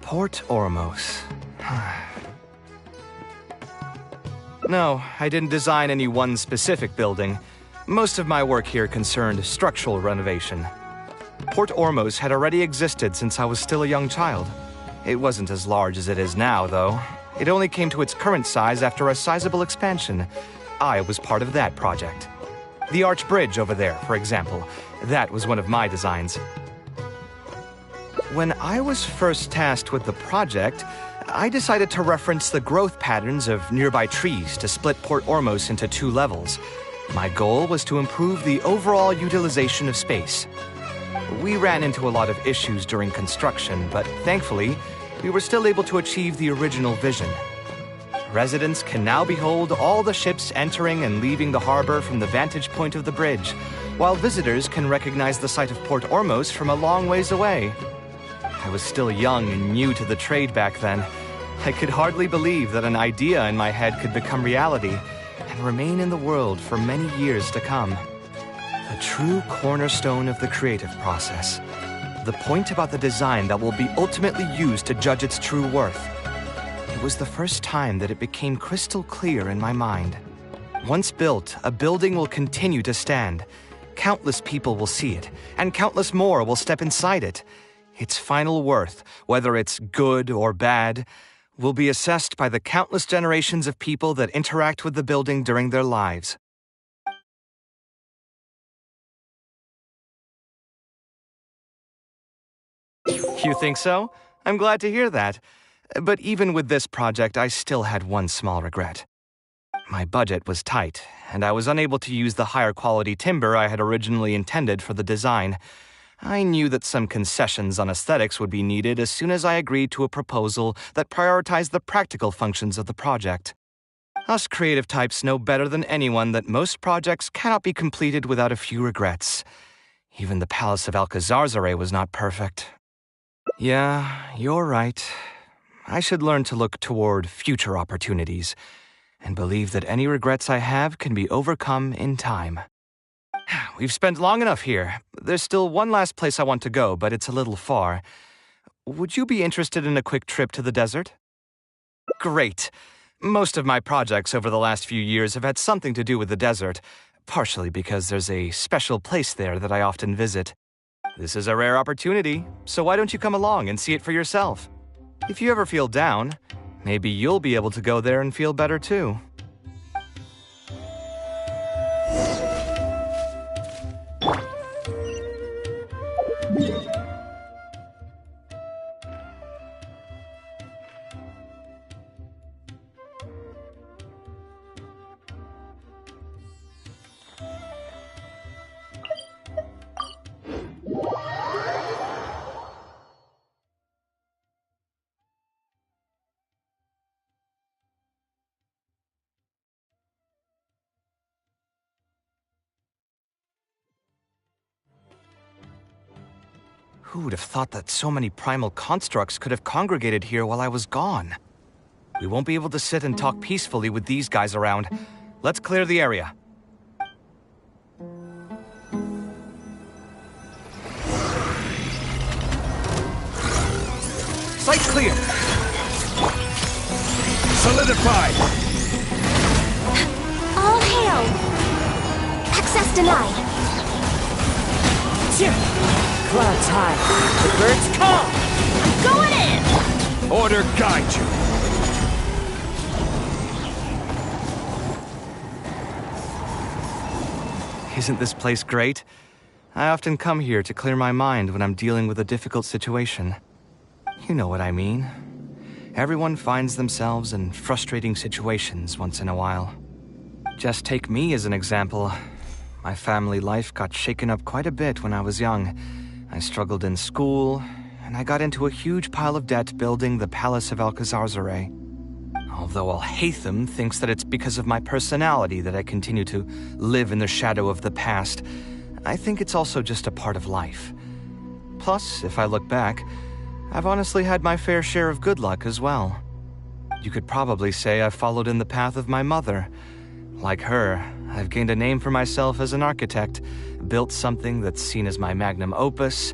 Port Ormos. No, I didn't design any one specific building. Most of my work here concerned structural renovation. Port Ormos had already existed since I was still a young child. It wasn't as large as it is now, though. It only came to its current size after a sizable expansion. I was part of that project. The arch bridge over there, for example, that was one of my designs. When I was first tasked with the project, I decided to reference the growth patterns of nearby trees to split Port Ormos into 2 levels. My goal was to improve the overall utilization of space. We ran into a lot of issues during construction, but thankfully, we were still able to achieve the original vision. Residents can now behold all the ships entering and leaving the harbor from the vantage point of the bridge, while visitors can recognize the site of Port Ormos from a long ways away. I was still young and new to the trade back then. I could hardly believe that an idea in my head could become reality and remain in the world for many years to come. The true cornerstone of the creative process. The point about the design that will be ultimately used to judge its true worth. It was the first time that it became crystal clear in my mind. Once built, a building will continue to stand. Countless people will see it, and countless more will step inside it. Its final worth, whether it's good or bad, will be assessed by the countless generations of people that interact with the building during their lives. You think so? I'm glad to hear that. But even with this project, I still had one small regret. My budget was tight, and I was unable to use the higher quality timber I had originally intended for the design. I knew that some concessions on aesthetics would be needed as soon as I agreed to a proposal that prioritized the practical functions of the project. Us creative types know better than anyone that most projects cannot be completed without a few regrets. Even the Palace of Alcazarzaray was not perfect. Yeah, you're right. I should learn to look toward future opportunities and believe that any regrets I have can be overcome in time. We've spent long enough here. There's still one last place I want to go, but it's a little far. Would you be interested in a quick trip to the desert? Great. Most of my projects over the last few years have had something to do with the desert, partially because there's a special place there that I often visit. This is a rare opportunity, so why don't you come along and see it for yourself? If you ever feel down, maybe you'll be able to go there and feel better too. Who would have thought that so many primal constructs could have congregated here while I was gone? We won't be able to sit and talk peacefully with these guys around. Let's clear the area. Site clear! Solidified! All hail! Access denied. Clouds high. The birds come! I'm going in! Order guide you. Isn't this place great? I often come here to clear my mind when I'm dealing with a difficult situation. You know what I mean. Everyone finds themselves in frustrating situations once in a while. Just take me as an example. My family life got shaken up quite a bit when I was young. I struggled in school, and I got into a huge pile of debt building the Palace of Alcazarzaray. Although Alhaitham thinks that it's because of my personality that I continue to live in the shadow of the past, I think it's also just a part of life. Plus, if I look back, I've honestly had my fair share of good luck as well. You could probably say I've followed in the path of my mother. Like her, I've gained a name for myself as an architect, built something that's seen as my magnum opus,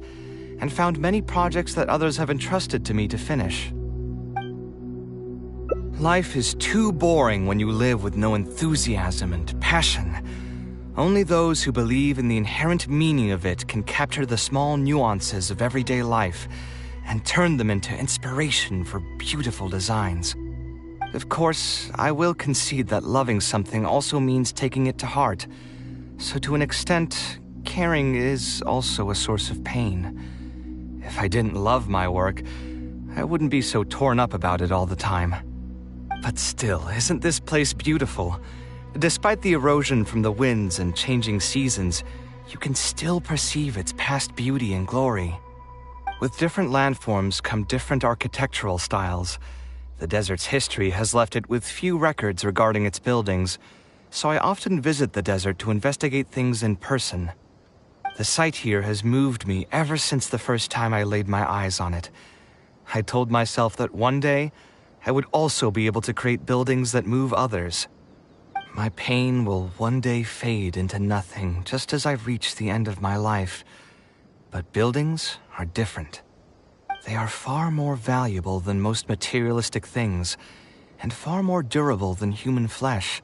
and found many projects that others have entrusted to me to finish. Life is too boring when you live with no enthusiasm and passion. Only those who believe in the inherent meaning of it can capture the small nuances of everyday life and turn them into inspiration for beautiful designs. Of course, I will concede that loving something also means taking it to heart. So to an extent, caring is also a source of pain. If I didn't love my work, I wouldn't be so torn up about it all the time. But still, isn't this place beautiful? Despite the erosion from the winds and changing seasons, you can still perceive its past beauty and glory. With different landforms come different architectural styles. The desert's history has left it with few records regarding its buildings, so I often visit the desert to investigate things in person. The sight here has moved me ever since the first time I laid my eyes on it. I told myself that one day, I would also be able to create buildings that move others. My pain will one day fade into nothing, just as I reach the end of my life. But buildings are different. They are far more valuable than most materialistic things, and far more durable than human flesh.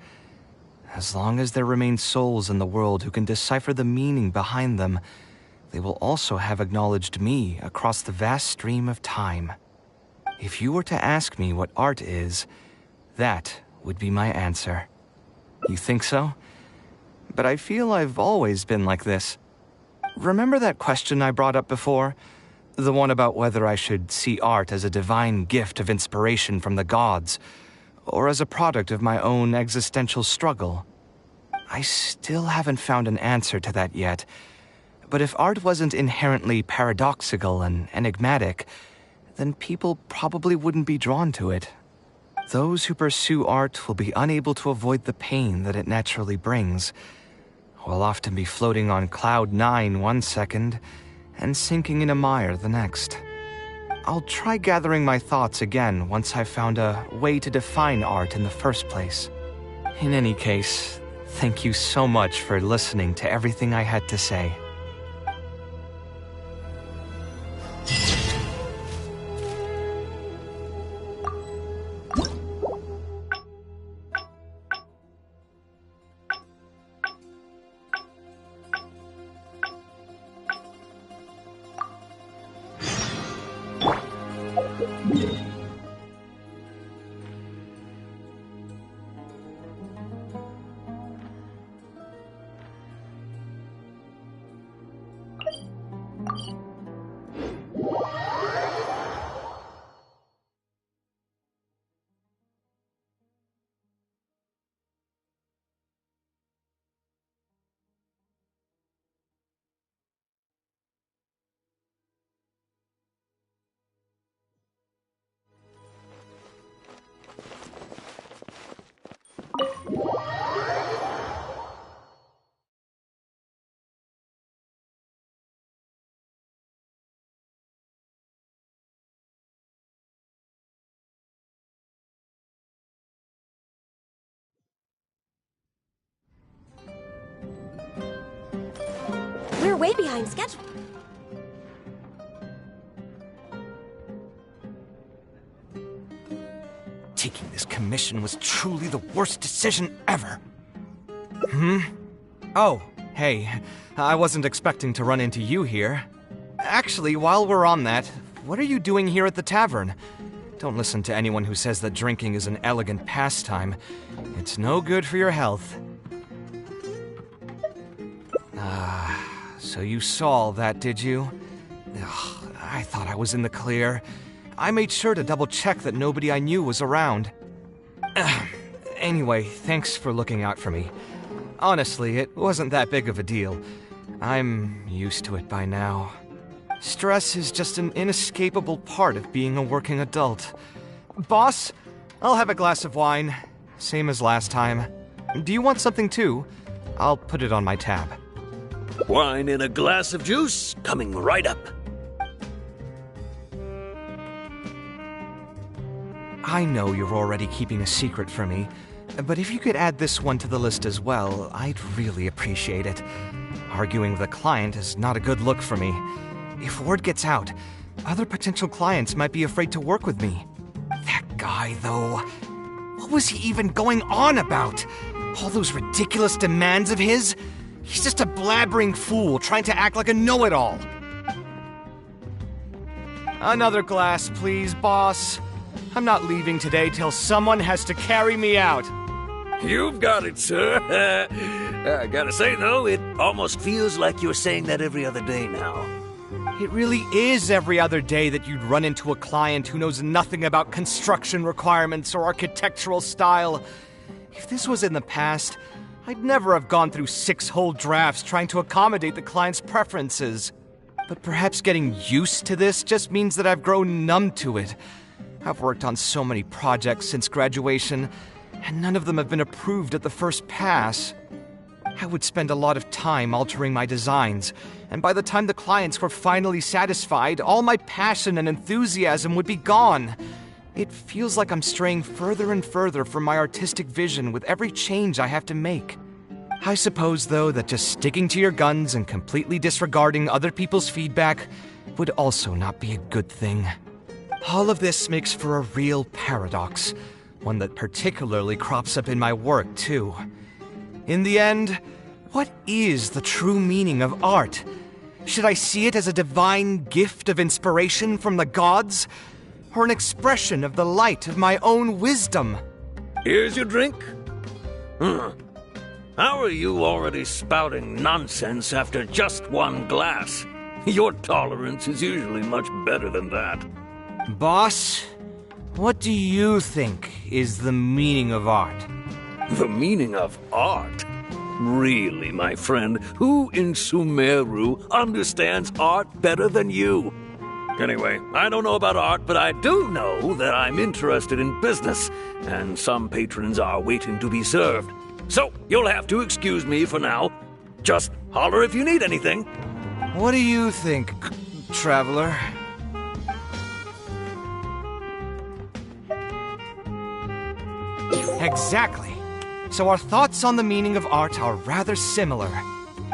As long as there remain souls in the world who can decipher the meaning behind them, they will also have acknowledged me across the vast stream of time. If you were to ask me what art is, that would be my answer. You think so? But I feel I've always been like this. Remember that question I brought up before? The one about whether I should see art as a divine gift of inspiration from the gods, or as a product of my own existential struggle. I still haven't found an answer to that yet. But if art wasn't inherently paradoxical and enigmatic, then people probably wouldn't be drawn to it. Those who pursue art will be unable to avoid the pain that it naturally brings. Will often be floating on cloud 9 one second and sinking in a mire the next. I'll try gathering my thoughts again once I've found a way to define art in the first place. In any case, thank you so much for listening to everything I had to say. We're way behind schedule. Taking this commission was truly the worst decision ever. Oh, hey, I wasn't expecting to run into you here. Actually, while we're on that, what are you doing here at the tavern? Don't listen to anyone who says that drinking is an elegant pastime. It's no good for your health. So So you saw all that, did you? Ugh, I thought I was in the clear. I made sure to double-check that nobody I knew was around. Anyway, thanks for looking out for me. Honestly, it wasn't that big of a deal. I'm used to it by now. Stress is just an inescapable part of being a working adult. Boss, I'll have a glass of wine. Same as last time. Do you want something too? I'll put it on my tab. Wine in a glass of juice, coming right up. I know you're already keeping a secret from me, but if you could add this one to the list as well, I'd really appreciate it. Arguing with a client is not a good look for me. If word gets out, other potential clients might be afraid to work with me. That guy, though, what was he even going on about? All those ridiculous demands of his? He's just a blabbering fool trying to act like a know-it-all. Another glass, please, boss. I'm not leaving today till someone has to carry me out. You've got it, sir. I gotta say, though, it almost feels like you're saying that every other day now. It really is every other day that you'd run into a client who knows nothing about construction requirements or architectural style. If this was in the past, I'd never have gone through 6 whole drafts trying to accommodate the client's preferences. But perhaps getting used to this just means that I've grown numb to it. I've worked on so many projects since graduation, and none of them have been approved at the first pass. I would spend a lot of time altering my designs, and by the time the clients were finally satisfied, all my passion and enthusiasm would be gone. It feels like I'm straying further and further from my artistic vision with every change I have to make. I suppose, though, that just sticking to your guns and completely disregarding other people's feedback would also not be a good thing. All of this makes for a real paradox, one that particularly crops up in my work, too. In the end, what is the true meaning of art? Should I see it as a divine gift of inspiration from the gods? Or an expression of the light of my own wisdom? Here's your drink. How are you already spouting nonsense after just one glass? Your tolerance is usually much better than that. Boss, what do you think is the meaning of art? The meaning of art? Really, my friend, who in Sumeru understands art better than you? Anyway, I don't know about art, but I do know that I'm interested in business, and some patrons are waiting to be served. So, you'll have to excuse me for now. Just holler if you need anything. What do you think, traveler? Exactly. So our thoughts on the meaning of art are rather similar.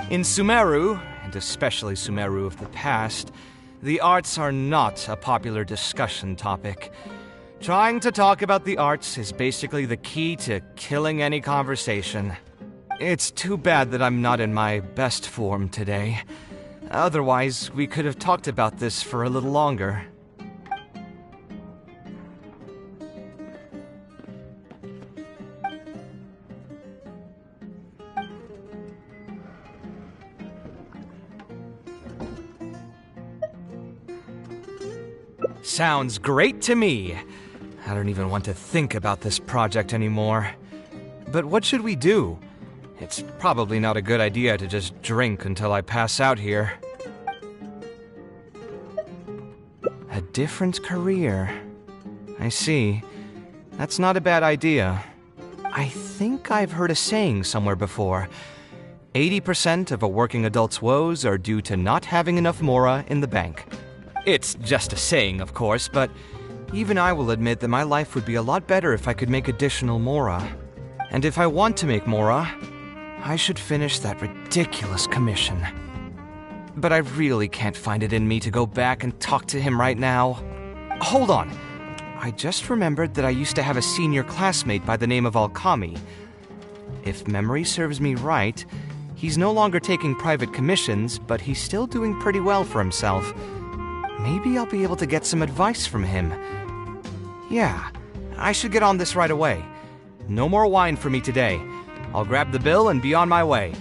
In Sumeru, and especially Sumeru of the past, the arts are not a popular discussion topic. Trying to talk about the arts is basically the key to killing any conversation. It's too bad that I'm not in my best form today. Otherwise, we could have talked about this for a little longer. Sounds great to me. I don't even want to think about this project anymore. But what should we do? It's probably not a good idea to just drink until I pass out here. A different career. I see. That's not a bad idea. I think I've heard a saying somewhere before. 80% of a working adult's woes are due to not having enough mora in the bank. It's just a saying, of course, but even I will admit that my life would be a lot better if I could make additional mora. And if I want to make mora, I should finish that ridiculous commission. But I really can't find it in me to go back and talk to him right now. Hold on. I just remembered that I used to have a senior classmate by the name of Alkami. If memory serves me right, he's no longer taking private commissions, but he's still doing pretty well for himself. Maybe I'll be able to get some advice from him. Yeah, I should get on this right away. No more wine for me today. I'll grab the bill and be on my way.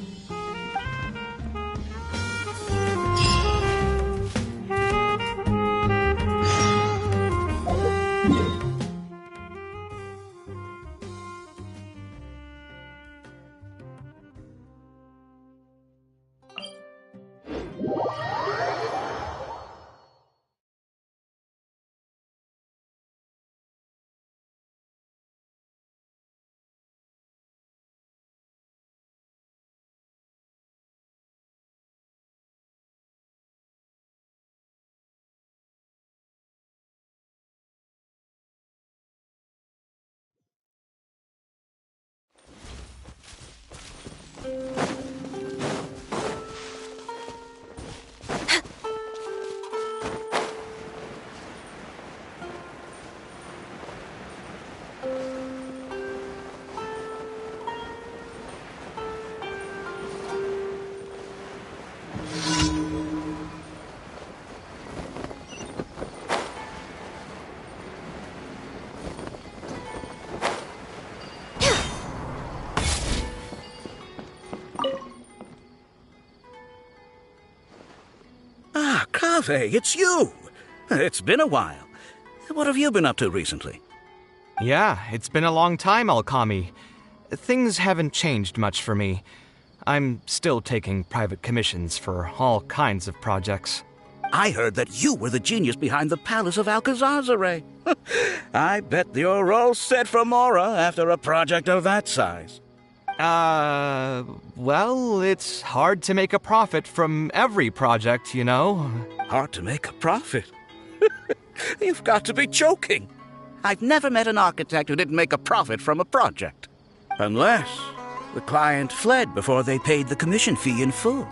Kaveh, it's you! It's been a while. What have you been up to recently? Yeah, it's been a long time, Alkami. Things haven't changed much for me. I'm still taking private commissions for all kinds of projects. I heard that you were the genius behind the Palace of Alcazazare. I bet you're all set for Mora after a project of that size. Well, it's hard to make a profit from every project, you know. Hard to make a profit? You've got to be joking. I've never met an architect who didn't make a profit from a project. Unless the client fled before they paid the commission fee in full.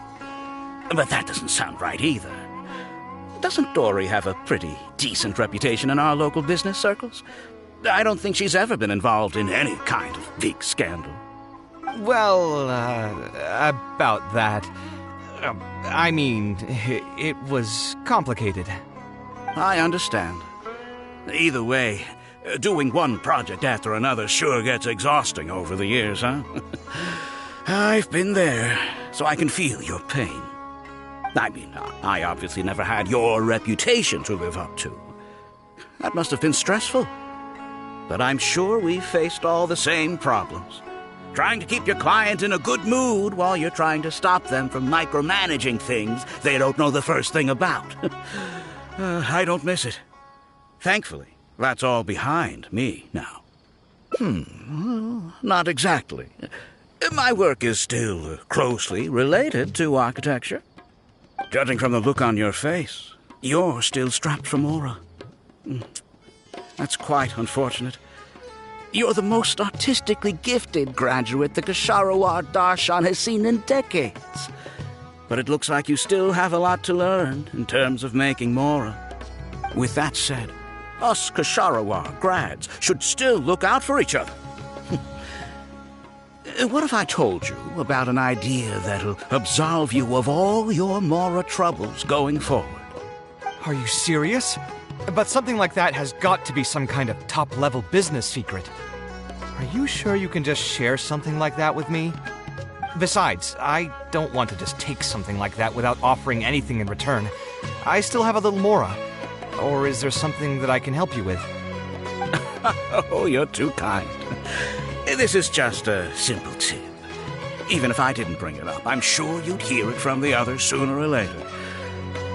But that doesn't sound right either. Doesn't Dory have a pretty decent reputation in our local business circles? I don't think she's ever been involved in any kind of big scandal. Well, about that. I mean, it was complicated. I understand. Either way, doing one project after another sure gets exhausting over the years, huh? I've been there, so I can feel your pain. I mean, I obviously never had your reputation to live up to. That must have been stressful. But I'm sure we've faced all the same problems. Trying to keep your client in a good mood while you're trying to stop them from micromanaging things they don't know the first thing about. I don't miss it. Thankfully, that's all behind me now. Not exactly. My work is still closely related to architecture. Judging from the look on your face, you're still strapped for Mora. That's quite unfortunate. You're the most artistically gifted graduate the Ksharawar Darshan has seen in decades. But it looks like you still have a lot to learn in terms of making Mora. With that said, us Ksharawar grads should still look out for each other. What if I told you about an idea that'll absolve you of all your Mora troubles going forward? Are you serious? But something like that has got to be some kind of top-level business secret. Are you sure you can just share something like that with me? Besides, I don't want to just take something like that without offering anything in return. I still have a little Mora. Or is there something that I can help you with? Oh, you're too kind. This is just a simple tip. Even if I didn't bring it up, I'm sure you'd hear it from the others sooner or later.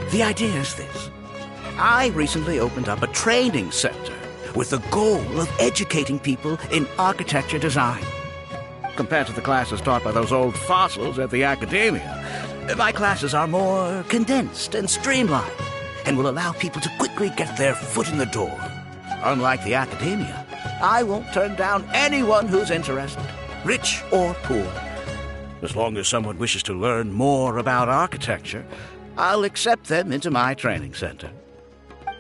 The idea is this. I recently opened up a training center with the goal of educating people in architecture design. Compared to the classes taught by those old fossils at the academia, my classes are more condensed and streamlined and will allow people to quickly get their foot in the door. Unlike the academia, I won't turn down anyone who's interested, rich or poor. As long as someone wishes to learn more about architecture, I'll accept them into my training center.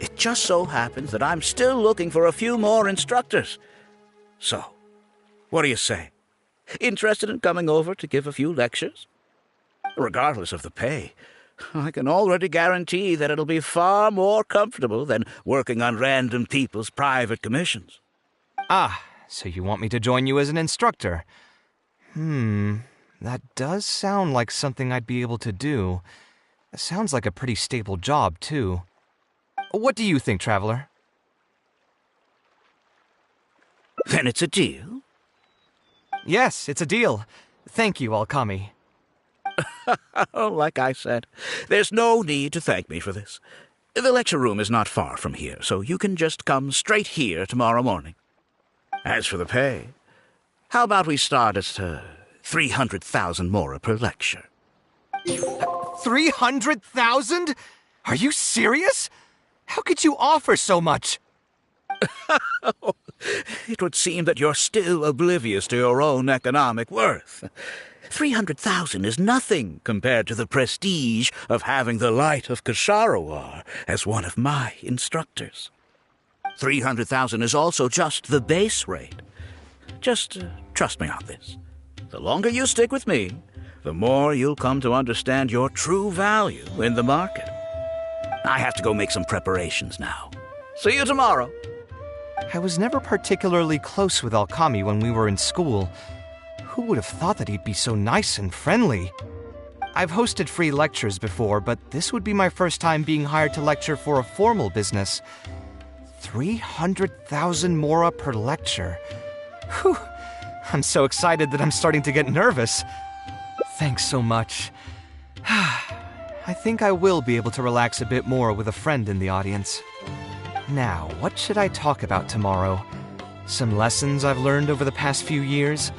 It just so happens that I'm still looking for a few more instructors. So, what do you say? Interested in coming over to give a few lectures? Regardless of the pay, I can already guarantee that it'll be far more comfortable than working on random people's private commissions. Ah, so you want me to join you as an instructor? That does sound like something I'd be able to do. It sounds like a pretty stable job, too. What do you think, Traveler? Then it's a deal? Yes, it's a deal. Thank you, Alkami. Like I said, there's no need to thank me for this. The lecture room is not far from here, so you can just come straight here tomorrow morning. As for the pay, how about we start at 300,000 Mora per lecture? 300,000? Are you serious? How could you offer so much? It would seem that you're still oblivious to your own economic worth. 300,000 is nothing compared to the prestige of having the Light of Ksharawar as one of my instructors. 300,000 is also just the base rate. Just trust me on this. The longer you stick with me, the more you'll come to understand your true value in the market. I have to go make some preparations now. See you tomorrow. I was never particularly close with Alkami when we were in school. Who would have thought that he'd be so nice and friendly? I've hosted free lectures before, but this would be my first time being hired to lecture for a formal business. 300,000 mora per lecture. Whew. I'm so excited that I'm starting to get nervous. Thanks so much. I think I will be able to relax a bit more with a friend in the audience. Now, what should I talk about tomorrow? Some lessons I've learned over the past few years?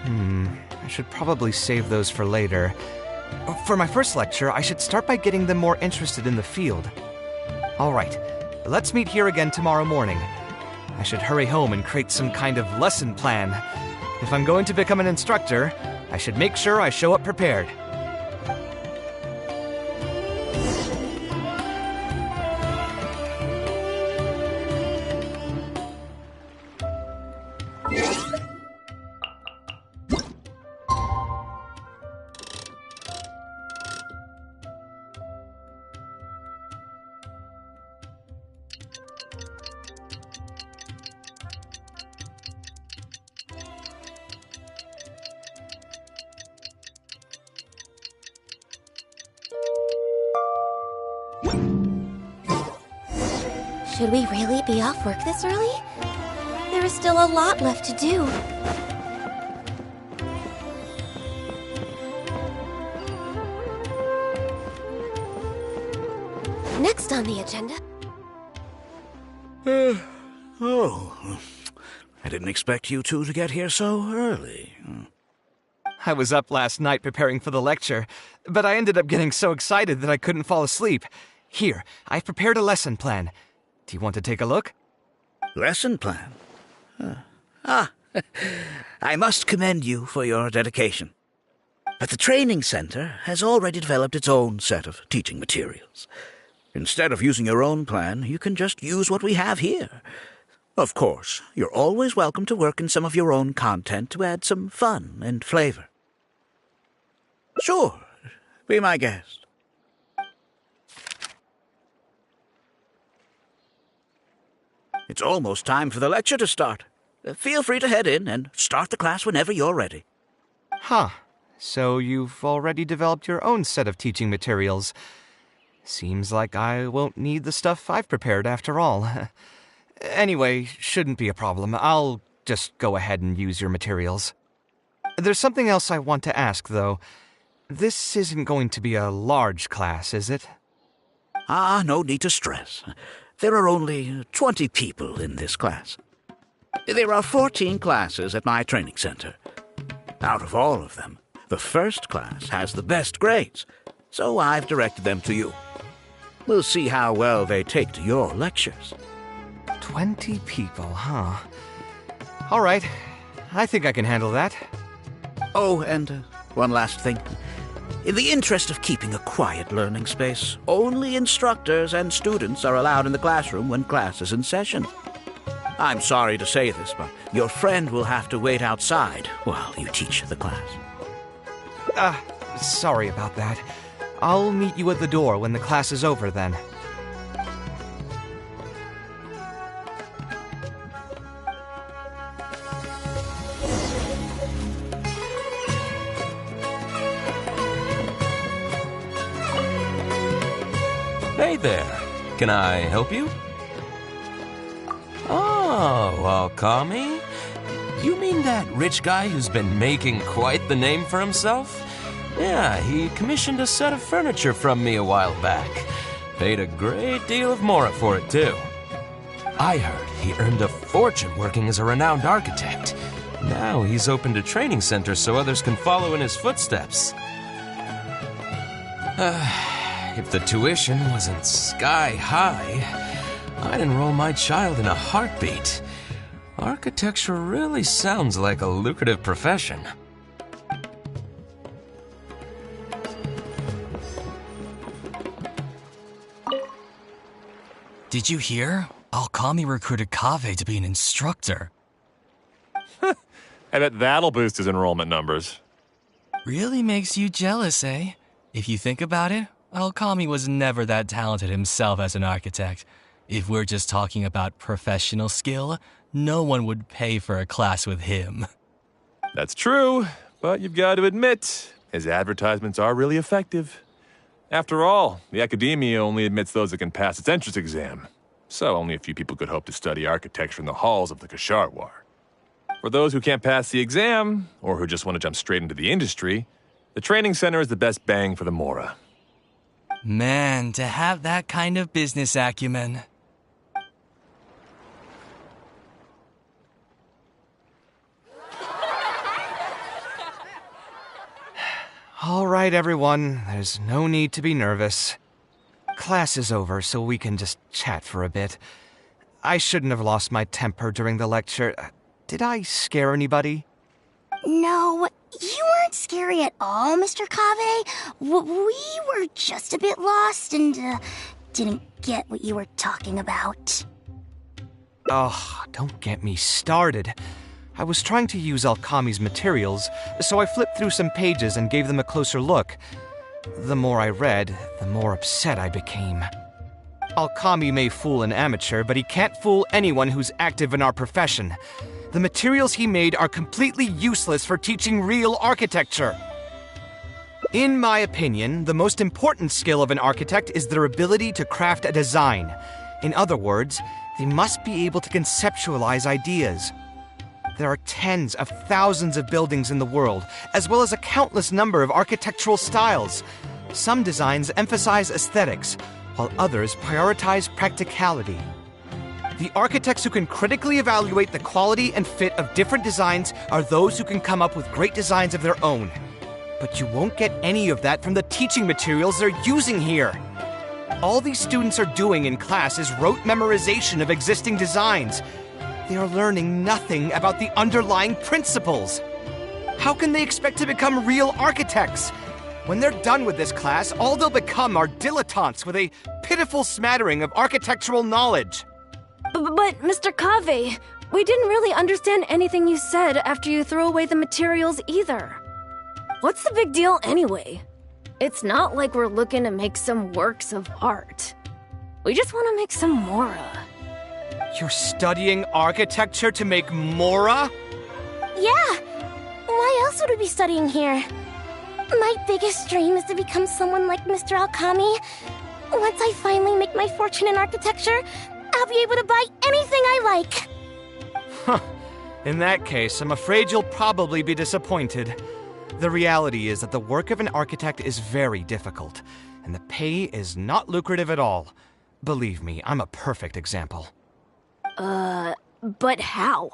I should probably save those for later. For my first lecture, I should start by getting them more interested in the field. All right, let's meet here again tomorrow morning. I should hurry home and create some kind of lesson plan. If I'm going to become an instructor, I should make sure I show up prepared. Should we really be off work this early? There is still a lot left to do. Next on the agenda... Oh. I didn't expect you two to get here so early. I was up last night preparing for the lecture, but I ended up getting so excited that I couldn't fall asleep. Here, I've prepared a lesson plan. Do you want to take a look? Lesson plan? I must commend you for your dedication. But the training center has already developed its own set of teaching materials. Instead of using your own plan, you can just use what we have here. Of course, you're always welcome to work in some of your own content to add some fun and flavor. Sure, be my guest. It's almost time for the lecture to start. Feel free to head in and start the class whenever you're ready. Huh. So you've already developed your own set of teaching materials. Seems like I won't need the stuff I've prepared after all. Anyway, shouldn't be a problem. I'll just go ahead and use your materials. There's something else I want to ask, though. This isn't going to be a large class, is it? No need to stress. There are only 20 people in this class. There are 14 classes at my training center. Out of all of them, the first class has the best grades, so I've directed them to you. We'll see how well they take to your lectures. 20 people, huh? All right. I think I can handle that. Oh, and one last thing. In the interest of keeping a quiet learning space, only instructors and students are allowed in the classroom when class is in session. I'm sorry to say this, but your friend will have to wait outside while you teach the class. Sorry about that. I'll meet you at the door when the class is over, then. Hey there. Can I help you? Oh, Akami? You mean that rich guy who's been making quite the name for himself? Yeah, he commissioned a set of furniture from me a while back. Paid a great deal of mora for it, too. I heard he earned a fortune working as a renowned architect. Now he's opened a training center so others can follow in his footsteps. If the tuition wasn't sky high, I'd enroll my child in a heartbeat. Architecture really sounds like a lucrative profession. Did you hear? Alkami recruited Kaveh to be an instructor. I bet that'll boost his enrollment numbers. Really makes you jealous, eh? If you think about it, Alkami was never that talented himself as an architect. If we're just talking about professional skill, no one would pay for a class with him. That's true, but you've got to admit, His advertisements are really effective. After all, the academia only admits those that can pass its entrance exam, so only a few people could hope to study architecture in the halls of the Kasharwar. For those who can't pass the exam, or who just want to jump straight into the industry, the training center is the best bang for the Mora. Man, to have that kind of business acumen. All right, everyone. There's no need to be nervous. Class is over, so we can just chat for a bit. I shouldn't have lost my temper during the lecture. Did I scare anybody? No, you weren't scary at all, Mr. Kaveh. We were just a bit lost and didn't get what you were talking about. Oh, don't get me started. I was trying to use Alkami's materials, so I flipped through some pages and gave them a closer look. The more I read, the more upset I became. Alkami may fool an amateur, but he can't fool anyone who's active in our profession. The materials he made are completely useless for teaching real architecture. In my opinion, the most important skill of an architect is their ability to craft a design. In other words, they must be able to conceptualize ideas. There are tens of thousands of buildings in the world, as well as a countless number of architectural styles. Some designs emphasize aesthetics, while others prioritize practicality. The architects who can critically evaluate the quality and fit of different designs are those who can come up with great designs of their own. But you won't get any of that from the teaching materials they're using here. All these students are doing in class is rote memorization of existing designs. They are learning nothing about the underlying principles. How can they expect to become real architects? When they're done with this class, all they'll become are dilettantes with a pitiful smattering of architectural knowledge. But Mr. Kaveh, we didn't really understand anything you said after you threw away the materials either. What's the big deal anyway? It's not like we're looking to make some works of art. We just want to make some Mora. You're studying architecture to make Mora? Yeah. Why else would we be studying here? My biggest dream is to become someone like Mr. Alkami. Once I finally make my fortune in architecture, I'll be able to buy anything I like. Huh. In that case, I'm afraid you'll probably be disappointed. The reality is that the work of an architect is very difficult, and the pay is not lucrative at all. Believe me, I'm a perfect example. But how?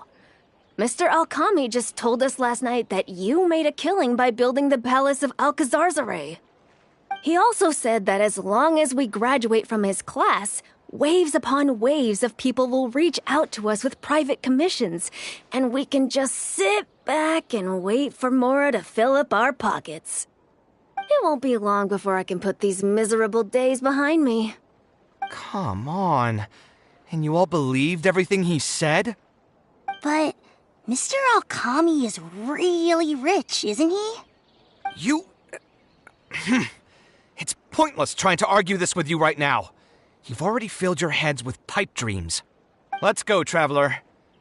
Mr. Alkami just told us last night that you made a killing by building the Palace of Alcazarzare. He also said that as long as we graduate from his class, waves upon waves of people will reach out to us with private commissions, and we can just sit back and wait for Mora to fill up our pockets. It won't be long before I can put these miserable days behind me. Come on. And you all believed everything he said? But Mr. Alkami is really rich, isn't he? You... It's pointless trying to argue this with you right now. You've already filled your heads with pipe dreams. Let's go, traveler.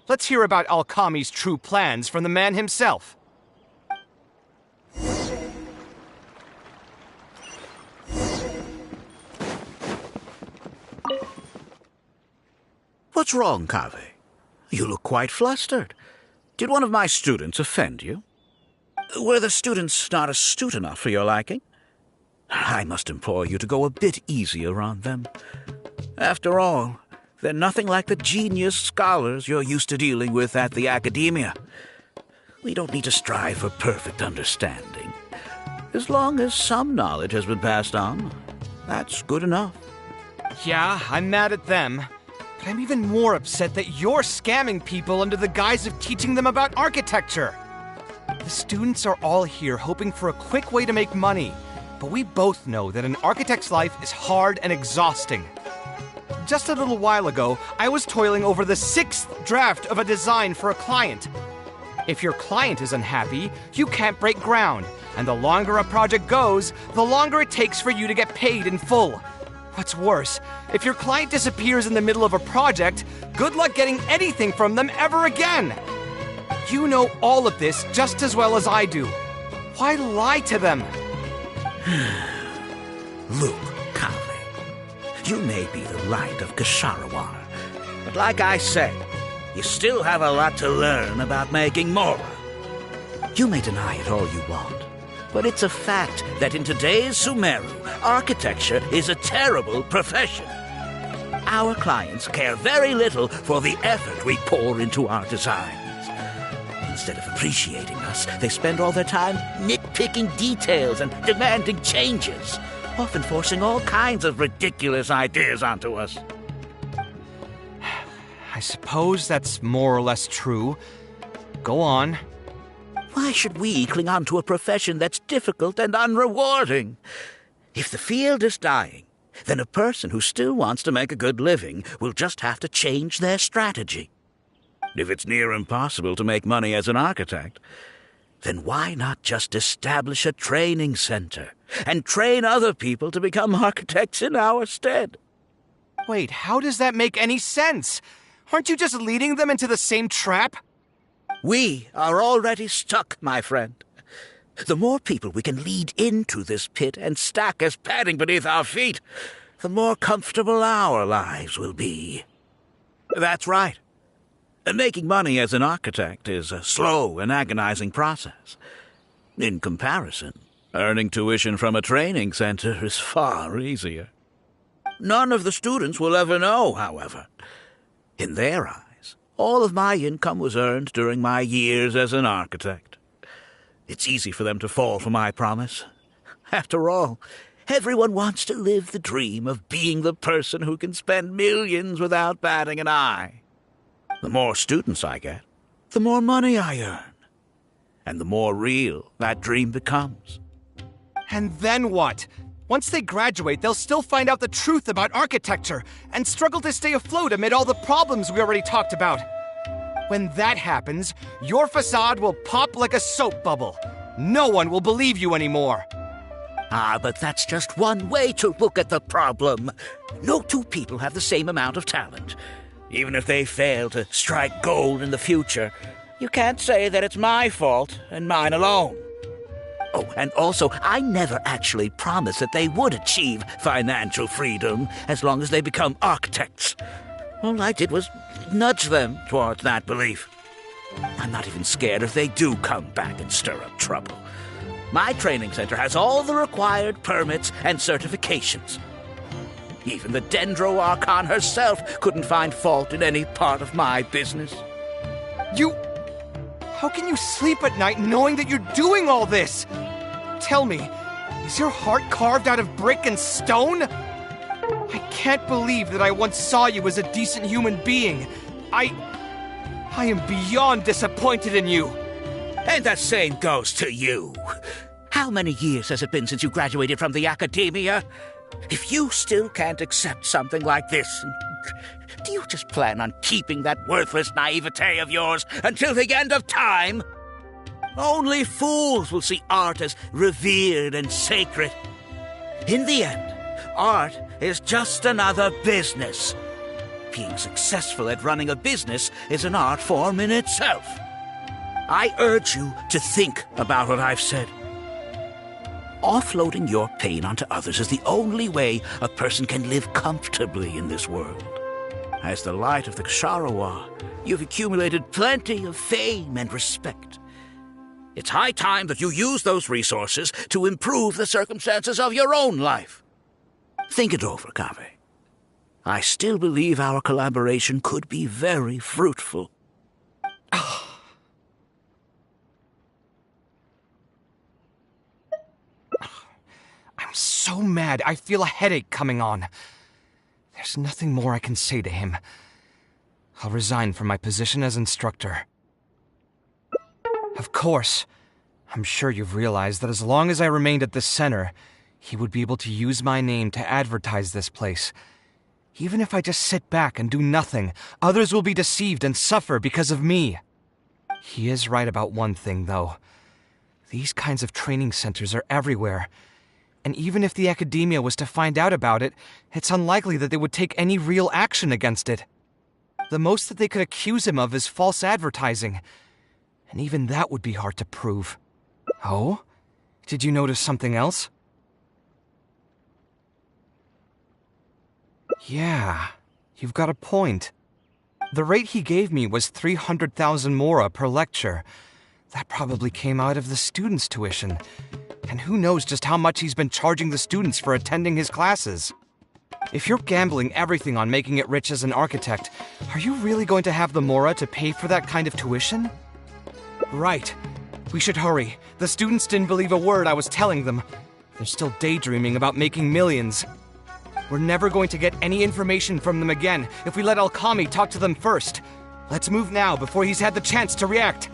Let's hear about Alkami's true plans from the man himself. What's wrong, Kaveh? You look quite flustered. Did one of my students offend you? Were the students not astute enough for your liking? I must implore you to go a bit easier on them. After all, they're nothing like the genius scholars you're used to dealing with at the academia. We don't need to strive for perfect understanding. As long as some knowledge has been passed on, that's good enough. Yeah, I'm mad at them. But I'm even more upset that you're scamming people under the guise of teaching them about architecture. The students are all here hoping for a quick way to make money, but we both know that an architect's life is hard and exhausting. Just a little while ago, I was toiling over the 6th draft of a design for a client. If your client is unhappy, you can't break ground, and the longer a project goes, the longer it takes for you to get paid in full. What's worse, if your client disappears in the middle of a project, good luck getting anything from them ever again. You know all of this just as well as I do. Why lie to them? Look, Kaveh, you may be the light of Ksharawar, but like I said, you still have a lot to learn about making Mora. You may deny it all you want, but it's a fact that in today's Sumeru, architecture is a terrible profession. Our clients care very little for the effort we pour into our designs. Instead of appreciating us, they spend all their time nitpicking details and demanding changes, often forcing all kinds of ridiculous ideas onto us. I suppose that's more or less true. Go on. Why should we cling on to a profession that's difficult and unrewarding? If the field is dying, then a person who still wants to make a good living will just have to change their strategy. If it's near impossible to make money as an architect, then why not just establish a training center and train other people to become architects in our stead? Wait, how does that make any sense? Aren't you just leading them into the same trap? We are already stuck, my friend. The more people we can lead into this pit and stack as padding beneath our feet, the more comfortable our lives will be. That's right. Making money as an architect is a slow and agonizing process. In comparison, earning tuition from a training center is far easier. None of the students will ever know, however. In their eyes, all of my income was earned during my years as an architect. It's easy for them to fall for my promise. After all, everyone wants to live the dream of being the person who can spend millions without batting an eye. The more students I get, the more money I earn. And the more real that dream becomes. And then what? Once they graduate, they'll still find out the truth about architecture and struggle to stay afloat amid all the problems we already talked about. When that happens, your facade will pop like a soap bubble. No one will believe you anymore. Ah, but that's just one way to look at the problem. No two people have the same amount of talent. Even if they fail to strike gold in the future, you can't say that it's my fault and mine alone. Oh, and also, I never actually promised that they would achieve financial freedom as long as they become architects. All I did was nudge them towards that belief. I'm not even scared if they do come back and stir up trouble. My training center has all the required permits and certifications. Even the Dendro Archon herself couldn't find fault in any part of my business. How can you sleep at night knowing that you're doing all this? Tell me, is your heart carved out of brick and stone? I can't believe that I once saw you as a decent human being. I am beyond disappointed in you. And the same goes to you. How many years has it been since you graduated from the academia? If you still can't accept something like this, do you just plan on keeping that worthless naivete of yours until the end of time? Only fools will see art as revered and sacred. In the end, art is just another business. Being successful at running a business is an art form in itself. I urge you to think about what I've said. Offloading your pain onto others is the only way a person can live comfortably in this world. As the light of the Ksharawar, you've accumulated plenty of fame and respect. It's high time that you use those resources to improve the circumstances of your own life. Think it over, Kaveh. I still believe our collaboration could be very fruitful. I'm so mad, I feel a headache coming on. There's nothing more I can say to him. I'll resign from my position as instructor. Of course, I'm sure you've realized that as long as I remained at this center, he would be able to use my name to advertise this place. Even if I just sit back and do nothing, others will be deceived and suffer because of me. He is right about one thing, though. These kinds of training centers are everywhere. And even if the academia was to find out about it, it's unlikely that they would take any real action against it. The most that they could accuse him of is false advertising. And even that would be hard to prove. Oh? Did you notice something else? Yeah, you've got a point. The rate he gave me was 300,000 mora per lecture. That probably came out of the students' tuition. And who knows just how much he's been charging the students for attending his classes. If you're gambling everything on making it rich as an architect, are you really going to have the mora to pay for that kind of tuition? Right. We should hurry. The students didn't believe a word I was telling them. They're still daydreaming about making millions. We're never going to get any information from them again if we let Alkami talk to them first. Let's move now before he's had the chance to react.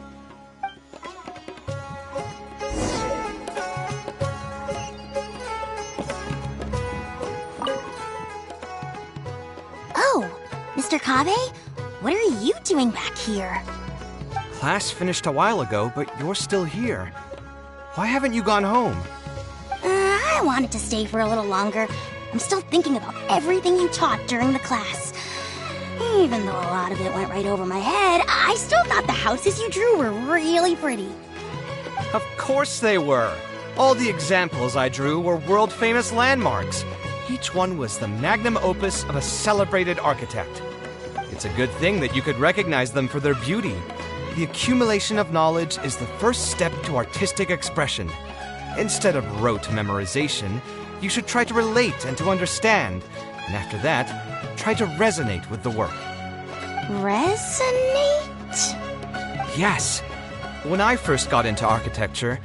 Oh, Mr. Kaveh? What are you doing back here? Class finished a while ago, but you're still here. Why haven't you gone home? I wanted to stay for a little longer. I'm still thinking about everything you taught during the class. Even though a lot of it went right over my head, I still thought the houses you drew were really pretty. Of course they were. All the examples I drew were world-famous landmarks. Each one was the magnum opus of a celebrated architect. It's a good thing that you could recognize them for their beauty. The accumulation of knowledge is the first step to artistic expression. Instead of rote memorization, you should try to relate and to understand. And after that, try to resonate with the work. Resonate? Yes. When I first got into architecture,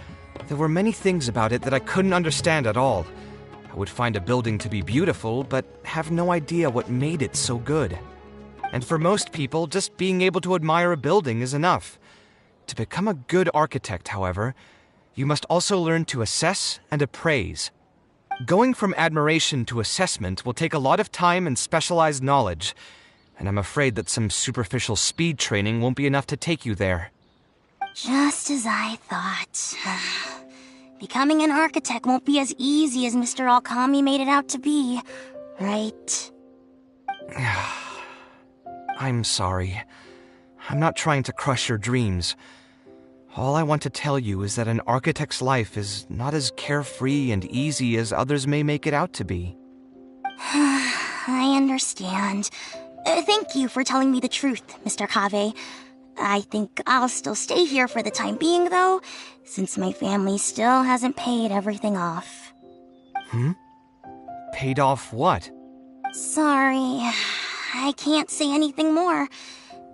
there were many things about it that I couldn't understand at all. I would find a building to be beautiful, but have no idea what made it so good. And for most people, just being able to admire a building is enough. To become a good architect, however, you must also learn to assess and appraise. Going from admiration to assessment will take a lot of time and specialized knowledge, and I'm afraid that some superficial speed training won't be enough to take you there. Just as I thought. Becoming an architect won't be as easy as Mr. Alkami made it out to be, right? I'm sorry. I'm not trying to crush your dreams. All I want to tell you is that an architect's life is not as carefree and easy as others may make it out to be. I understand. Thank you for telling me the truth, Mr. Kaveh. I think I'll still stay here for the time being, though, since my family still hasn't paid everything off. Paid off what? Sorry, I can't say anything more.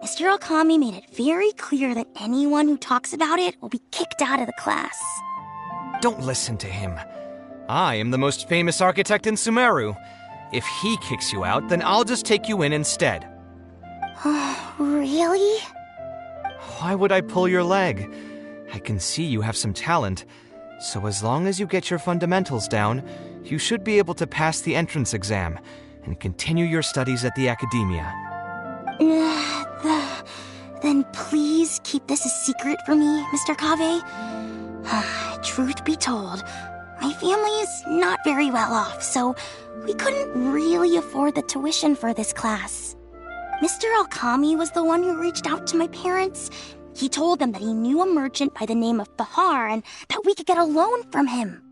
Mr. Alkami made it very clear that anyone who talks about it will be kicked out of the class. Don't listen to him. I am the most famous architect in Sumeru. If he kicks you out, then I'll just take you in instead. Really? Why would I pull your leg? I can see you have some talent, so as long as you get your fundamentals down, you should be able to pass the entrance exam and continue your studies at the academia. Then please keep this a secret for me, Mr. Kaveh. Truth be told, my family is not very well off, so we couldn't really afford the tuition for this class. Mr. Alkami was the one who reached out to my parents. He told them that he knew a merchant by the name of Bahar and that we could get a loan from him.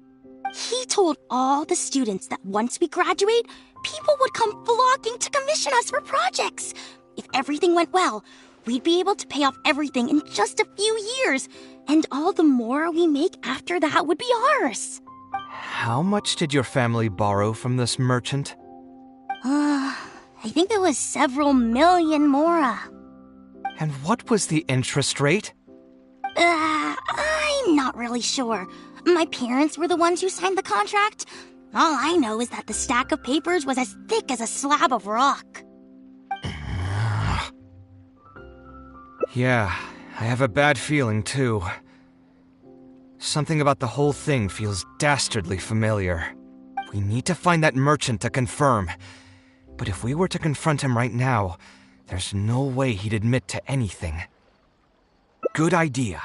He told all the students that once we graduate, people would come flocking to commission us for projects. If everything went well, we'd be able to pay off everything in just a few years, and all the more we make after that would be ours. How much did your family borrow from this merchant? I think it was several million mora. And what was the interest rate? I'm not really sure. My parents were the ones who signed the contract. All I know is that the stack of papers was as thick as a slab of rock. Yeah, I have a bad feeling, too. Something about the whole thing feels dastardly familiar. We need to find that merchant to confirm. But if we were to confront him right now, there's no way he'd admit to anything. Good idea.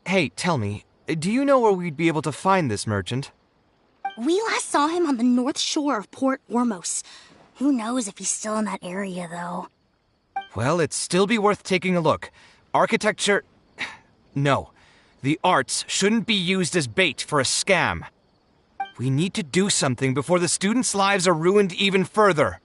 Hey, tell me, do you know where we'd be able to find this merchant? We last saw him on the north shore of Port Ormos. Who knows if he's still in that area, though. Well, it'd still be worth taking a look. Architecture... No. The arts shouldn't be used as bait for a scam. We need to do something before the students' lives are ruined even further.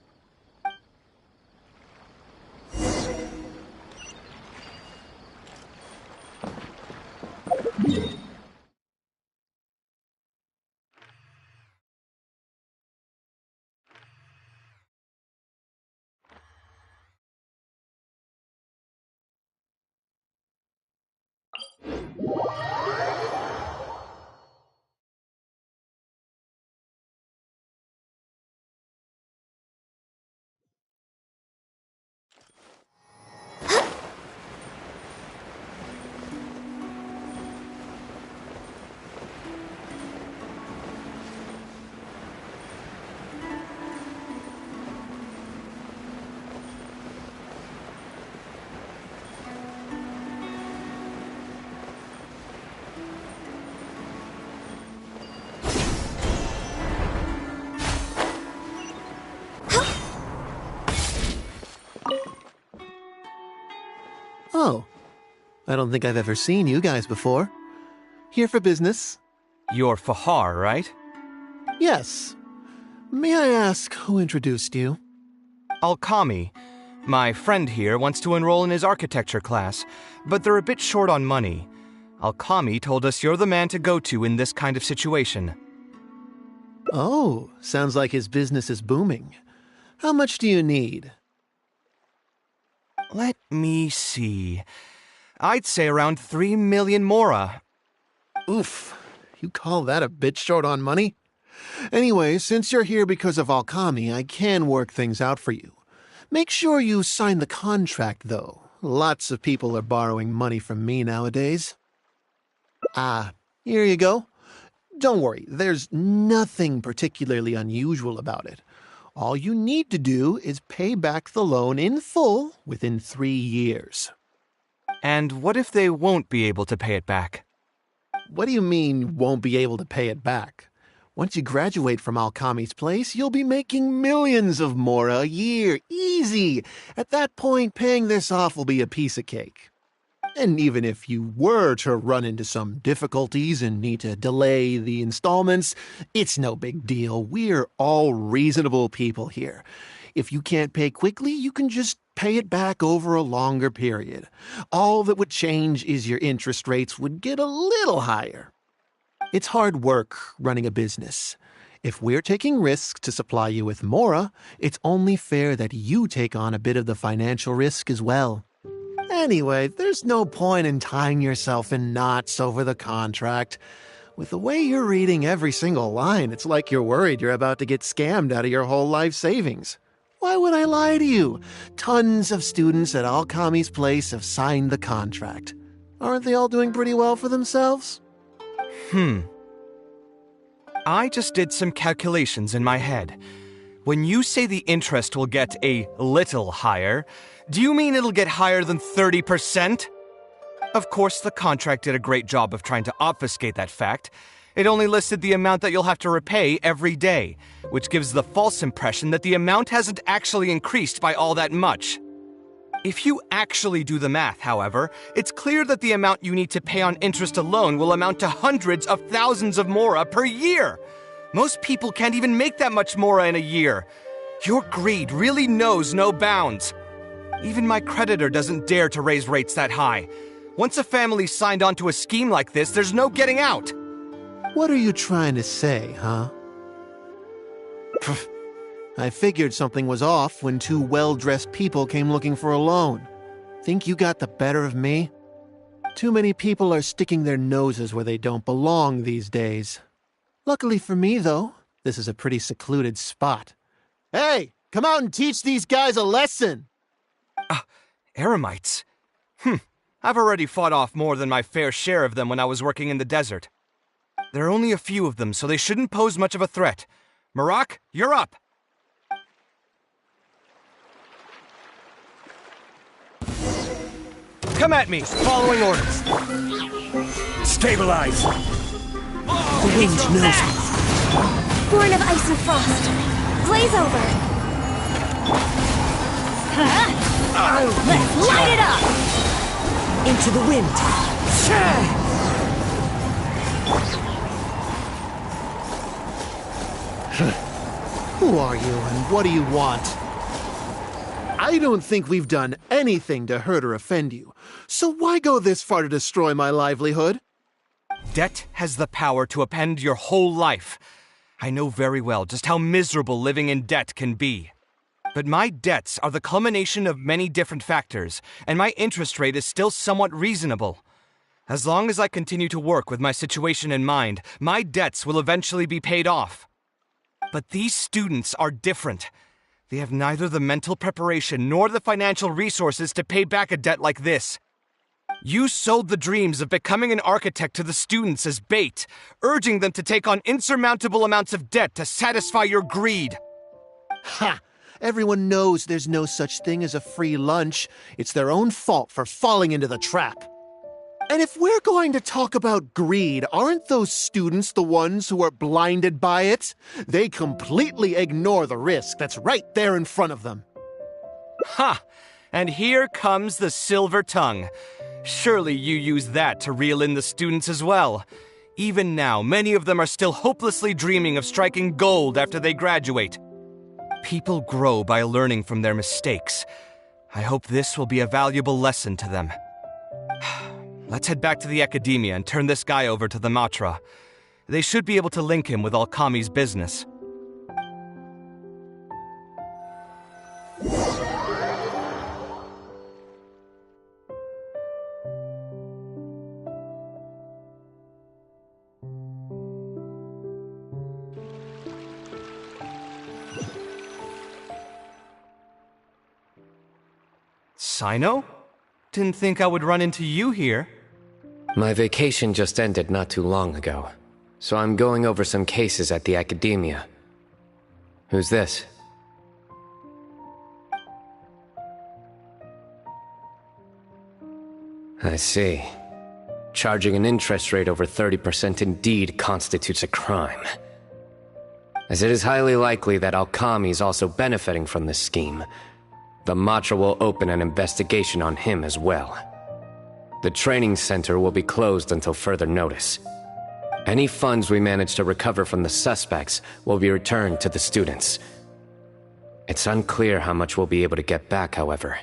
Oh, I don't think I've ever seen you guys before. Here for business? You're Fahar, right? Yes. May I ask who introduced you? Alkami. My friend here wants to enroll in his architecture class, but they're a bit short on money. Alkami told us you're the man to go to in this kind of situation. Oh, sounds like his business is booming. How much do you need? Let me see. I'd say around 3 million mora. Oof, you call that a bit short on money? Anyway, since you're here because of Alkami, I can work things out for you. Make sure you sign the contract, though. Lots of people are borrowing money from me nowadays. Ah, here you go. Don't worry, there's nothing particularly unusual about it. All you need to do is pay back the loan in full within 3 years. And what if they won't be able to pay it back? What do you mean, won't be able to pay it back? Once you graduate from Alkami's place, you'll be making millions of mora a year. Easy! At that point, paying this off will be a piece of cake. And even if you were to run into some difficulties and need to delay the installments, it's no big deal. We're all reasonable people here. If you can't pay quickly, you can just pay it back over a longer period. All that would change is your interest rates would get a little higher. It's hard work running a business. If we're taking risks to supply you with mora, it's only fair that you take on a bit of the financial risk as well. Anyway, there's no point in tying yourself in knots over the contract. With the way you're reading every single line, it's like you're worried you're about to get scammed out of your whole life savings. Why would I lie to you? Tons of students at Alkami's place have signed the contract. Aren't they all doing pretty well for themselves? I just did some calculations in my head. When you say the interest will get a little higher, do you mean it'll get higher than 30%? Of course, the contract did a great job of trying to obfuscate that fact. It only listed the amount that you'll have to repay every day, which gives the false impression that the amount hasn't actually increased by all that much. If you actually do the math, however, it's clear that the amount you need to pay on interest alone will amount to hundreds of thousands of mora per year. Most people can't even make that much mora in a year. Your greed really knows no bounds. Even my creditor doesn't dare to raise rates that high. Once a family's signed on to a scheme like this, there's no getting out. What are you trying to say, huh? I figured something was off when 2 well-dressed people came looking for a loan. Think you got the better of me? Too many people are sticking their noses where they don't belong these days. Luckily for me, though, this is a pretty secluded spot. Hey, come out and teach these guys a lesson! Eremites? I've already fought off more than my fair share of them when I was working in the desert. There are only a few of them, so they shouldn't pose much of a threat. Marak, you're up! Come at me, following orders. Stabilize! The wind knows me. Born of ice and frost. Blaze over. Let's light it up! Into the wind. Who are you and what do you want? I don't think we've done anything to hurt or offend you, so why go this far to destroy my livelihood? Debt has the power to upend your whole life. I know very well just how miserable living in debt can be. But my debts are the culmination of many different factors, and my interest rate is still somewhat reasonable. As long as I continue to work with my situation in mind, my debts will eventually be paid off. But these students are different. They have neither the mental preparation nor the financial resources to pay back a debt like this. You sold the dreams of becoming an architect to the students as bait, urging them to take on insurmountable amounts of debt to satisfy your greed. Ha! Everyone knows there's no such thing as a free lunch. It's their own fault for falling into the trap. And if we're going to talk about greed, aren't those students the ones who are blinded by it? They completely ignore the risk that's right there in front of them. Ha! And here comes the silver tongue. Surely you use that to reel in the students as well. Even now, many of them are still hopelessly dreaming of striking gold after they graduate. People grow by learning from their mistakes. I hope this will be a valuable lesson to them. Let's head back to the academia and turn this guy over to the Matra. They should be able to link him with Alkami's business. Sino? Didn't think I would run into you here. My vacation just ended not too long ago, so I'm going over some cases at the academia. Who's this? I see. Charging an interest rate over 30% indeed constitutes a crime. As it is highly likely that Alkami is also benefiting from this scheme, the Matra will open an investigation on him as well. The training center will be closed until further notice. Any funds we manage to recover from the suspects will be returned to the students. It's unclear how much we'll be able to get back, however,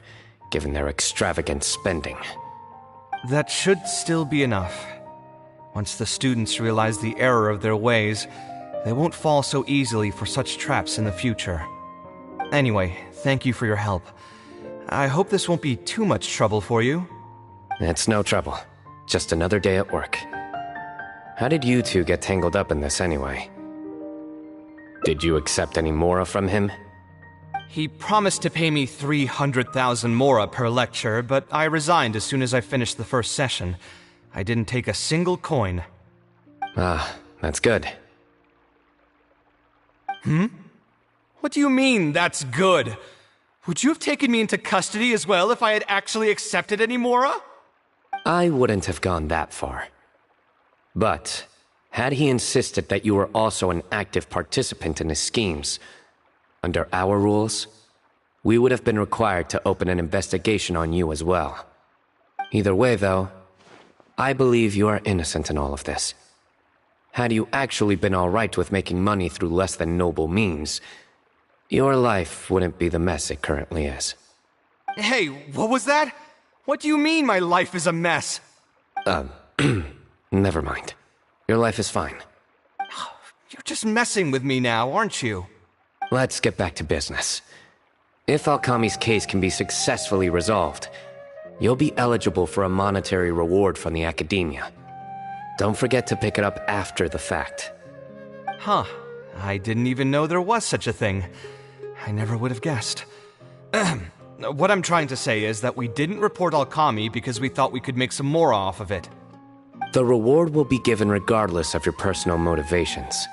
given their extravagant spending. That should still be enough. Once the students realize the error of their ways, they won't fall so easily for such traps in the future. Anyway, thank you for your help. I hope this won't be too much trouble for you. It's no trouble. Just another day at work. How did you two get tangled up in this anyway? Did you accept any mora from him? He promised to pay me 300,000 mora per lecture, but I resigned as soon as I finished the first session. I didn't take a single coin. Ah, that's good. What do you mean, that's good? Would you have taken me into custody as well if I had actually accepted any mora? I wouldn't have gone that far. But, had he insisted that you were also an active participant in his schemes, under our rules, we would have been required to open an investigation on you as well. Either way, though, I believe you are innocent in all of this. Had you actually been alright with making money through less than noble means, your life wouldn't be the mess it currently is. Hey, what was that? What do you mean my life is a mess? Never mind. Your life is fine. You're just messing with me now, aren't you? Let's get back to business. If Alkami's case can be successfully resolved, you'll be eligible for a monetary reward from the academia. Don't forget to pick it up after the fact. Huh. I didn't even know there was such a thing. I never would have guessed. What I'm trying to say is that we didn't report Alkami because we thought we could make some more off of it. The reward will be given regardless of your personal motivations.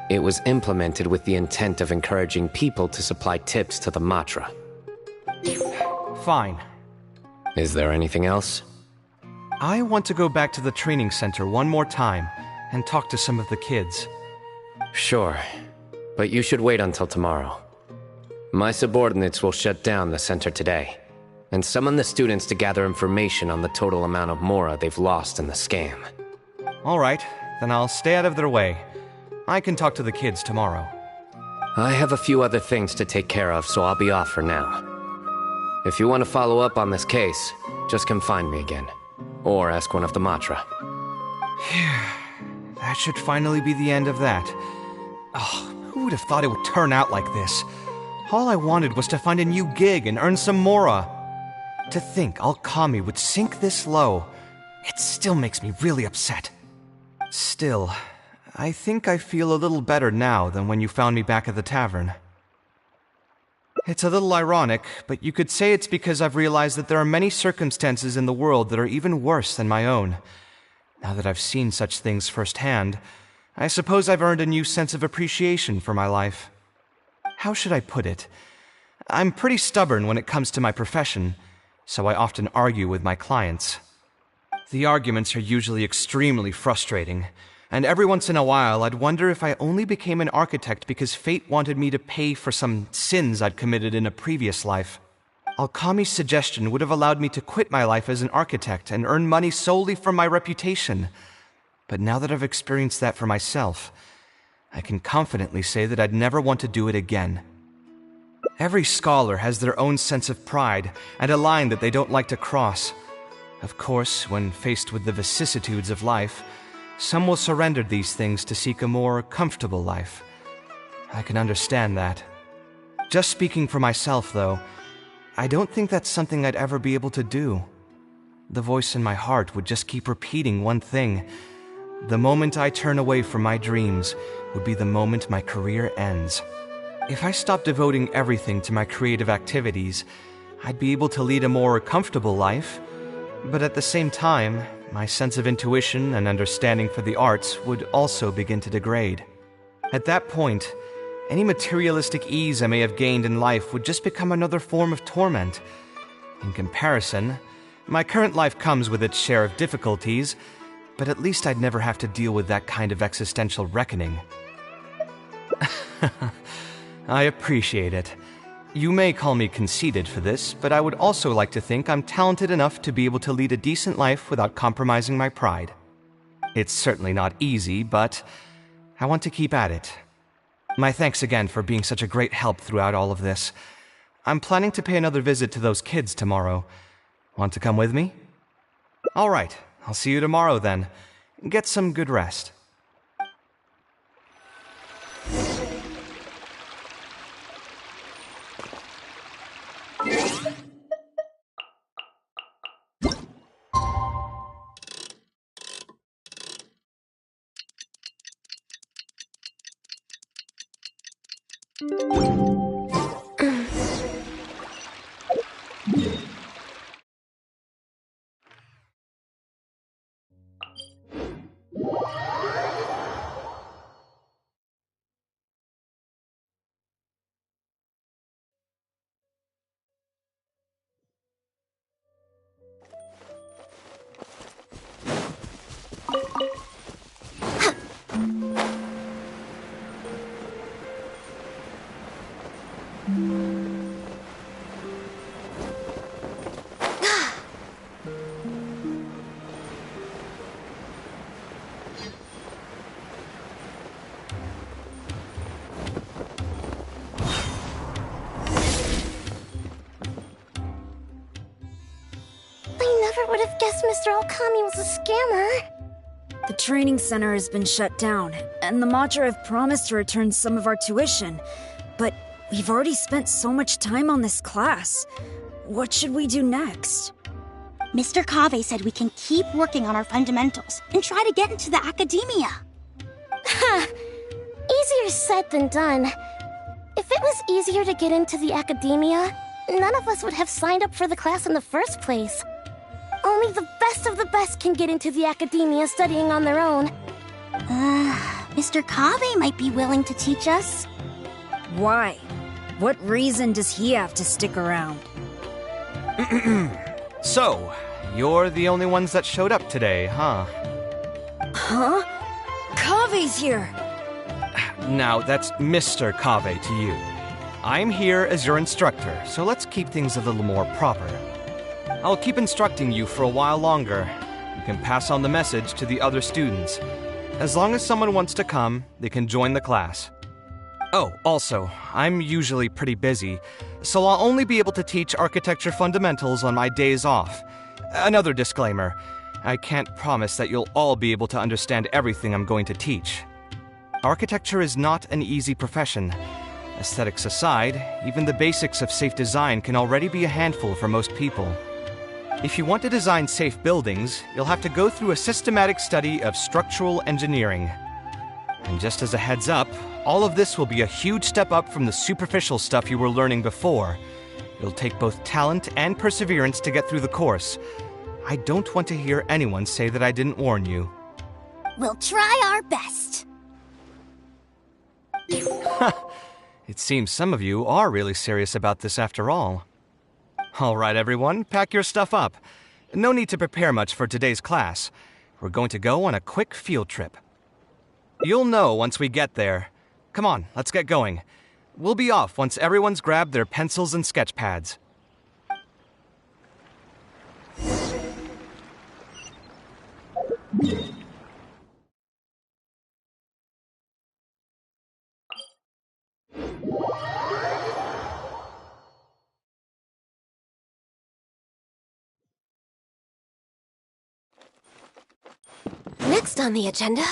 It was implemented with the intent of encouraging people to supply tips to the Matra. Fine. Is there anything else? I want to go back to the training center one more time and talk to some of the kids. Sure, but you should wait until tomorrow. My subordinates will shut down the center today, and summon the students to gather information on the total amount of mora they've lost in the scam. Alright, then I'll stay out of their way. I can talk to the kids tomorrow. I have a few other things to take care of, so I'll be off for now. If you want to follow up on this case, just come find me again. Or ask one of the Matra. That should finally be the end of that. Oh, who would have thought it would turn out like this? All I wanted was to find a new gig and earn some mora. To think Alkami would sink this low, it still makes me really upset. Still, I think I feel a little better now than when you found me back at the tavern. It's a little ironic, but you could say it's because I've realized that there are many circumstances in the world that are even worse than my own. Now that I've seen such things firsthand, I suppose I've earned a new sense of appreciation for my life. How should I put it? I'm pretty stubborn when it comes to my profession, so I often argue with my clients. The arguments are usually extremely frustrating, and every once in a while I'd wonder if I only became an architect because fate wanted me to pay for some sins I'd committed in a previous life. Alkami's suggestion would have allowed me to quit my life as an architect and earn money solely from my reputation. But now that I've experienced that for myself, I can confidently say that I'd never want to do it again. Every scholar has their own sense of pride and a line that they don't like to cross. Of course, when faced with the vicissitudes of life, some will surrender these things to seek a more comfortable life. I can understand that. Just speaking for myself, though, I don't think that's something I'd ever be able to do. The voice in my heart would just keep repeating one thing. The moment I turn away from my dreams would be the moment my career ends. If I stopped devoting everything to my creative activities, I'd be able to lead a more comfortable life, but at the same time, my sense of intuition and understanding for the arts would also begin to degrade. At that point, any materialistic ease I may have gained in life would just become another form of torment. In comparison, my current life comes with its share of difficulties, but at least I'd never have to deal with that kind of existential reckoning. I appreciate it. You may call me conceited for this, but I would also like to think I'm talented enough to be able to lead a decent life without compromising my pride. It's certainly not easy, but I want to keep at it. My thanks again for being such a great help throughout all of this. I'm planning to pay another visit to those kids tomorrow. Want to come with me? All right, I'll see you tomorrow then. Get some good rest. Would have guessed Mr. Alkami was a scammer. The training center has been shut down, and the Matra have promised to return some of our tuition. But we've already spent so much time on this class. What should we do next? Mr. Kaveh said we can keep working on our fundamentals and try to get into the academia. Ha! Easier said than done. If it was easier to get into the academia, none of us would have signed up for the class in the first place. Only the best of the best can get into the academia studying on their own. Mr. Kaveh might be willing to teach us. Why? What reason does he have to stick around? So, you're the only ones that showed up today, huh? Huh? Kaveh's here! Now, that's Mr. Kaveh to you. I'm here as your instructor, so let's keep things a little more proper. I'll keep instructing you for a while longer. You can pass on the message to the other students. As long as someone wants to come, they can join the class. Oh, also, I'm usually pretty busy, so I'll only be able to teach architecture fundamentals on my days off. Another disclaimer, I can't promise that you'll all be able to understand everything I'm going to teach. Architecture is not an easy profession. Aesthetics aside, even the basics of safe design can already be a handful for most people. If you want to design safe buildings, you'll have to go through a systematic study of structural engineering. And just as a heads up, all of this will be a huge step up from the superficial stuff you were learning before. It'll take both talent and perseverance to get through the course. I don't want to hear anyone say that I didn't warn you. We'll try our best. It seems some of you are really serious about this after all. All right, everyone, pack your stuff up. No need to prepare much for today's class. We're going to go on a quick field trip. You'll know once we get there. Come on, let's get going. We'll be off once everyone's grabbed their pencils and sketch pads. Next on the agenda...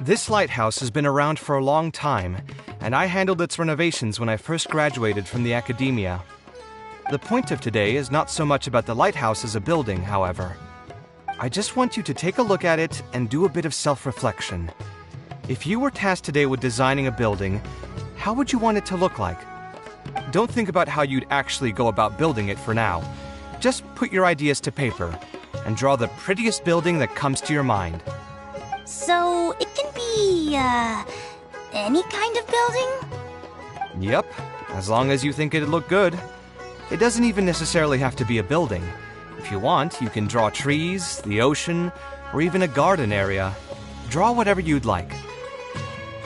This lighthouse has been around for a long time, and I handled its renovations when I first graduated from the academia. The point of today is not so much about the lighthouse as a building, however. I just want you to take a look at it and do a bit of self-reflection. If you were tasked today with designing a building, how would you want it to look like? Don't think about how you'd actually go about building it for now. Just put your ideas to paper and draw the prettiest building that comes to your mind. So, it can be, any kind of building? Yep, as long as you think it'd look good. It doesn't even necessarily have to be a building. If you want, you can draw trees, the ocean, or even a garden area. Draw whatever you'd like.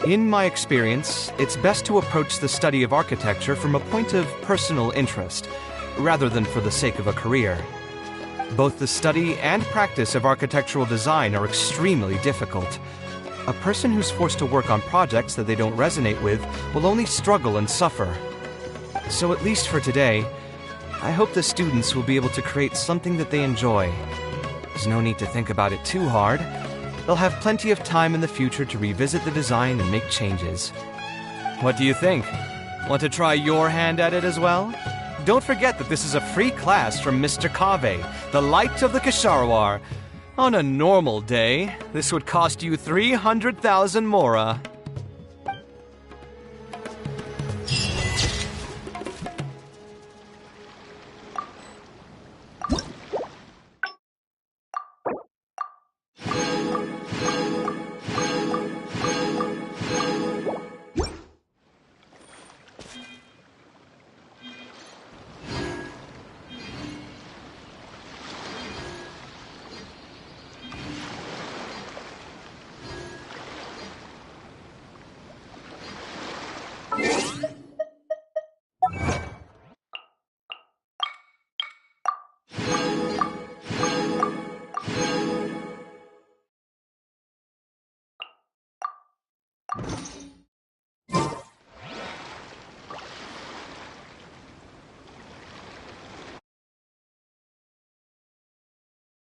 In my experience, it's best to approach the study of architecture from a point of personal interest, rather than for the sake of a career. Both the study and practice of architectural design are extremely difficult. A person who's forced to work on projects that they don't resonate with will only struggle and suffer. So at least for today, I hope the students will be able to create something that they enjoy. There's no need to think about it too hard. They'll have plenty of time in the future to revisit the design and make changes. What do you think? Want to try your hand at it as well? Don't forget that this is a free class from Mr. Kaveh, the Light of the Kshahrwar. On a normal day, this would cost you 300,000 mora.